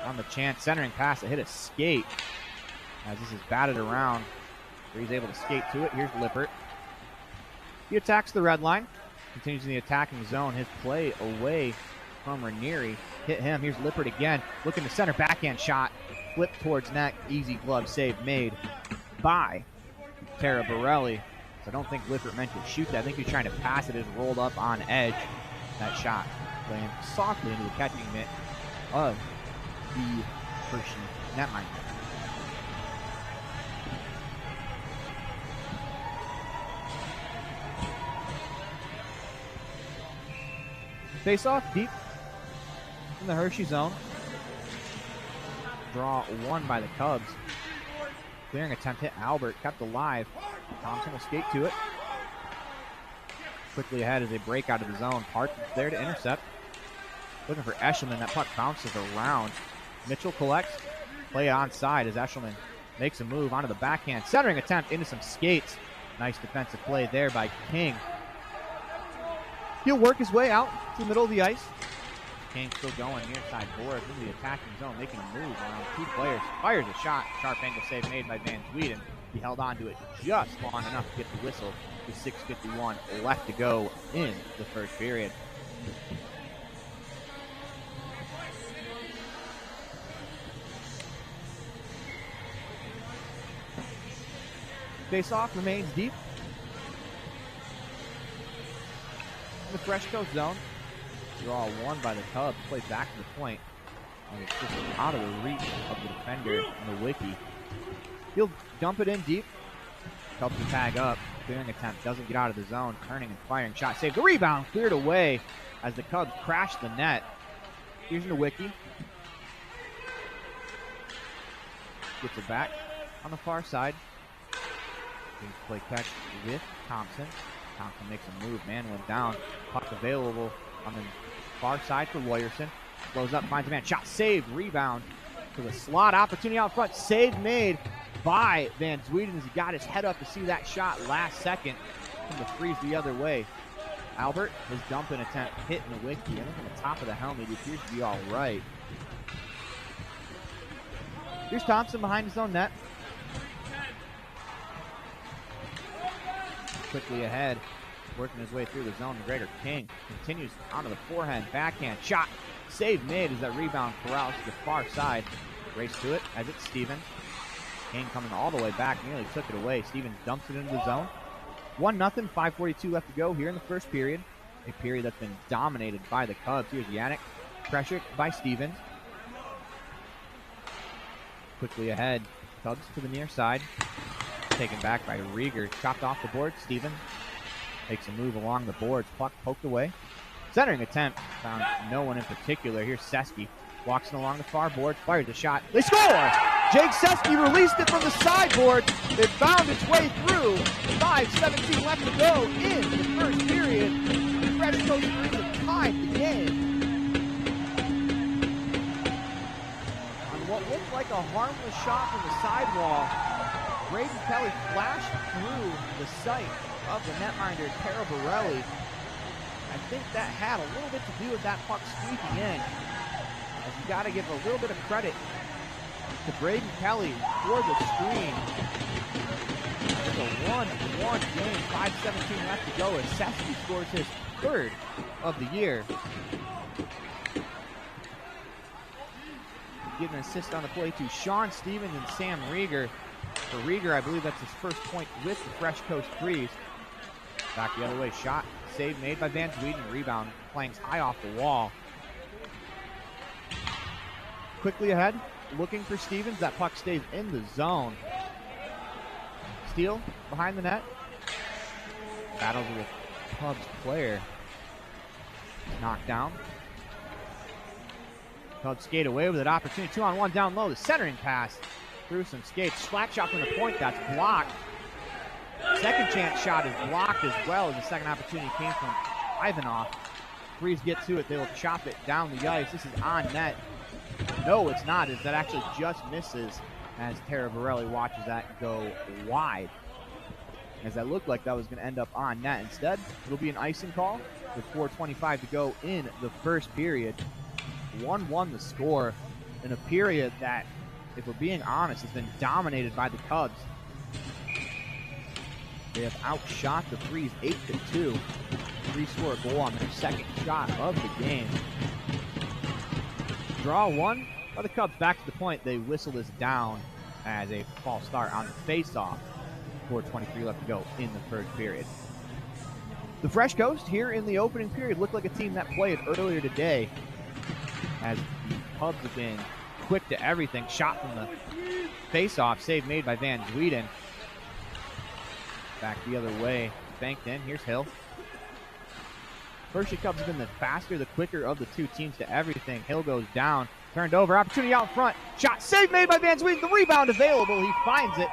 Speaker 3: on the chance. Centering pass that hit a skate as this is batted around. He's able to skate to it. Here's Lippert. He attacks the red line. Continues in the attacking zone. His play away from Ranieri hit him. Here's Lippert again. Looking to center. Backhand shot. Flip towards net. Easy glove save made by Tara Borelli. So I don't think Lippert meant to shoot that. I think he's trying to pass it. It's rolled up on edge. That shot playing softly into the catching mitt of the Hershey netminder. Face off deep in the Hershey zone. Draw one by the Cubs. Clearing attempt hit Albert, kept alive. Thompson will skate to it. Quickly ahead as they break out of the zone. Parsons there to intercept. Looking for Eshelman. That puck bounces around. Mitchell collects. Play onside as Eshelman makes a move onto the backhand. Centering attempt into some skates. Nice defensive play there by King. He'll work his way out to the middle of the ice. King still going near side boards into the attacking zone, making a move around two players. Fires a shot. Sharp angle save made by Van Zweden. He held on to it just long enough to get the whistle. With 6:51 left to go in the first period. Face-off remains deep in the Fresh Coast zone. Draw one by the Cubs. Play back to the point. And it's just out of the reach of the defender in the wiki. He'll dump it in deep. Cubs to tag up. Clearing attempt. Doesn't get out of the zone. Turning and firing. Shot saved. The rebound cleared away as the Cubs crash the net. Here's Nowicki. Gets it back on the far side. Play catch with Thompson. Thompson makes a move. Man went down. Puck available on the far side for Royerson. Blows up, finds a man. Shot saved. Rebound to the slot. Opportunity out front. Save made by Van Zweden as he got his head up to see that shot last second. From the freeze the other way. Albert, his dumping attempt hit Nowicki. I think on the top of the helmet. He appears to be all right. Here's Thompson behind his own net. Quickly ahead, working his way through the zone. McGregor King continues onto the forehand, backhand shot. Save made as that rebound corrals to the far side. Race to it as it's Stevens. King coming all the way back, nearly took it away. Stevens dumps it into the zone. 1-0, 5:42 left to go here in the first period. A period that's been dominated by the Cubs. Here's Yannick, pressured by Stevens. Quickly ahead, Cubs to the near side. Taken back by Rieger. Chopped off the board. Stevens makes a move along the boards. Puck poked away. Centering attempt. Found no one in particular. Here's Seski. Walks in along the far board. Fires a shot. They score! Jake Seski released it from the sideboard. It found its way through. 5:17 left to go in the first period. The Fresh Coast Breeze tied the game. On what looked like a harmless shot from the sidewall.
Speaker 4: Braden Kelly flashed through the sight of the netminder, Tara Borelli. I think that had a little bit to do with that puck squeaking in. As you got to give a little bit of credit to Braden Kelly for the screen. It's a 1-1 game, 5:17 left to go as Sesky scores his third of the year. Give an assist on the play to Sean Stevens and Sam Rieger. For Rieger, I believe that's his first point with the Fresh Coast Freeze. Back the other way, shot, save made by Van Zweden, rebound, playing high off the wall. Quickly ahead, looking for Stevens, that puck stays in the zone. Steal behind the net. Battles with Cubs player. Knocked down. Cubs skate away with an opportunity. 2-on-1 down low. The centering pass through some skates. Slack shot from the point. That's blocked. Second chance shot is blocked as well as the second opportunity came from Ivanov. Freeze get to it. They will chop it down the ice. This is on net. No, it's not. That actually just misses as Tara Borelli watches that go wide. As that looked like that was going to end up on net. Instead, it'll be an icing call with 4:25 to go in the first period. 1-1 the score in a period that, if we're being honest, has been dominated by the Cubs. They have outshot the Freeze 8-2. Freeze score a goal on their second shot of the game. Draw one by the Cubs. Back to the point. They whistle this down as a false start on the face-off. 4:23 left to go in the first period. The Fresh Coast here in the opening period looked like a team that played earlier today, as the Cubs have been quick to everything. Shot from the face-off, save made by Van Zweden. Back the other way, banked in. Here's Hill. Hershey Cubs have been the faster, the quicker of the two teams to everything. Hill goes down, turned over, opportunity out front. Shot, save made by Van Zweden. The rebound available, he finds it.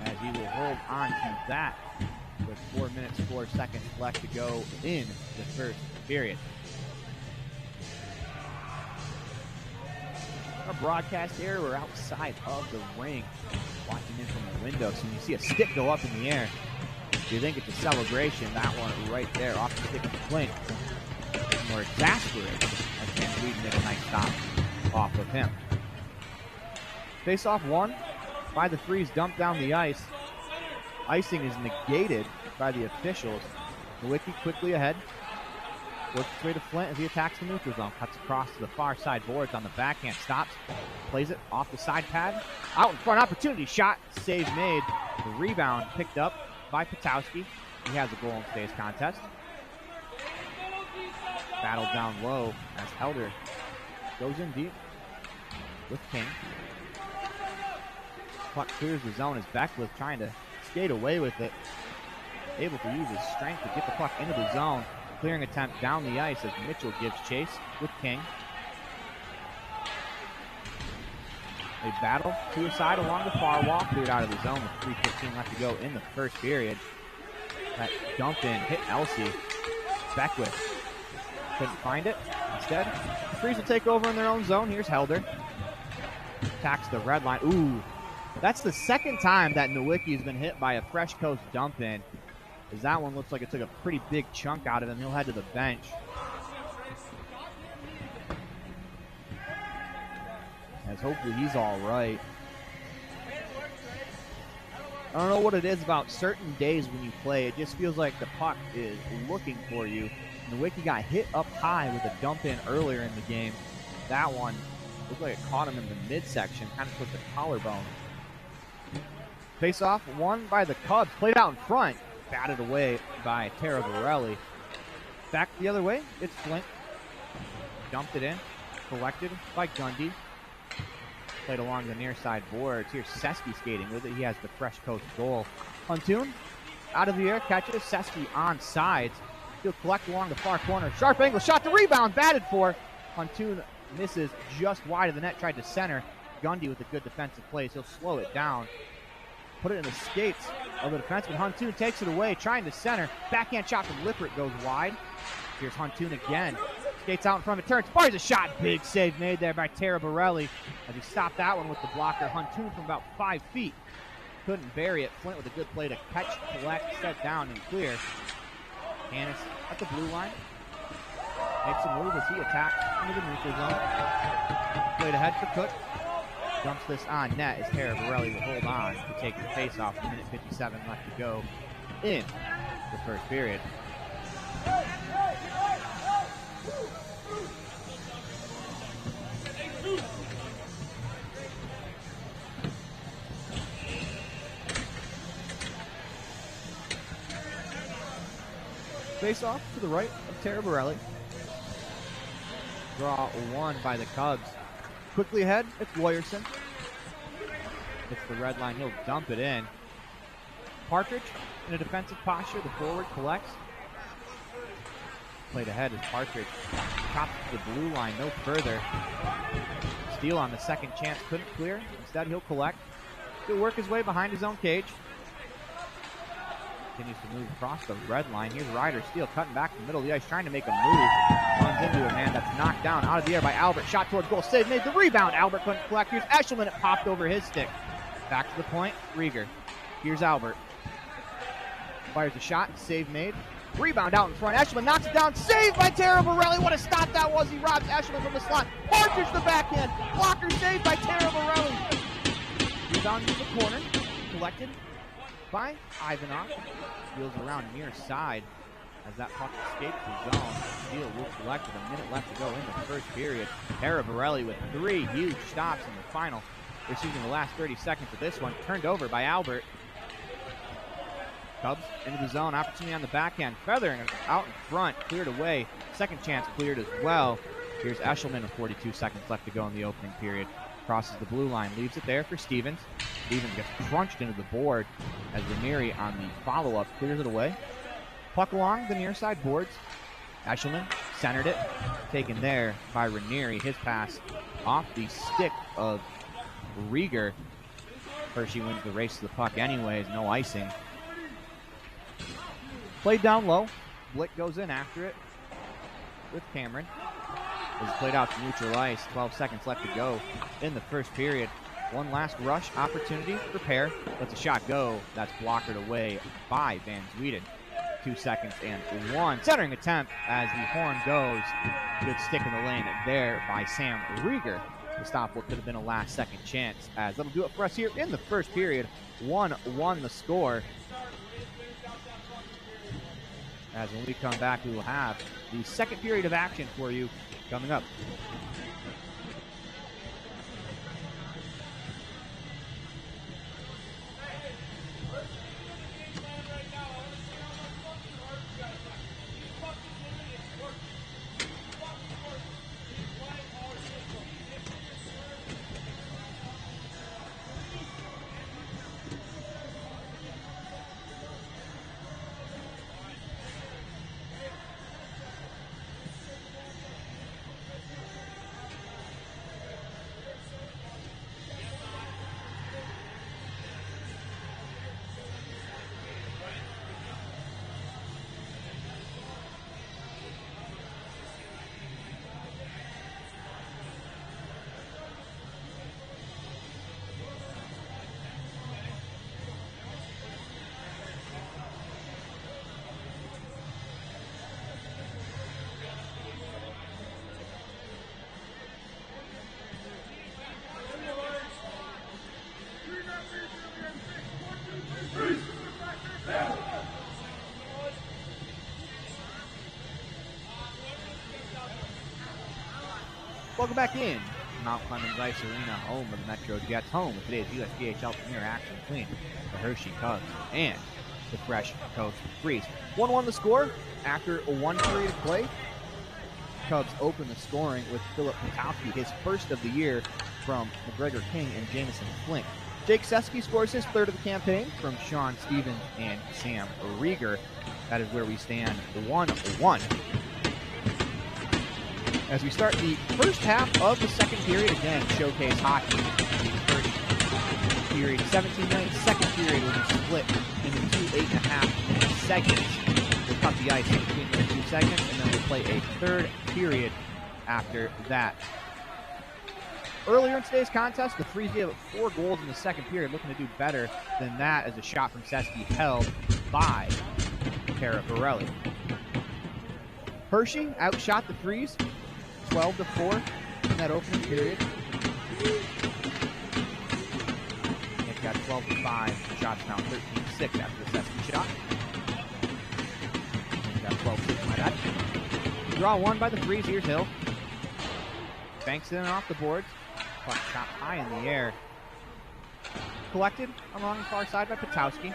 Speaker 4: As he will hold on to that with 4 minutes, 4 seconds left to go in the first period. Our broadcast area, we're outside of the ring, watching in from the window. So when you see a stick go up in the air, you think it's a celebration. That one right there off the stick of Flint. More exasperated as Van Zweden did a nice stop off of him. Face-off won by the Freeze, dumped down the ice. Icing is negated by the officials. Nowicki quickly ahead. Works his way to Flint as he attacks the neutral zone. Cuts across to the far side boards on the backhand. Stops. Plays it off the side pad. Out in front. Opportunity shot. Save made. The rebound picked up by Patowski. He has a goal in today's contest. Battle down low as Helder goes in deep with King. Puck clears the zone as Beckwith trying to skate away with it. Able to use his strength to get the puck into the zone. Clearing attempt down the ice as Mitchell gives chase with King. They battle to a side along the far wall. Cleared out of the zone with 3:15 left to go in the first period. That dumped in, hit Elsie. Beckwith couldn't find it. Instead, the Freeze will take over in their own zone. Here's Helder. Attacks the red line. Ooh, that's the second time that Nowicki has been hit by a Fresh Coast dump in. As that one looks like it took a pretty big chunk out of him. He'll head to the bench. As hopefully he's all right. I don't know what it is about certain days when you play. It just feels like the puck is looking for you. Nowicki got hit up high with a dump in earlier in the game. That one looked like it caught him in the midsection, kind of took the collarbone. Face off won by the Cubs. Played out in front. Batted away by Tara Borelli. Back the other way, it's Flint. Dumped it in. Collected by Gundy. Played along the near side boards. Here's Sesky skating with it. He has the Fresh Coast goal. Huntoon out of the air, catches Sesky on sides. He'll collect along the far corner. Sharp angle shot, the rebound, batted for. Huntoon misses just wide of the net, tried to center. Gundy with a good defensive play. He'll slow it down. Put it in the skates of the defenseman. Huntoon takes it away, trying to center. Backhand shot from Lippert goes wide. Here's Huntoon again.
Speaker 3: Skates out in front of it, turns, fires a shot. Big save made there by Tara Borelli as he stopped that one with the blocker. Huntoon from about 5 feet. Couldn't bury it. Flint with a good play to catch, collect, set down, and clear. Hannes at the blue line. Makes a move as he attacks into the neutral zone. Played ahead for Cook. Dumps this on net as Tara Borelli will hold on to take the face off. 1:57 left to go in the first period. Face off to the right of Tara Borelli. Draw one by the Cubs. Quickly ahead, it's Woyerson. It's the red line, he'll dump it in. Partridge in a defensive posture, the forward collects. Played ahead is Partridge. Chops to the blue line, no further. Steele on the second chance, couldn't clear. Instead, he'll collect. He'll work his way behind his own cage. Continues to move across the red line. Here's Ryder Steele cutting back to the middle of the ice, trying to make a move. Runs into a man that's knocked down out of the air by Albert. Shot towards goal, save made. The rebound, Albert couldn't collect. Here's Eshelman, it popped over his stick. Back to the point, Rieger. Here's Albert. Fires a shot, save made. Rebound out in front. Eshelman knocks it down. Saved by Tara Borelli. What a stop that was. He robs Eshelman from the slot. Partridge the backhand. Blocker saved by Tara Borelli. Rebound to the corner. Collected by Ivanov. Wheels around near side as that puck escapes the zone. Steele will collect with a minute left to go in the first period. Tara Borelli with 3 huge stops in the final. Receiving the last 30 seconds of this one. Turned over by Albert. Cubs into the zone. Opportunity on the backhand. Feathering out in front. Cleared away. Second chance cleared as well. Here's Eshelman with 42 seconds left to go in the opening period. Crosses the blue line. Leaves it there for Stevens. Stevens gets crunched into the board as Ranieri on the follow-up clears it away. Puck along the near side boards. Eshelman centered it. Taken there by Ranieri. His pass off the stick of Rieger. Hershey wins the race to the puck anyways. No icing. Played down low. Blick goes in after it with Cameron. Is played out to neutral ice. 12 seconds left to go in the first period. One last rush opportunity for Pear. Lets a shot go. That's blockered away by Van Zwieden. 2 seconds and 1. Centering attempt as the horn goes. Good stick in the lane there by Sam Rieger to stop what could have been a last second chance. As that'll do it for us here in the first period. 1-1 the score. As when we come back, we will have the second period of action for you coming up. Welcome back in. Mount Clemens Ice Arena, home of the Metro Jets, home of today's USPHL Premier Action between the Hershey Cubs and the Fresh Coast Freeze. 1-1 the score after a 1 period of play. Cubs open the scoring with Philip Patowski, his first of the year from McGregor King and Jamison Flink. Jake Seski scores his third of the campaign from Sean Stevens and Sam Rieger. That is where we stand 1-1. As we start the first half of the second period, again, showcase hockey. First period, 17 minutes. Second period will be split into 2 8.5-minute segments. We'll cut the
Speaker 4: the ice in between those 2 segments, and then we'll play a third period after that. Earlier in today's contest, the Freeze gave up 4 goals in the second period, looking to do better than that as a shot from Sesky held by Tara Borelli. Hershey outshot the Freeze 12-4 in that opening period. They've got 12-5. Shots now 13-6 after the Sesky shot. They've got 12-6, my bad. Draw one by the Freeze. Here's Hill. Banks in and off the boards. Puck shot high in the air. Collected along the far side by Patowski.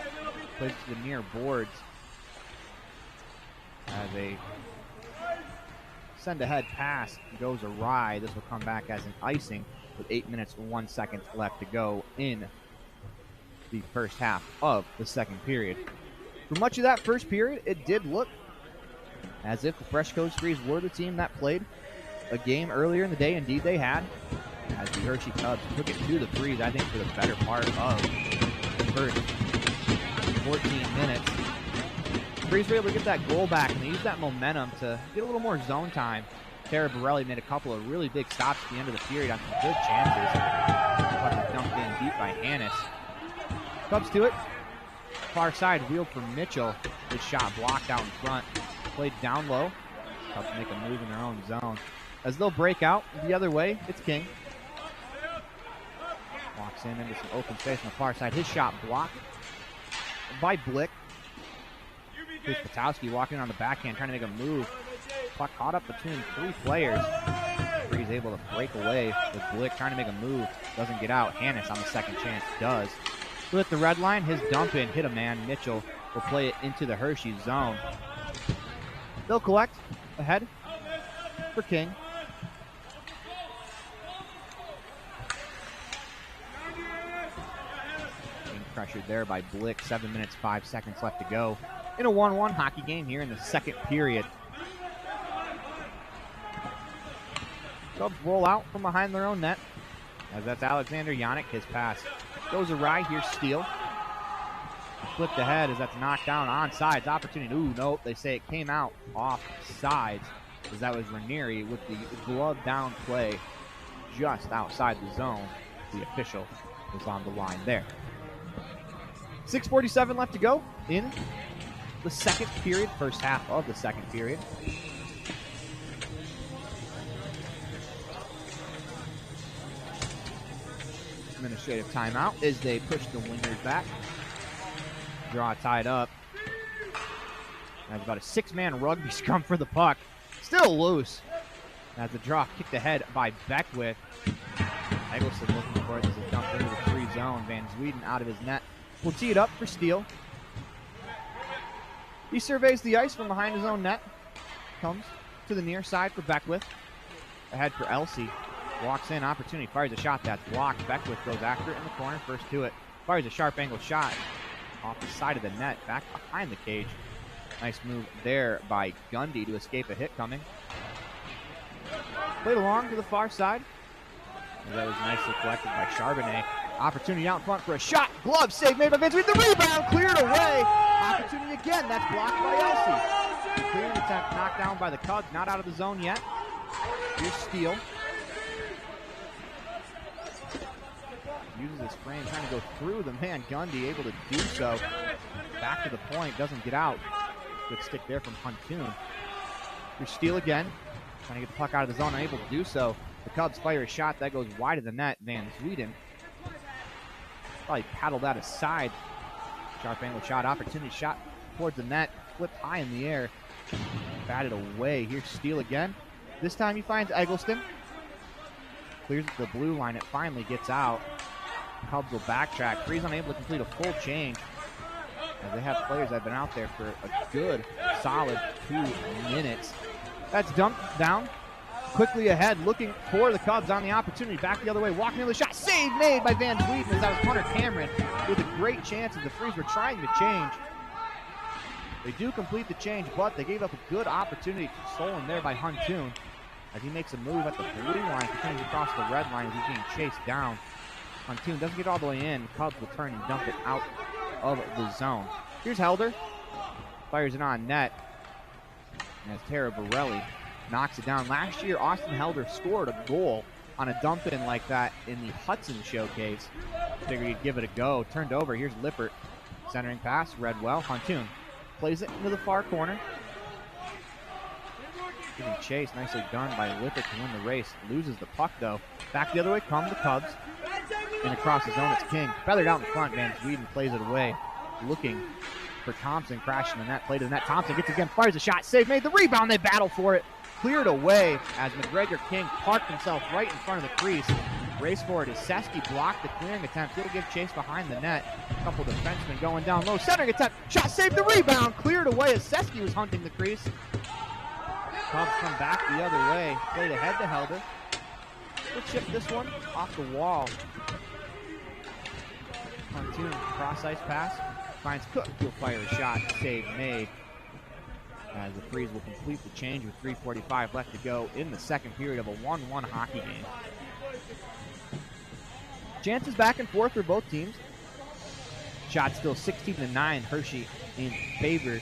Speaker 4: Plays to the near boards. As a send-ahead pass goes awry. This will come back as an icing with 8 minutes and 1 second left to go in the first half of the second period. For much of that first period, it did look as if the Fresh Coast Freeze were the team that played a game earlier in the day. Indeed, they had. As the Hershey Cubs took it to the Freeze, I think, for the better part of the first 14 minutes. The Freeze were able to get that goal back, and they used that momentum to get a little more zone time. Tara Borelli made a couple of really big stops at the end of the period on some good chances. But dumped in deep by Hannes. Cubs to it. Far side wheeled for Mitchell. His shot blocked out in front. Played down low. Cubs make a move in their own zone. As they'll break out the other way, it's King. Walks in into some open space on the far side. His shot blocked by Blick. Here's Patowski walking on the backhand, trying to make a move. Puck caught up between 3 players. Freeze able to break away with Blick trying to make a move. Doesn't get out. Hannes on the second chance does. With the red line, his dump in hit a man. Mitchell will play it into the Hershey zone. They'll collect ahead for King. Being pressured there by Blick. 7 minutes, 5 seconds left to go in a 1-1 hockey game here in the second period. Cubs roll out from behind their own net. As that's Alexander Yannick. His pass goes awry. Here's Steele. Flipped ahead as that's knocked down on sides. Opportunity. Ooh, nope. They say it came out off sides as that was Ranieri with the glove down play just outside the zone. The official was on the line there. 6:47 left to go in the second period, first half of the second period. Administrative timeout as they push the wingers back. Draw tied up. That's about a 6-man rugby scrum for the puck. Still loose. As the draw kicked ahead by Beckwith. Eggleston looking for it as it dumped into the free zone. Van Zweden out of his net. Will tee it up for Steele. He surveys the ice from behind his own net. Comes to the near side for Beckwith. Ahead for Elsey. Walks in, opportunity, fires a shot that's blocked. Beckwith goes after it in the corner, first to it. Fires a sharp angle shot off the side of the net, back behind the cage. Nice move there by Gundy to escape a hit coming. Played along to the far side. And that was nicely collected by Charbonnet. Opportunity out in front for a shot. Glove save made by Vince with the rebound, cleared away. Opportunity again, that's blocked by Elsey. Clearing attempt knocked down by the Cubs, not out of the zone yet. Here's Steele. Uses his frame, trying to go through the man. Gundy able to do so. Back to the point, doesn't get out. Good stick there from Huntoon. Here's Steele again, trying to get the puck out of the zone, unable to do so. The Cubs fire a shot that goes wide of the net. Van Zweden probably paddled that aside. Sharp angle shot, opportunity shot towards the net, flipped high in the air, batted away. Here's Steele again. This time he finds Eggleston. Clears the blue line, it finally gets out. Cubs will backtrack. Freeze unable to complete a full change. As they have players that have been out there for a good, solid 2 minutes. That's dumped down. Quickly ahead, looking for the Cubs on the opportunity. Back the other way, walking into the shot. Save made by Van Zweden as that was Hunter Cameron with a great chance as the Freeze were trying to change. They do complete the change, but they gave up a good opportunity stolen there by Huntoon. As he makes a move at the blue line, continues across the red line as he's being chased down. Huntoon doesn't get all the way in. Cubs will turn and dump it out of the zone. Here's Helder. Fires it on net. as Tara Borelli knocks it down. Last year, Austin Helder scored a goal on a dump-in like that in the Hudson Showcase. Figured he'd give it a go. Turned over. Here's Lippert. Centering pass, read well. Huntoon plays it into the far corner. Giving chase. Nicely done by Lippert to win the race. Loses the puck, though. Back the other way come the Cubs. And across the zone, it's King. Feathered out in front. Van Sweden plays it away. Looking for Thompson. Crashing the net. Play to the net. Thompson gets it again. Fires a shot. Save made. The rebound. They battle for it. Cleared away as McGregor King parked himself right in front of the crease. Race for it as Seski blocked the clearing attempt. He'll give chase behind the net. A couple defensemen going down low. Centering attempt. Shot saved. The rebound. Cleared away as Seski was hunting the crease. Cubs come back the other way. Played ahead to Helder. He'll chip this one off the wall. Huntoon cross ice pass. Finds Cook. He'll fire a shot. Save made. As the Freeze will complete the change with 3:45 left to go in the second period of a 1-1 hockey game. Chances back and forth for both teams. Shot still 16-9. Hershey in favor.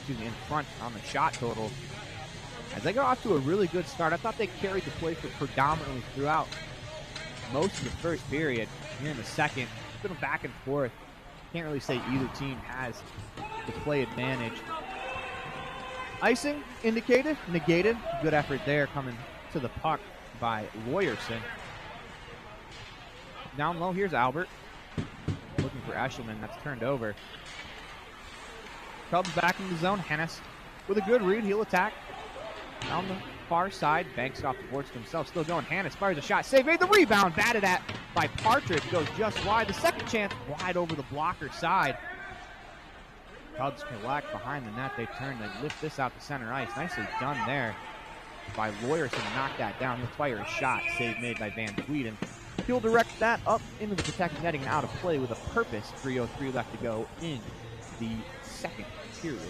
Speaker 4: In front on the shot total. As they got off to a really good start, I thought they carried the play for predominantly throughout most of the first period. Here in the second, it's been a back and forth. Can't really say either team has the play advantage. Icing indicated, negated. Good effort there coming to the puck by Lawyerson. Down low, here's Albert. Looking for Eshelman, that's turned over. Cubs back in the zone. Hennis with a good read. He'll attack down the far side. Banks it off the boards to himself. Still going. Hennis fires a shot. Save made. The rebound. Batted at by Partridge. Goes just wide. The second chance wide over the blocker side. Cubs collect behind the net. They turn. They lift this out to center ice. Nicely done there by Lawyerson to knock that down. He'll fire a shot. Save made by Van Sweden. He'll direct that up into the protected netting and out of play with a purpose. 3:03 left to go in the second period.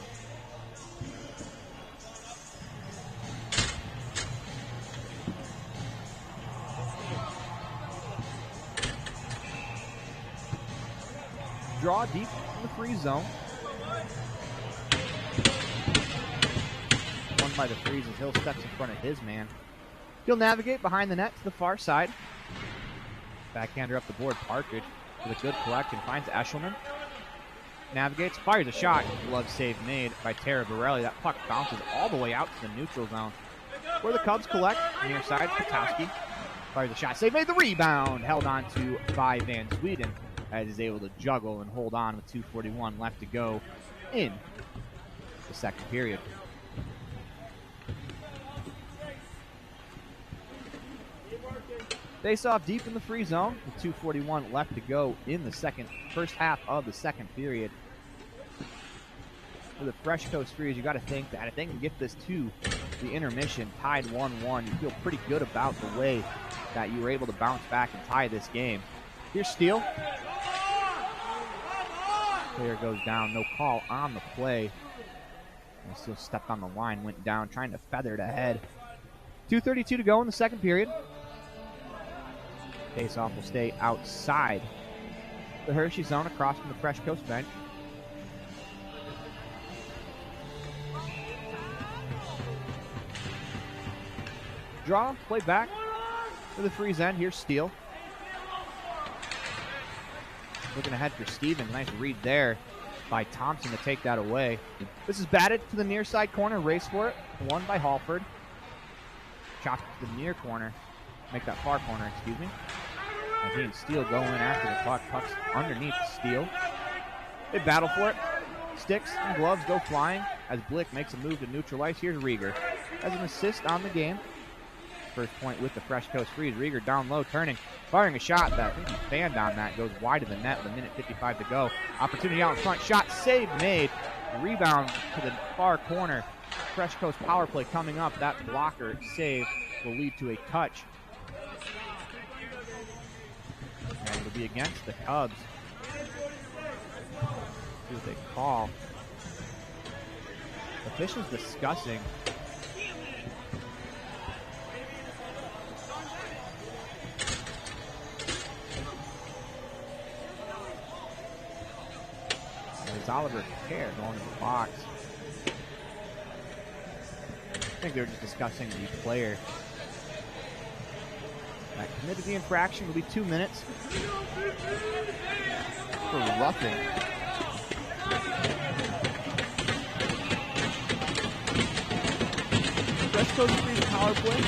Speaker 4: Draw deep in the free zone. Won by the Freeze as Hill steps in front of his man. He'll navigate behind the net to the far side. Backhander up the board. Partridge with a good collection. Finds Eshelman. Navigates, fires a shot. Glove save made by Tara Borelli. That puck bounces all the way out to the neutral zone. Where the Cubs collect, near side, Patowski. Fires a shot, save made. The rebound held on to by Van Sweden as he's able to juggle and hold on with 2:41 left to go in the second period. Face off deep in the free zone with 2:41 left to go in the first half of the second period. For the Fresh Coast Freeze, you got to think that if they can get this to the intermission, tied 1-1, you feel pretty good about the way that you were able to bounce back and tie this game. Here's Steele. Player goes down, no call on the play. And Steele stepped on the line, went down, trying to feather it ahead. 2:32 to go in the second period. Face-off will stay outside the Hershey zone across from the Fresh Coast bench. Draw, play back to the Freeze end. Here's Steele. Looking ahead for Steven. Nice read there by Thompson to take that away. This is batted to the near side corner. Race for it. Won by Halford. Chopped to the near corner. Make that far corner, excuse me. And Steele going after the puck. Puck's underneath Steele. They battle for it. Sticks and gloves go flying as Blick makes a move to neutral ice. Here's Rieger as an assist on the game. First point with the Fresh Coast Freeze. Rieger down low, turning, firing a shot that I think he fanned on that. Goes wide of the net with 1:55 to go. Opportunity out in front. Shot save made. Rebound to the far corner. Fresh Coast power play coming up. That blocker save will lead to a touch. And it'll be against the Cubs. See what they call. Officials discussing. And it's Oliver Kerr going to the box. think they were just discussing the player that committed the infraction. Will be 2 minutes for roughing. West Coast Freeze power play.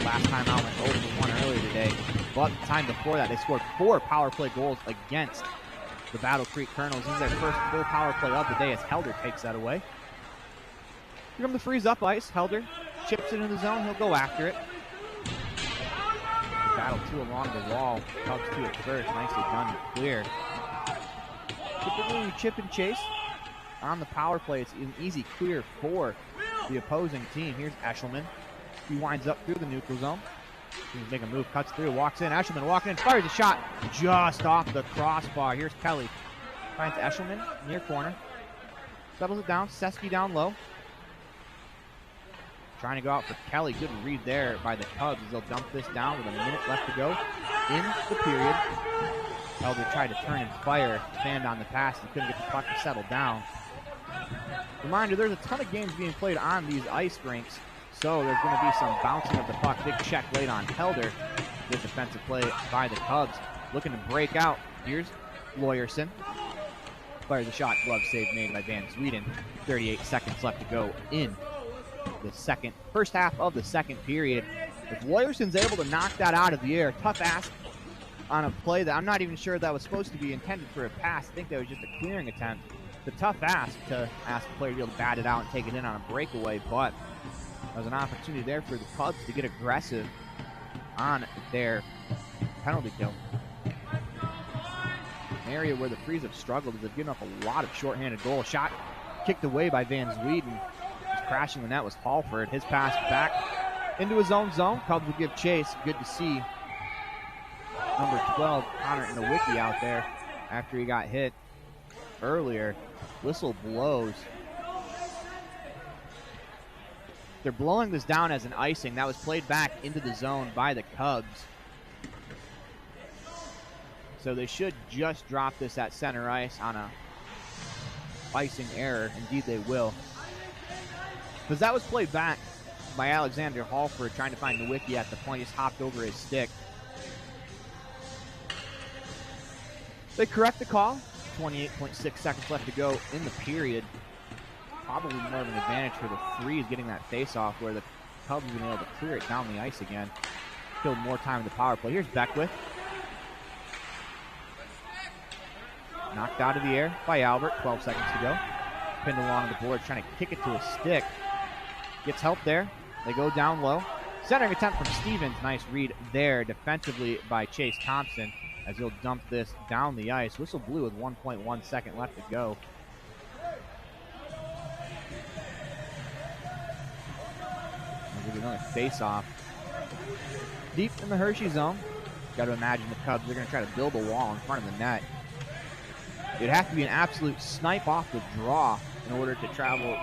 Speaker 4: Last time out went 0-1 earlier today. But the time before that, they scored 4 power play goals against the Battle Creek Colonels. This is their first full power play of the day as Helder takes that away. Here come the Freeze up ice. Helder chips it in the zone. He'll go after it. Battle 2 along the wall. Cubs 2 at first. Nicely done to clear. Typically, you chip and chase on the power play. It's an easy clear for the opposing team. Here's Eshelman. He winds up through the neutral zone. He's making a move, cuts through, walks in. Eshelman walking in, fires a shot just off the crossbar. Here's Kelly. Finds Eshelman near corner. Settles it down. Seski down low. Trying to go out for Kelly. Good read there by the Cubs as they'll dump this down with a minute left to go in the period. Helder tried to turn and fire. Stand on the pass. He couldn't get the puck to settle down. Reminder, there's a ton of games being played on these ice rinks, so there's going to be some bouncing of the puck. Big check late on Helder. Good defensive play by the Cubs. Looking to break out. Here's Lawyerson. Fires a shot. Glove save made by Van Sweden. 38 seconds left to go in the first half of the second period. If Layerson's able to knock that out of the air, tough ask on a play that I'm not even sure that was supposed to be intended for a pass. I think that was just a clearing attempt. The tough ask to ask the player to be able to bat it out and take it in on a breakaway, but there was an opportunity there for the Cubs to get aggressive on their penalty kill. An area where the Freeze have struggled is they've given up a lot of shorthanded goals. Shot kicked away by Van Sweden. Just crashing the net was Halford. His pass back into his own zone. Cubs will give chase. Good to see number 12, Connor Nowicki, out there after he got hit earlier. Whistle blows. They're blowing this down as an icing. That was played back into the zone by the Cubs. So they should just drop this at center ice on a icing error. Indeed they will. Because that was played back by Alexander Halford trying to find Nowicki at the point. He just hopped over his stick. They correct the call. 28.6 seconds left to go in the period. Probably more of an advantage for the Freeze getting that face-off where the Cubs have been able to clear it down the ice again. Killed more time in the power play. Here's Beckwith. Knocked out of the air by Albert. 12 seconds to go. Pinned along the board, trying to kick it to a stick. Gets help there. They go down low. Centering attempt from Stevens. Nice read there defensively by Chase Thompson as he'll dump this down the ice. Whistle blew with 1.1 second left to go. We'll give another face-off. Deep in the Hershey zone. Got to imagine the Cubs are going to try to build a wall in front of the net. It'd have to be an absolute snipe off the draw in order to travel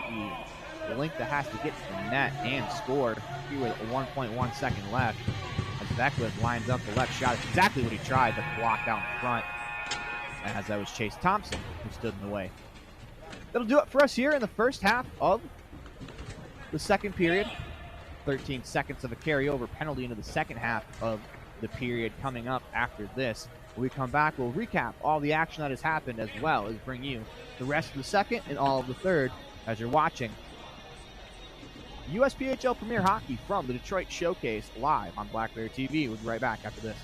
Speaker 4: the length that has to get to the net and score here with 1.1 second left. As Beckwith lines up the left shot. It's exactly what he tried, but blocked out in front. As that was Chase Thompson who stood in the way. That'll do it for us here in the first half of the second period. 13 seconds of a carryover penalty into the second half of the period coming up after this. When we come back, we'll recap all the action that has happened as well as bring you the rest of the second and all of the third as you're watching USPHL Premier Hockey from the Detroit Showcase live on Black Bear TV. We'll be right back after this.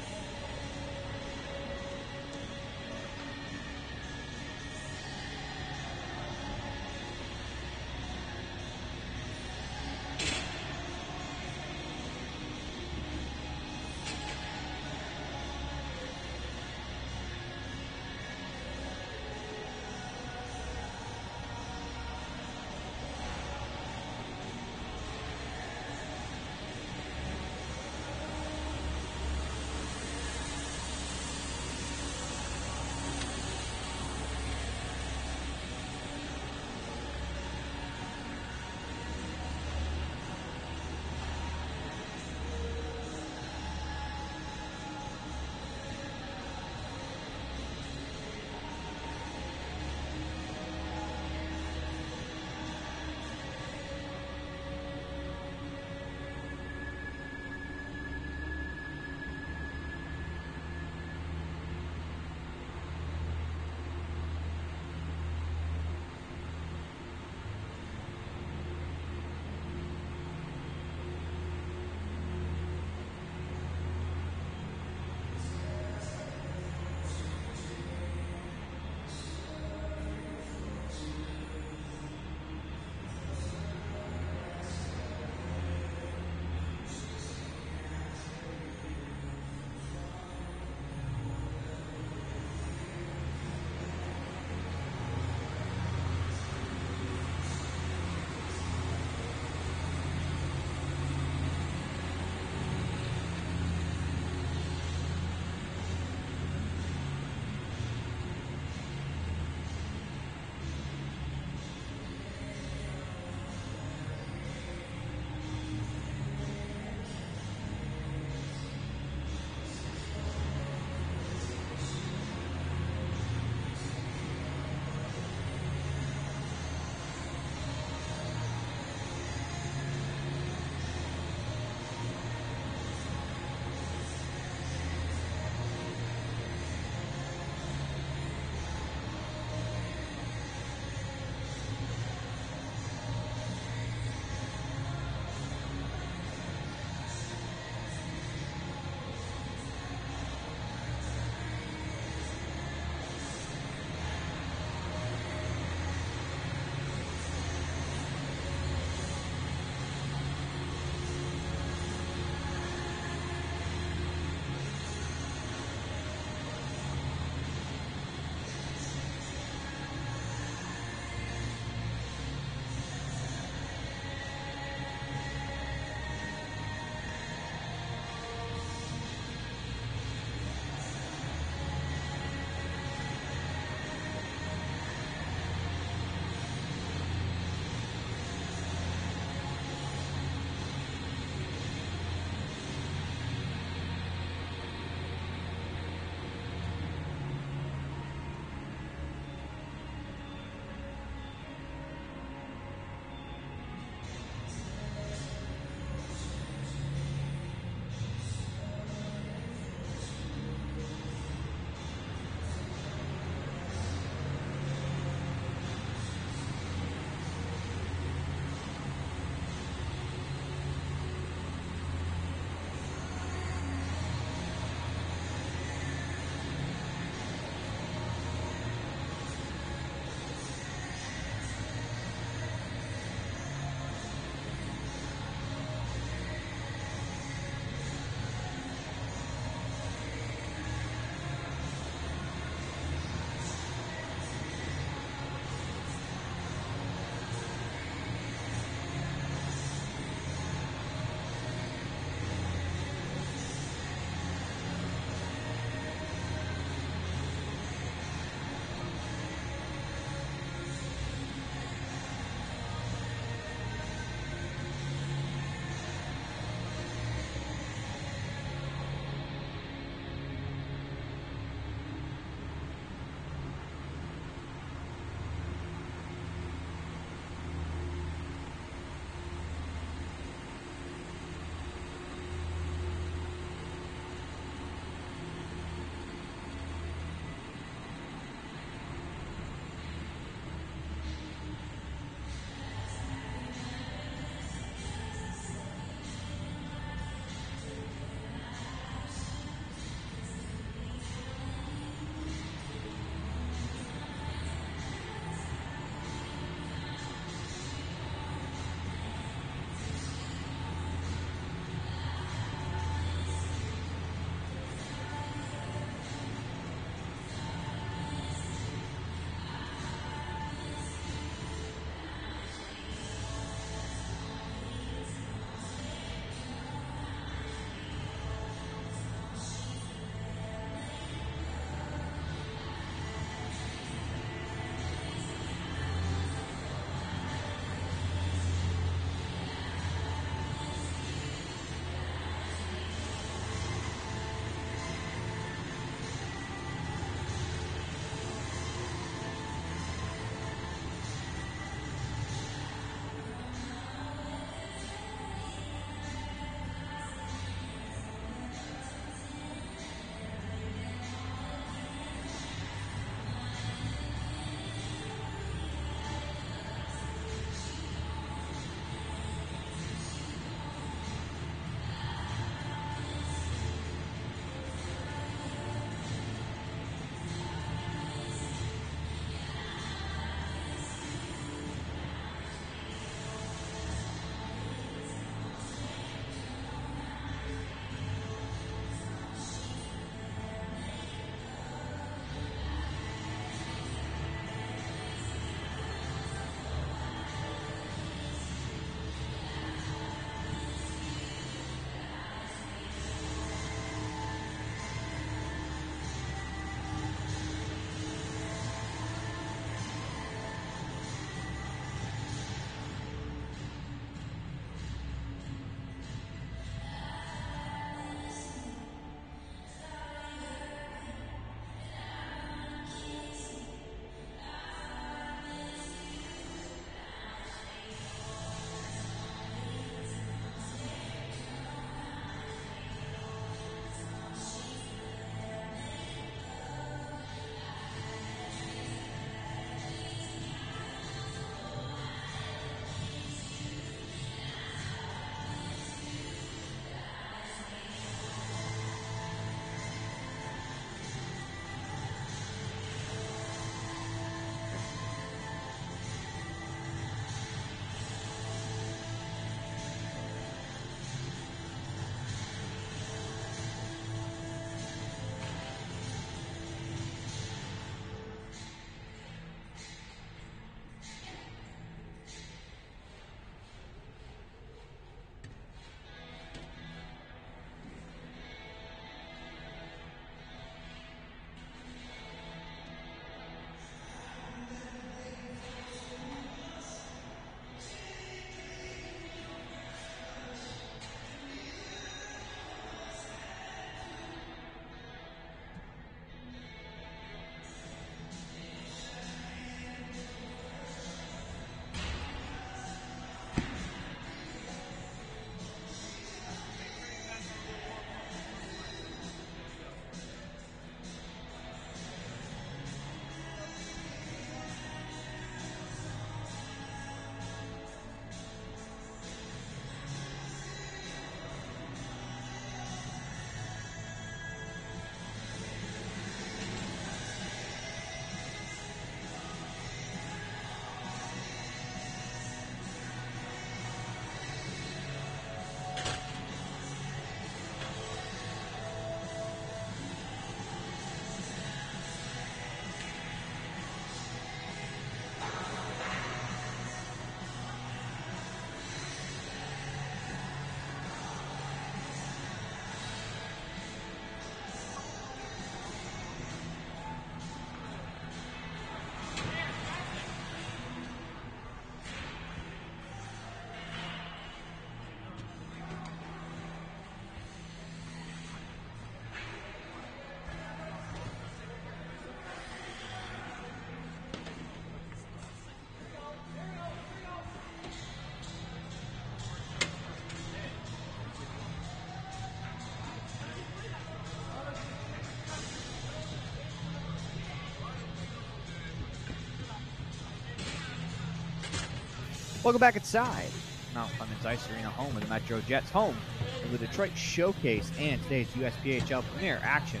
Speaker 4: Welcome back inside Mount Clemens Ice Arena, home of the Metro Jets, home of the Detroit Showcase, and today's USPHL Premier action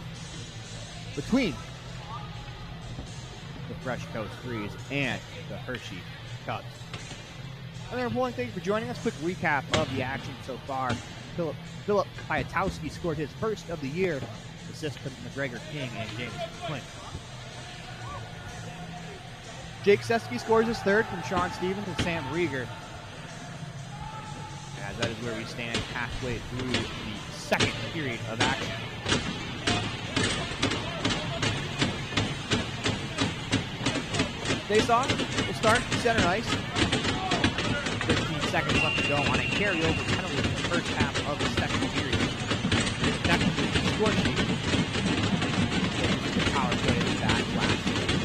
Speaker 4: between the Fresh Coast Freeze and the Hershey Cubs. And then reporting, thank you for joining us. Quick recap of the action so far. Philip Piatowski scored his first of the year. Assist from McGregor King and James Quinn. Jake Seski scores his third from Sean Stevens and Sam Rieger. As that is where we stand halfway through the second period of action. Face off will start center ice. 15 seconds left to go on a carryover penalty in the first half of the second period. Technically, the score sheet. The power play that lasts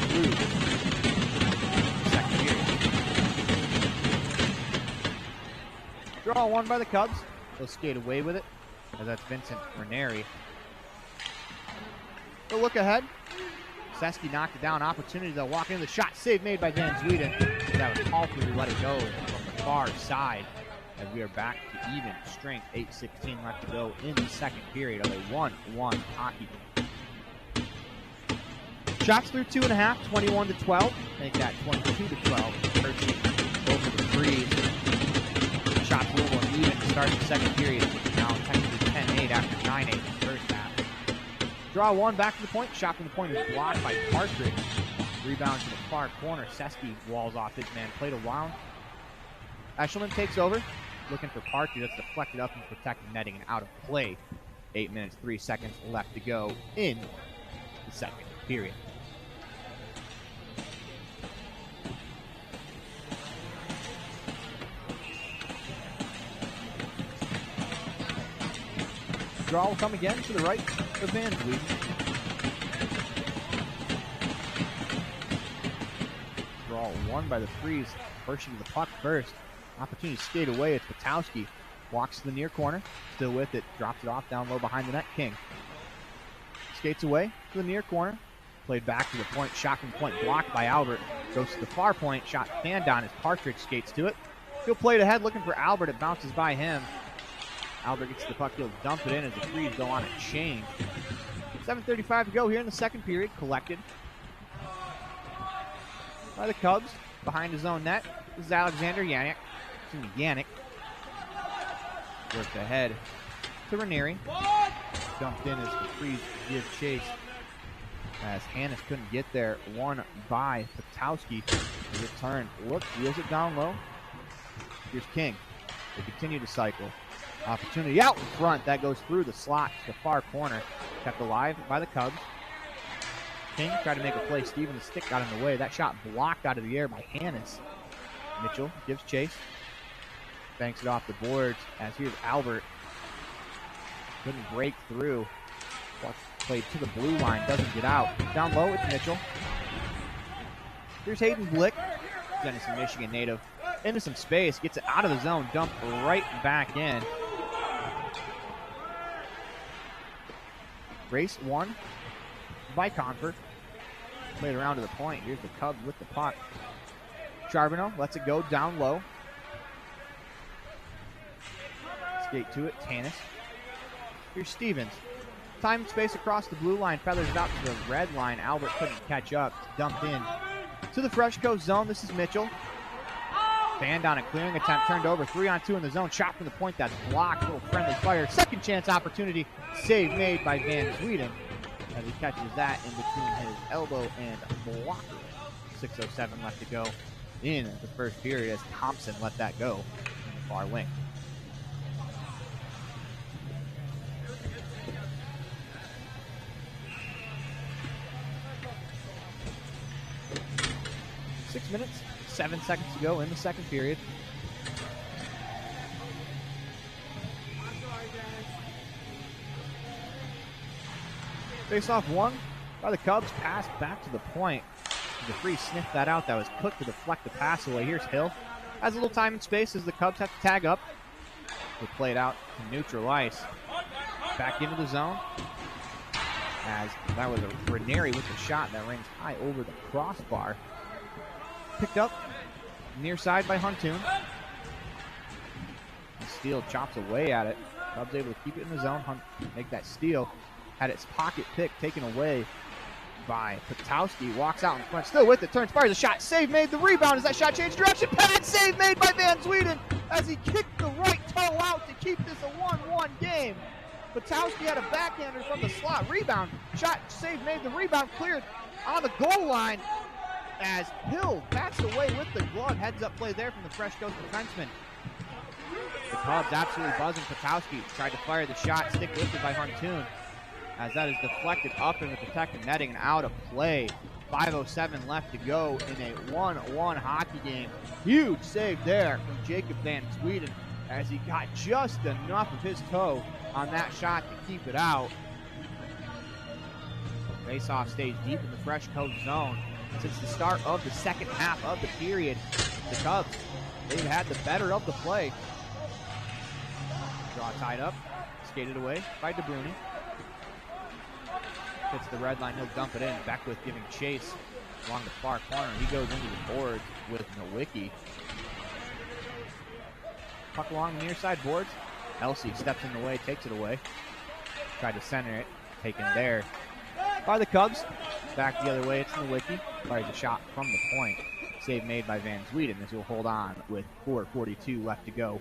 Speaker 4: through the second period. Draw one by the Cubs. They'll skate away with it, as that's Vincent Ranieri. They'll look ahead. Seski knocked it down. Opportunity to walk into the shot. Save made by Van Zweden. That was Halter who let it go from the far side. As we are back to even strength. 8:16 left to go in the second period of a 1-1 hockey game. Shots through 2.5, 21-12. Make that 22-12. Hershey over the Freeze. Shots a little uneven to start the second period. Now technically 10-8 after 9-8 in the first half. Draw one back to the point. Shot from the point is blocked by Partridge. Rebound to the far corner. Seski walls off his man. Played a wound. Eshelman takes over. Looking for Partridge. That's deflected up and protected netting and out of play. 8 minutes, 3 seconds left to go in the second period. Draw will come again to the right of Van Vliet. Draw one by the Freeze. Hershey to the puck first. Opportunity to skate away. It's Patowski. Walks to the near corner. Still with it. Drops it off down low behind the net. King. Skates away to the near corner. Played back to the point. Shot from point blocked by Albert. Goes to the far point. Shot fanned on as Partridge skates to it. He'll play it ahead looking for Albert. It bounces by him. Albert gets the puck, he'll dump it in as the Freeze go on a change. 7:35 to go here in the second period. Collected by the Cubs. Behind his own net, this is Alexander Yannick. Worked ahead to Ranieri. Dumped in as the Freeze give chase. As Hannes couldn't get there. One by Patowski. Return. Look, wheels it down low. Here's King. They continue to cycle. Opportunity out in front. That goes through the slot to the far corner. Kept alive by the Cubs. King tried to make a play. Stevens' stick got in the way. That shot blocked out of the air by Hannes. Mitchell gives chase. Banks it off the boards. As here's Albert. Couldn't break through. Played to the blue line. Doesn't get out. Down low, it's Mitchell. Here's Hayden Blick. Denison, Michigan native. Into some space. Gets it out of the zone. Dumped right back in. Race one by Confer. Played around to the point. Here's the Cubs with the puck. Charbonneau lets it go down low. Skate to it. Tanis. Here's Stevens. Time and space across the blue line. Feathers it out to the red line. Albert couldn't catch up. Dumped in to the Fresh Coast zone. This is Mitchell. Fanned on a clearing attempt. Turned over. 3-on-2 in the zone. Shot from the point. That's blocked. Little friendly fire. Second chance opportunity. Save made by Van Zweden as he catches that in between his elbow and blocker. 6:07 left to go in the first period as Thompson let that go in the far wing. Six minutes, 7 seconds to go in the second period. Face-off one by the Cubs. Pass back to the point. The Freeze sniffed that out. That was Cook to deflect the pass away. Here's Hill. Has a little time and space as the Cubs have to tag up. They play it out to neutral ice. Back into the zone. As that was a Ranieri with the shot that rings high over the crossbar. Picked up near side by Huntoon.
Speaker 3: steal, chops away at it. Cubs able to keep it in the zone, make that steal. Had its pocket pick taken away by Patowski. Walks out in front, still with it, turns, fires a shot. Save made, the rebound as that shot changed direction. Pad save made by Van Zweden as he kicked the right toe out to keep this a 1-1 game. Patowski had a backhander from the slot. Rebound, shot save made, the rebound cleared on the goal line as Hill bats away with the glove. Heads up play there from the Fresh Coast defenseman. The Cubs absolutely buzzing. Patowski tried to fire the shot, stick lifted by Huntoon, as that is deflected up in the protected netting and out of play. 5:07 left to go in a 1-1 hockey game. Huge save there from Jacob Van Zweden as he got just enough of his toe on that shot to keep it out. Faceoff stays deep in the Fresh Coast zone. Since the start of the second half of the period, the Cubs, they've had the better of the play. Draw tied up, skated away by DeBruni. Hits the red line, he'll dump it in. Beckwith giving chase along the far corner. He goes into the boards with Nowicki. Puck along the near side boards. Elsey steps in the way, takes it away. Tried to center it, taken there by the Cubs. Back the other way, it's Nowicki. Fires a shot from the point. Save made by Van Zweden as he'll hold on with 4:42 left to go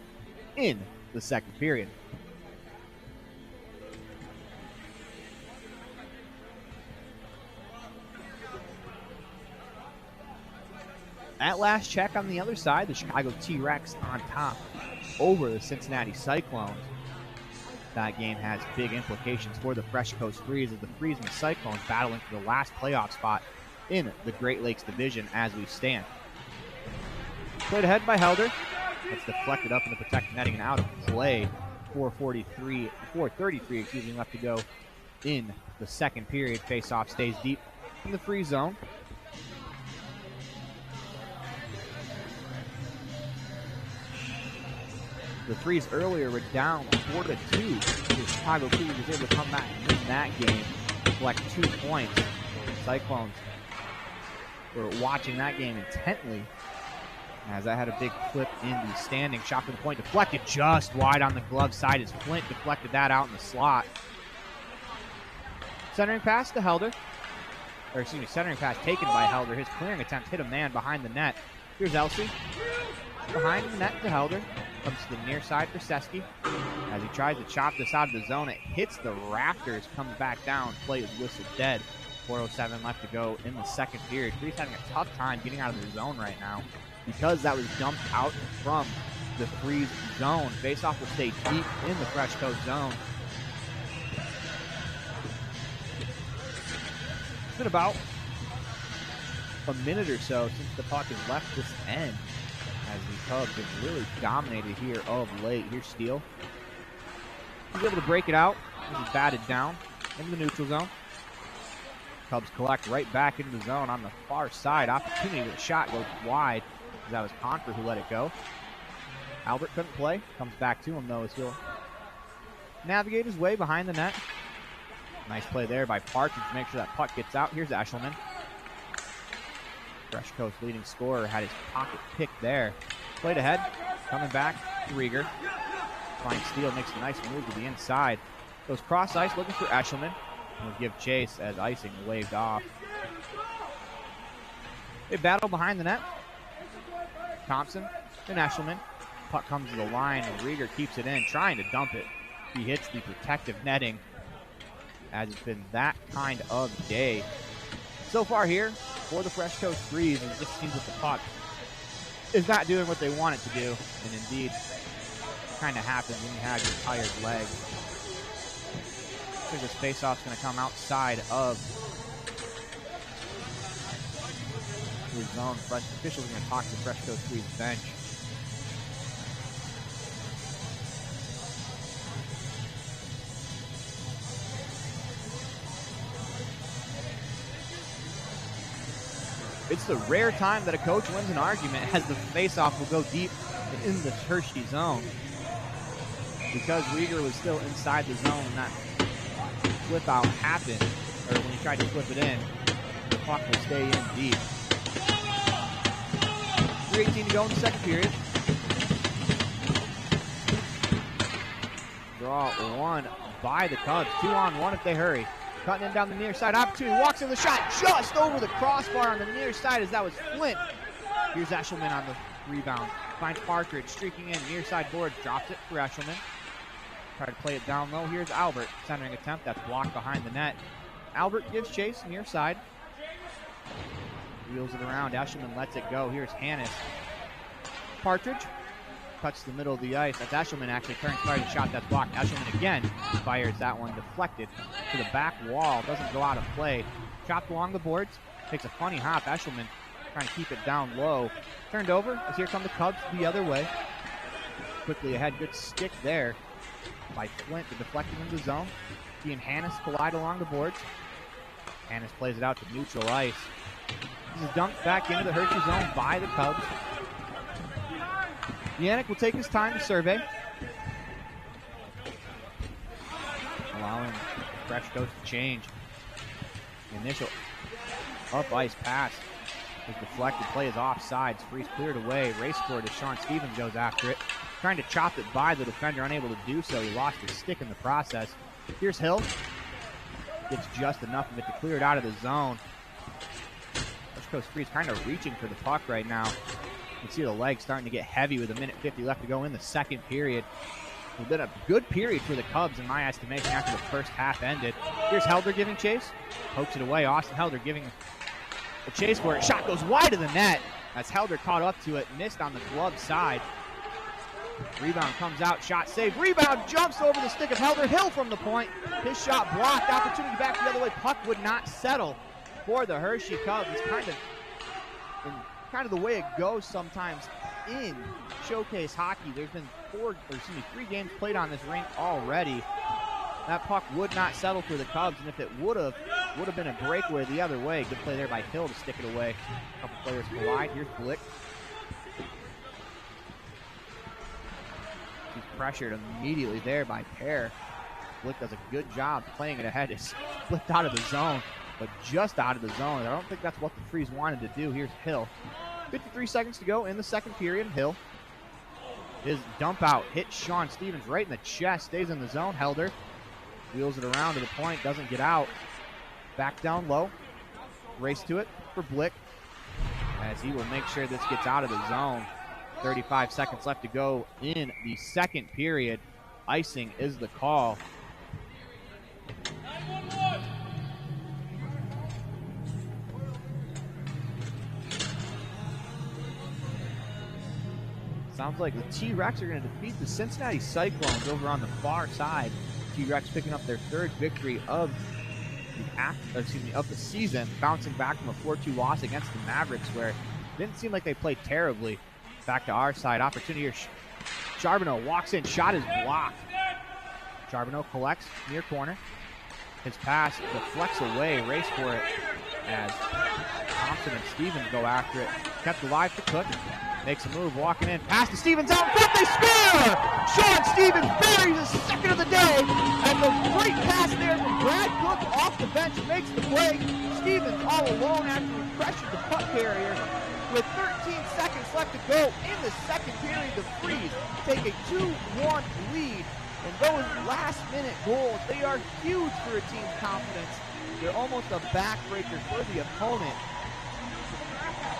Speaker 3: in the second period. At last check on the other side, the Chicago T-Rex on top over the Cincinnati Cyclones. That game has big implications for the Fresh Coast Freeze as the Freeze and the Cyclones battling for the last playoff spot in the Great Lakes Division as we stand. Played ahead by Helder. It's deflected up in the protected netting and out of play. 4:33 left to go in the second period. Face-off stays deep in the free zone. The Freeze earlier were down 4-2. The Chicago Cubs was able to come back and win that game, collect 2 points. Cyclones were watching that game intently as I had a big flip in the standing. Shot from the point, deflected just wide on the glove side as Flint deflected that out in the slot. Centering pass to Helder. Centering pass taken by Helder. His clearing attempt hit a man behind the net. Here's Elsey. Behind the net to Helder. Comes to the near side for Seski. As he tries to chop this out of the zone, it hits the rafters, comes back down. Play is whistled dead. 4:07 left to go in the second period. Freeze having a tough time getting out of their zone right now because that was dumped out from the Freeze zone. Faceoff will stay deep in the Fresh Coast zone. It's been about a minute or so since the puck has left this end, as the Cubs have really dominated here of late. Here's Steele. He's able to break it out. This is batted down into the neutral zone. Cubs collect right back into the zone on the far side. Opportunity with a shot goes wide. That was Confer who let it go. Albert couldn't play. Comes back to him though as he'll navigate his way behind the net. Nice play there by Parsons to make sure that puck gets out. Here's Eshelman. Fresh Coast leading scorer had his pocket picked there. Played ahead, coming back to Rieger. Finds Steele, makes a nice move to the inside. Goes cross ice looking for Eshelman. Will give chase as icing waved off. They battle behind the net. Thompson and Eshelman. Puck comes to the line and Rieger keeps it in, trying to dump it. He hits the protective netting as it's been that kind of day. So far here for the Fresh Coast Freeze, it just seems that the puck is not doing what they want it to do. And indeed, kind of happens when you have your tired legs. I think this faceoff's going to come outside of the zone. Fresh officials are going to talk to the Fresh Coast Freeze bench. It's the rare time that a coach wins an argument as the faceoff will go deep in the Hershey zone. Because Rieger was still inside the zone when that flip out happened, or when he tried to flip it in, the puck will stay in deep. 3:18 to go in the second period.
Speaker 4: draw one by the Cubs. 2-on-1 if they hurry. Cutting in down the near side. Opportunity. Walks in the shot just over the crossbar on the near side as that was Flint. Here's Eshelman on the rebound. Finds Partridge streaking in. Near side boards. Drops it for Eshelman. Try to play it down low. Here's Albert. Centering attempt. That's blocked behind the net. Albert gives chase near side. Wheels it around. Eshelman lets it go. Here's Hannes. Partridge cuts the middle of the ice. That's Eshelman actually turns, fires a shot that's blocked. Eshelman again fires that one deflected to the back wall. Doesn't go out of play. Chopped along the boards. Takes a funny hop. Eshelman trying to keep it down low. Turned over as here come the Cubs the other way. Quickly ahead. Good stick there by Flint to deflect it into the zone. He and Hannes collide along the boards. Hannes plays it out to neutral ice. This is dumped back into the Hershey zone by the Cubs. Yannick will take his time to survey. Allowing fresh coast to change. The initial up ice pass is deflected. Play is offsides. Freeze cleared away. Race for it as Sean Stevens goes after it. Trying to chop it by the defender, unable to do so. He lost his stick in the process. Here's Hill. Gets just enough of it to clear it out of the zone. West Coast Freeze kind of reaching for the puck right now. You can see the legs starting to get heavy with 1:50 left to go in the second period. It's been a good period for the Cubs in my estimation after the first half ended. Here's Helder giving chase. Pokes it away. Austin Helder giving a chase for it. Shot goes wide of the net. As Helder caught up to it. Missed on the glove side. Rebound comes out. Shot saved. Rebound jumps over the stick of Helder. Hill from the point. His shot blocked. Opportunity back the other way. Puck would not settle for the Hershey Cubs. It's kind of the way it goes sometimes in showcase hockey. There's been 3 games played on this rink already. That puck would not settle for the Cubs, and if it would have been a breakaway the other way. Good play there by Hill to stick it away. A couple players collide. Here's Blick. He's pressured immediately there by Pear. Blick does a good job playing it ahead. It's flipped out of the zone, but just out of the zone. I don't think that's what the Freeze wanted to do. Here's Hill. 53 seconds to go in the second period. Hill. His dump out hits Sean Stevens right in the chest. Stays in the zone. Helder wheels it around to the point. Doesn't get out. Back down low. Race to it for Blick as he will make sure this gets out of the zone. 35 seconds left to go in the second period. Icing is the call. Sounds like the T-Rex are going to defeat the Cincinnati Cyclones over on the far side. T-Rex picking up their third victory of the season, bouncing back from a 4-2 loss against the Mavericks, where it didn't seem like they played terribly. Back to our side. Opportunity here. Charbonneau walks in. Shot is blocked. Charbonneau collects near corner. His pass deflects away. Race for it as Thompson and Stevens go after it. Kept alive to Cook. Makes a move, walking in. Pass to Stevens out front. They score! Sean Stevens buries his second of the day. And the great pass there from Brad Cook off the bench makes the play. Stevens all alone after he pressured the puck carrier. With 13 seconds left to go in the second period, the Freeze take a 2-1 lead. And those last-minute goals, they are huge for a team's confidence. They're almost a backbreaker for the opponent.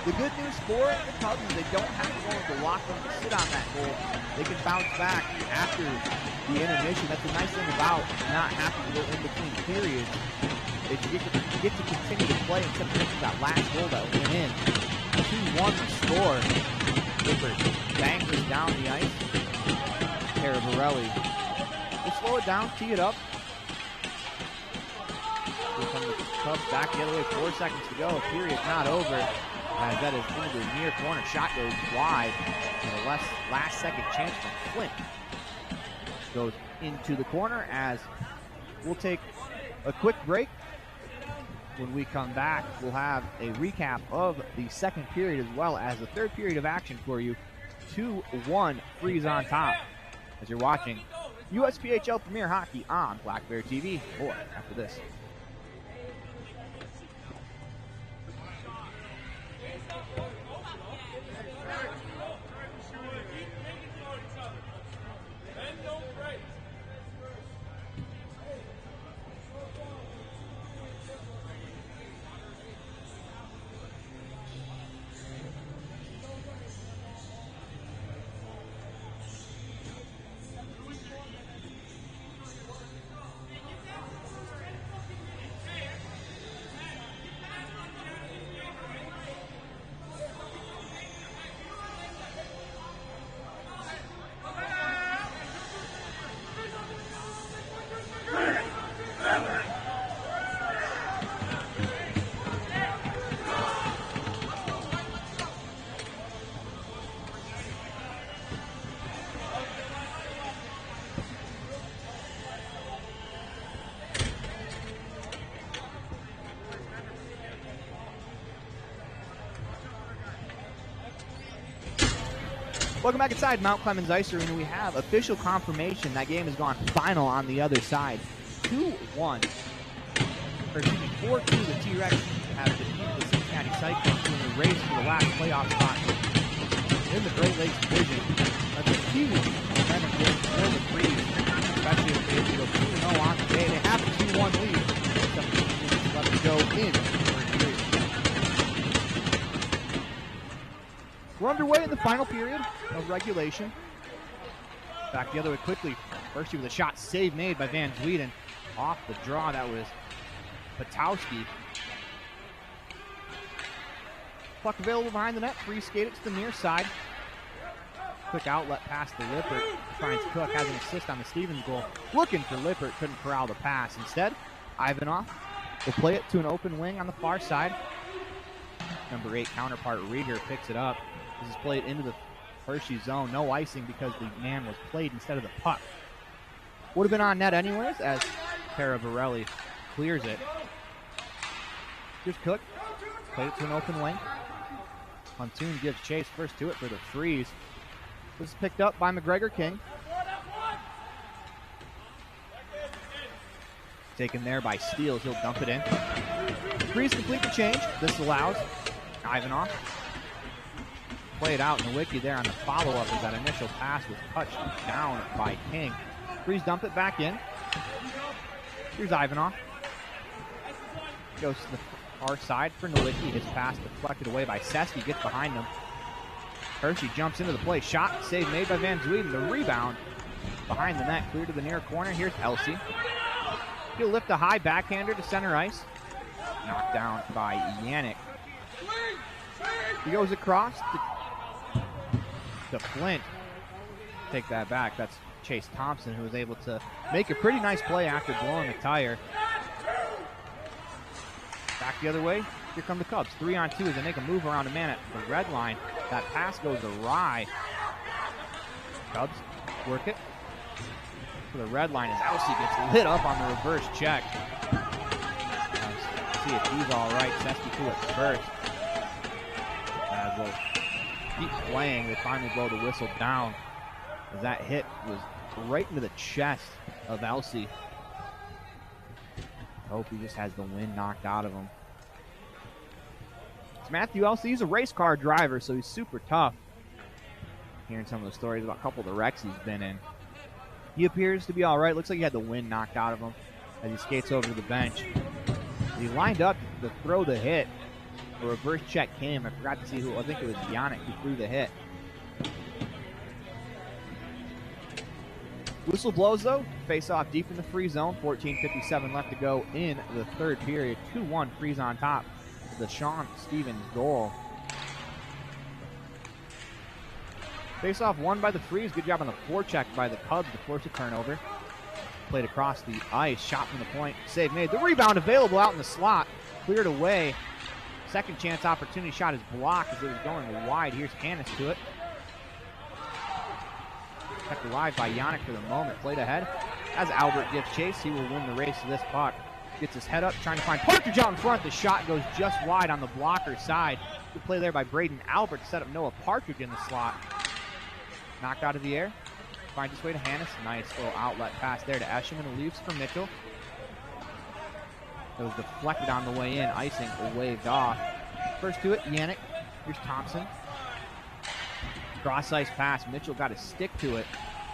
Speaker 4: The good news for the Cubs is they don't have to go into the locker room to sit on that goal. They can bounce back after the intermission. That's the nice thing about not having to go in between periods. Is you get to continue to play instead of making that last goal that went in. 2-1 to score. Gifford bangs it down the ice. Caravarelli will slow it down, tee it up. Here come the Cubs back the other way. 4 seconds to go. Period's not over. As that is into the near corner. Shot goes wide. And a last second chance from Flint goes into the corner as we'll take a quick break. When we come back, we'll have a recap of the second period as well as the third period of action for you. 2-1 Freeze on top as you're watching USPHL Premier Hockey on Black Bear TV. More after this. Welcome back inside Mount Clemens Ice Arena. We have official confirmation that game has gone final on the other side. 2-1. Or excuse me, 4-2. The T-Rex have defeated the Cincinnati Cyclones in the race for the last playoff spot in the Great Lakes Division. That's a huge momentum win for the Freeze, especially if they go 2-0 on the day. They have a 2-1 lead. 17 minutes left to go in the third period. We're underway in the final period of regulation. Back the other way quickly. First with a shot save made by Van Zweden. Off the draw, that was Patowski. Puck available behind the net. Free skate it to the near side. Quick outlet pass to Lippert. Finds Cook, has an assist on the Stevens goal. Looking for Lippert, couldn't corral the pass. Instead, Ivanov will play it to an open wing on the far side. Number 8 counterpart Rieger picks it up. This is played into the Hershey zone. No icing because the man was played instead of the puck. Would have been on net anyways as Caravarelli clears it. Here's Cook. Played it to an open wing. Pontoon gives chase first to it for the Freeze. This is picked up by McGregor King. Taken there by Steele. He'll dump it in. Freeze complete the change. This allows Ivanov. Play it out in the wiki there on the follow-up as that initial pass was touched down by King. Freeze dump it back in. Here's Ivanov. Goes to the far side for Nowicki. His pass deflected away by Seski. Gets behind him. Hershey jumps into the play. Shot, save made by Van Zweden. The rebound behind the net. Clear to the near corner. Here's Elsie. He'll lift a high backhander to center ice. Knocked down by Yannick. He goes across to Flint. Take that back. That's Chase Thompson, who was able to make a pretty nice play after blowing a tire. Back the other way. Here come the Cubs. 3-on-2 as they make a move around a man at the red line. That pass goes awry. Cubs work it to the red line as Elsie gets lit up on the reverse check. Let's see if he's all right. Seski to it first. As we'll keep playing, they finally blow the whistle down as that hit was right into the chest of Elsie. I hope he just has the wind knocked out of him. It's Matthew Elsie. He's a race car driver, so he's super tough. Hearing some of the stories about a couple of the wrecks he's been in. He appears to be all right. Looks like he had the wind knocked out of him as he skates over to the bench. He lined up to throw the hit. A reverse check came. I forgot to see who. I think it was Yannick who threw the hit. Whistle blows, though. Face off deep in the free zone. 14:57 left to go in the third period. 2-1 Freeze on top. The Sean Stevens goal. Face off won by the Freeze. Good job on the forecheck by the Cubs to force a turnover. Played across the ice. Shot from the point. Save made. The rebound available out in the slot. Cleared away. Second chance opportunity. Shot is blocked as it was going wide. Here's Hannes to it. Kept alive by Yannick for the moment. Played ahead. As Albert gives chase, he will win the race to this puck. Gets his head up, trying to find Partridge out in front. The shot goes just wide on the blocker side. Good play there by Braden Albert to set up Noah Partridge in the slot. Knocked out of the air. Finds his way to Hannes. Nice little outlet pass there to Eshelman, who leaves for Mitchell. It was deflected on the way in. Icing waved off. First to it, Yannick. Here's Thompson. Cross ice pass. Mitchell got his stick to it.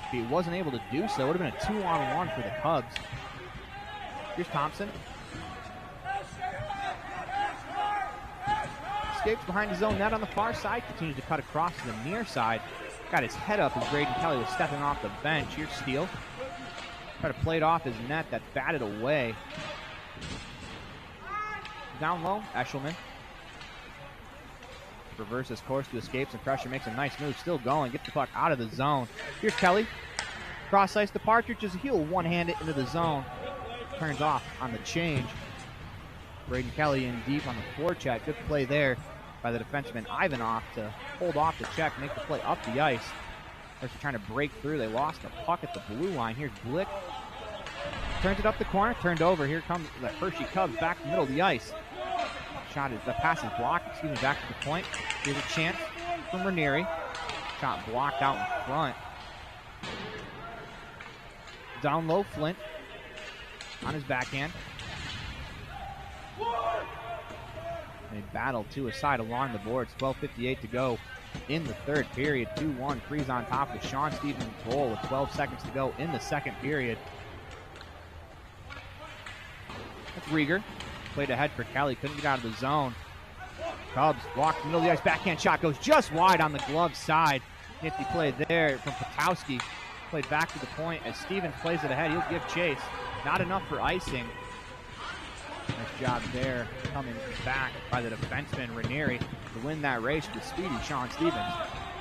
Speaker 4: If he wasn't able to do so, it would have been a 2-on-1 for the Cubs. Here's Thompson. Escapes behind his own net on the far side. Continues to cut across to the near side. Got his head up as Braden Kelly was stepping off the bench. Here's Steele. Tried to play it off his net. That batted away. Down low, Eshelman. Reverses course to escapes and pressure. Makes a nice move. Still going. Gets the puck out of the zone. Here's Kelly. Cross ice to Partridge as he'll one-hand it into the zone. Turns off on the change. Braden Kelly in deep on the forecheck. Good play there by the defenseman Ivanov to hold off the check, make the play up the ice. They're trying to break through. They lost the puck at the blue line. Here's Blick. Turns it up the corner. Turned over. Here comes the Hershey Cubs back to the middle of the ice. The pass is blocked. Back to the point. Here's a chance from Ranieri. Shot blocked out in front. Down low, Flint on his backhand. They battle to a side along the boards. 12:58 to go in the third period. 2-1. Freeze on top with Sean Stevens' goal with 12 seconds to go in the second period. That's Rieger. Played ahead for Kelly. Couldn't get out of the zone. Cubs walk middle of the ice. Backhand shot goes just wide on the glove side. Nifty play there from Potowski. Played back to the point as Stevens plays it ahead. He'll give chase. Not enough for icing. Nice job there coming back by the defenseman Ranieri to win that race with speedy Sean Stevens.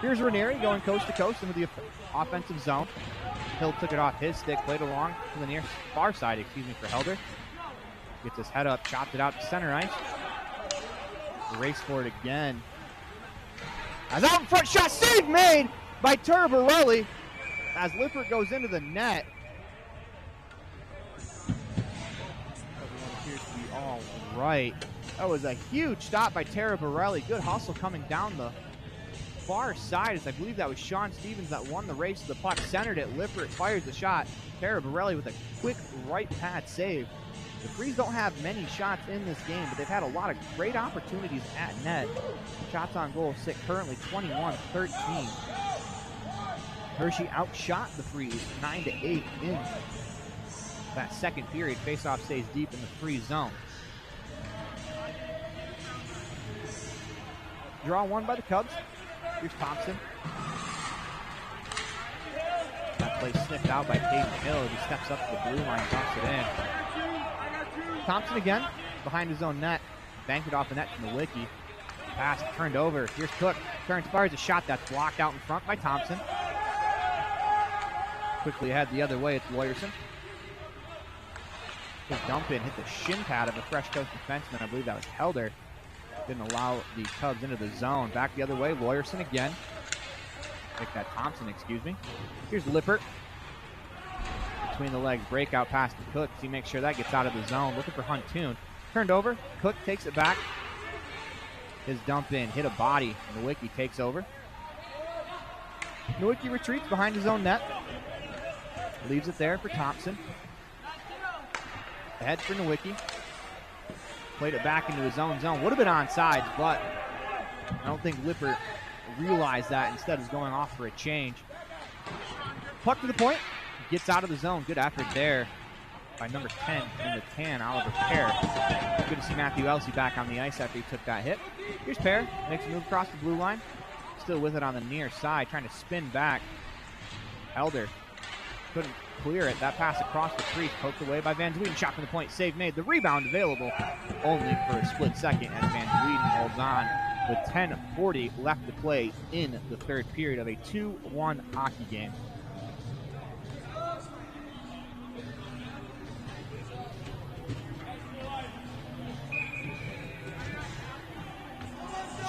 Speaker 4: Here's Ranieri going coast to coast into the offensive zone. Hill took it off his stick, played along to the near far side, for Helder. Gets his head up, chopped it out to center ice. Race for it again. As out in front, shot save made by Turbarelli as Lippert goes into the net. Everyone appears to be all right. That was a huge stop by Tara Borelli. Good hustle coming down the far side, as I believe that was Sean Stevens that won the race to the puck. Centered it. Lippert fires the shot. Tara Borelli with a quick right pad save. The Freeze don't have many shots in this game, but they've had a lot of great opportunities at net. Shots on goal sit currently 21-13. Hershey outshot the Freeze 9-8 in that second period. Faceoff stays deep in the Freeze zone. Draw one by the Cubs. Here's Thompson. That play sniffed out by Caden Hill. He steps up to the blue line, dumps it in. Thompson again, behind his own net. Banked it off the net from the wiki. Pass turned over. Here's Cook. Turns, fires a shot that's blocked out in front by Thompson. Quickly ahead the other way, it's Lawyerson. His dump in hit the shin pad of a Fresh Coast defenseman. I believe that was Helder. Didn't allow the Cubs into the zone. Back the other way, Lawyerson again. Take that Thompson, excuse me. Here's Lippert. Between the legs, breakout pass to Cook. He makes sure that gets out of the zone. Looking for Huntoon. Turned over. Cook takes it back. His dump in hit a body. Nowicki takes over. Nowicki retreats behind his own net. Leaves it there for Thompson. Ahead for Nowicki. Played it back into his own zone. Would have been onside, but I don't think Lippert realized that. Instead is going off for a change. Puck to the point. Gets out of the zone. Good effort there by number 10 in the tan, Oliver Pear. Good to see Matthew Elsey back on the ice after he took that hit. Here's Pear. Makes a move across the blue line. Still with it on the near side. Trying to spin back. Helder couldn't clear it. That pass across the crease. Poked away by Van Dweden. Shot from the point. Save made. The rebound available only for a split second as Van Dweden holds on with 10:40 left to play in the third period of a 2-1 hockey game.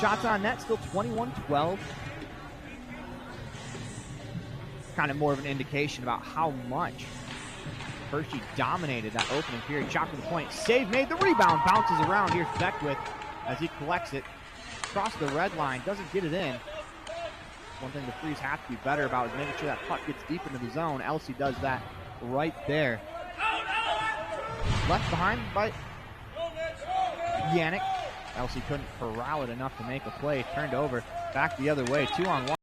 Speaker 4: Shots on net, still 21-12. Kind of more of an indication about how much Hershey dominated that opening period. Shot to the point, save made, the rebound bounces around. Here's Beckwith as he collects it across the red line, doesn't get it in. One thing the Freeze have to be better about is making sure that puck gets deep into the zone. Elsey does that right there. Left behind by Yannick. Elsey couldn't corral it enough to make a play. Turned over, back the other way. 2-on-1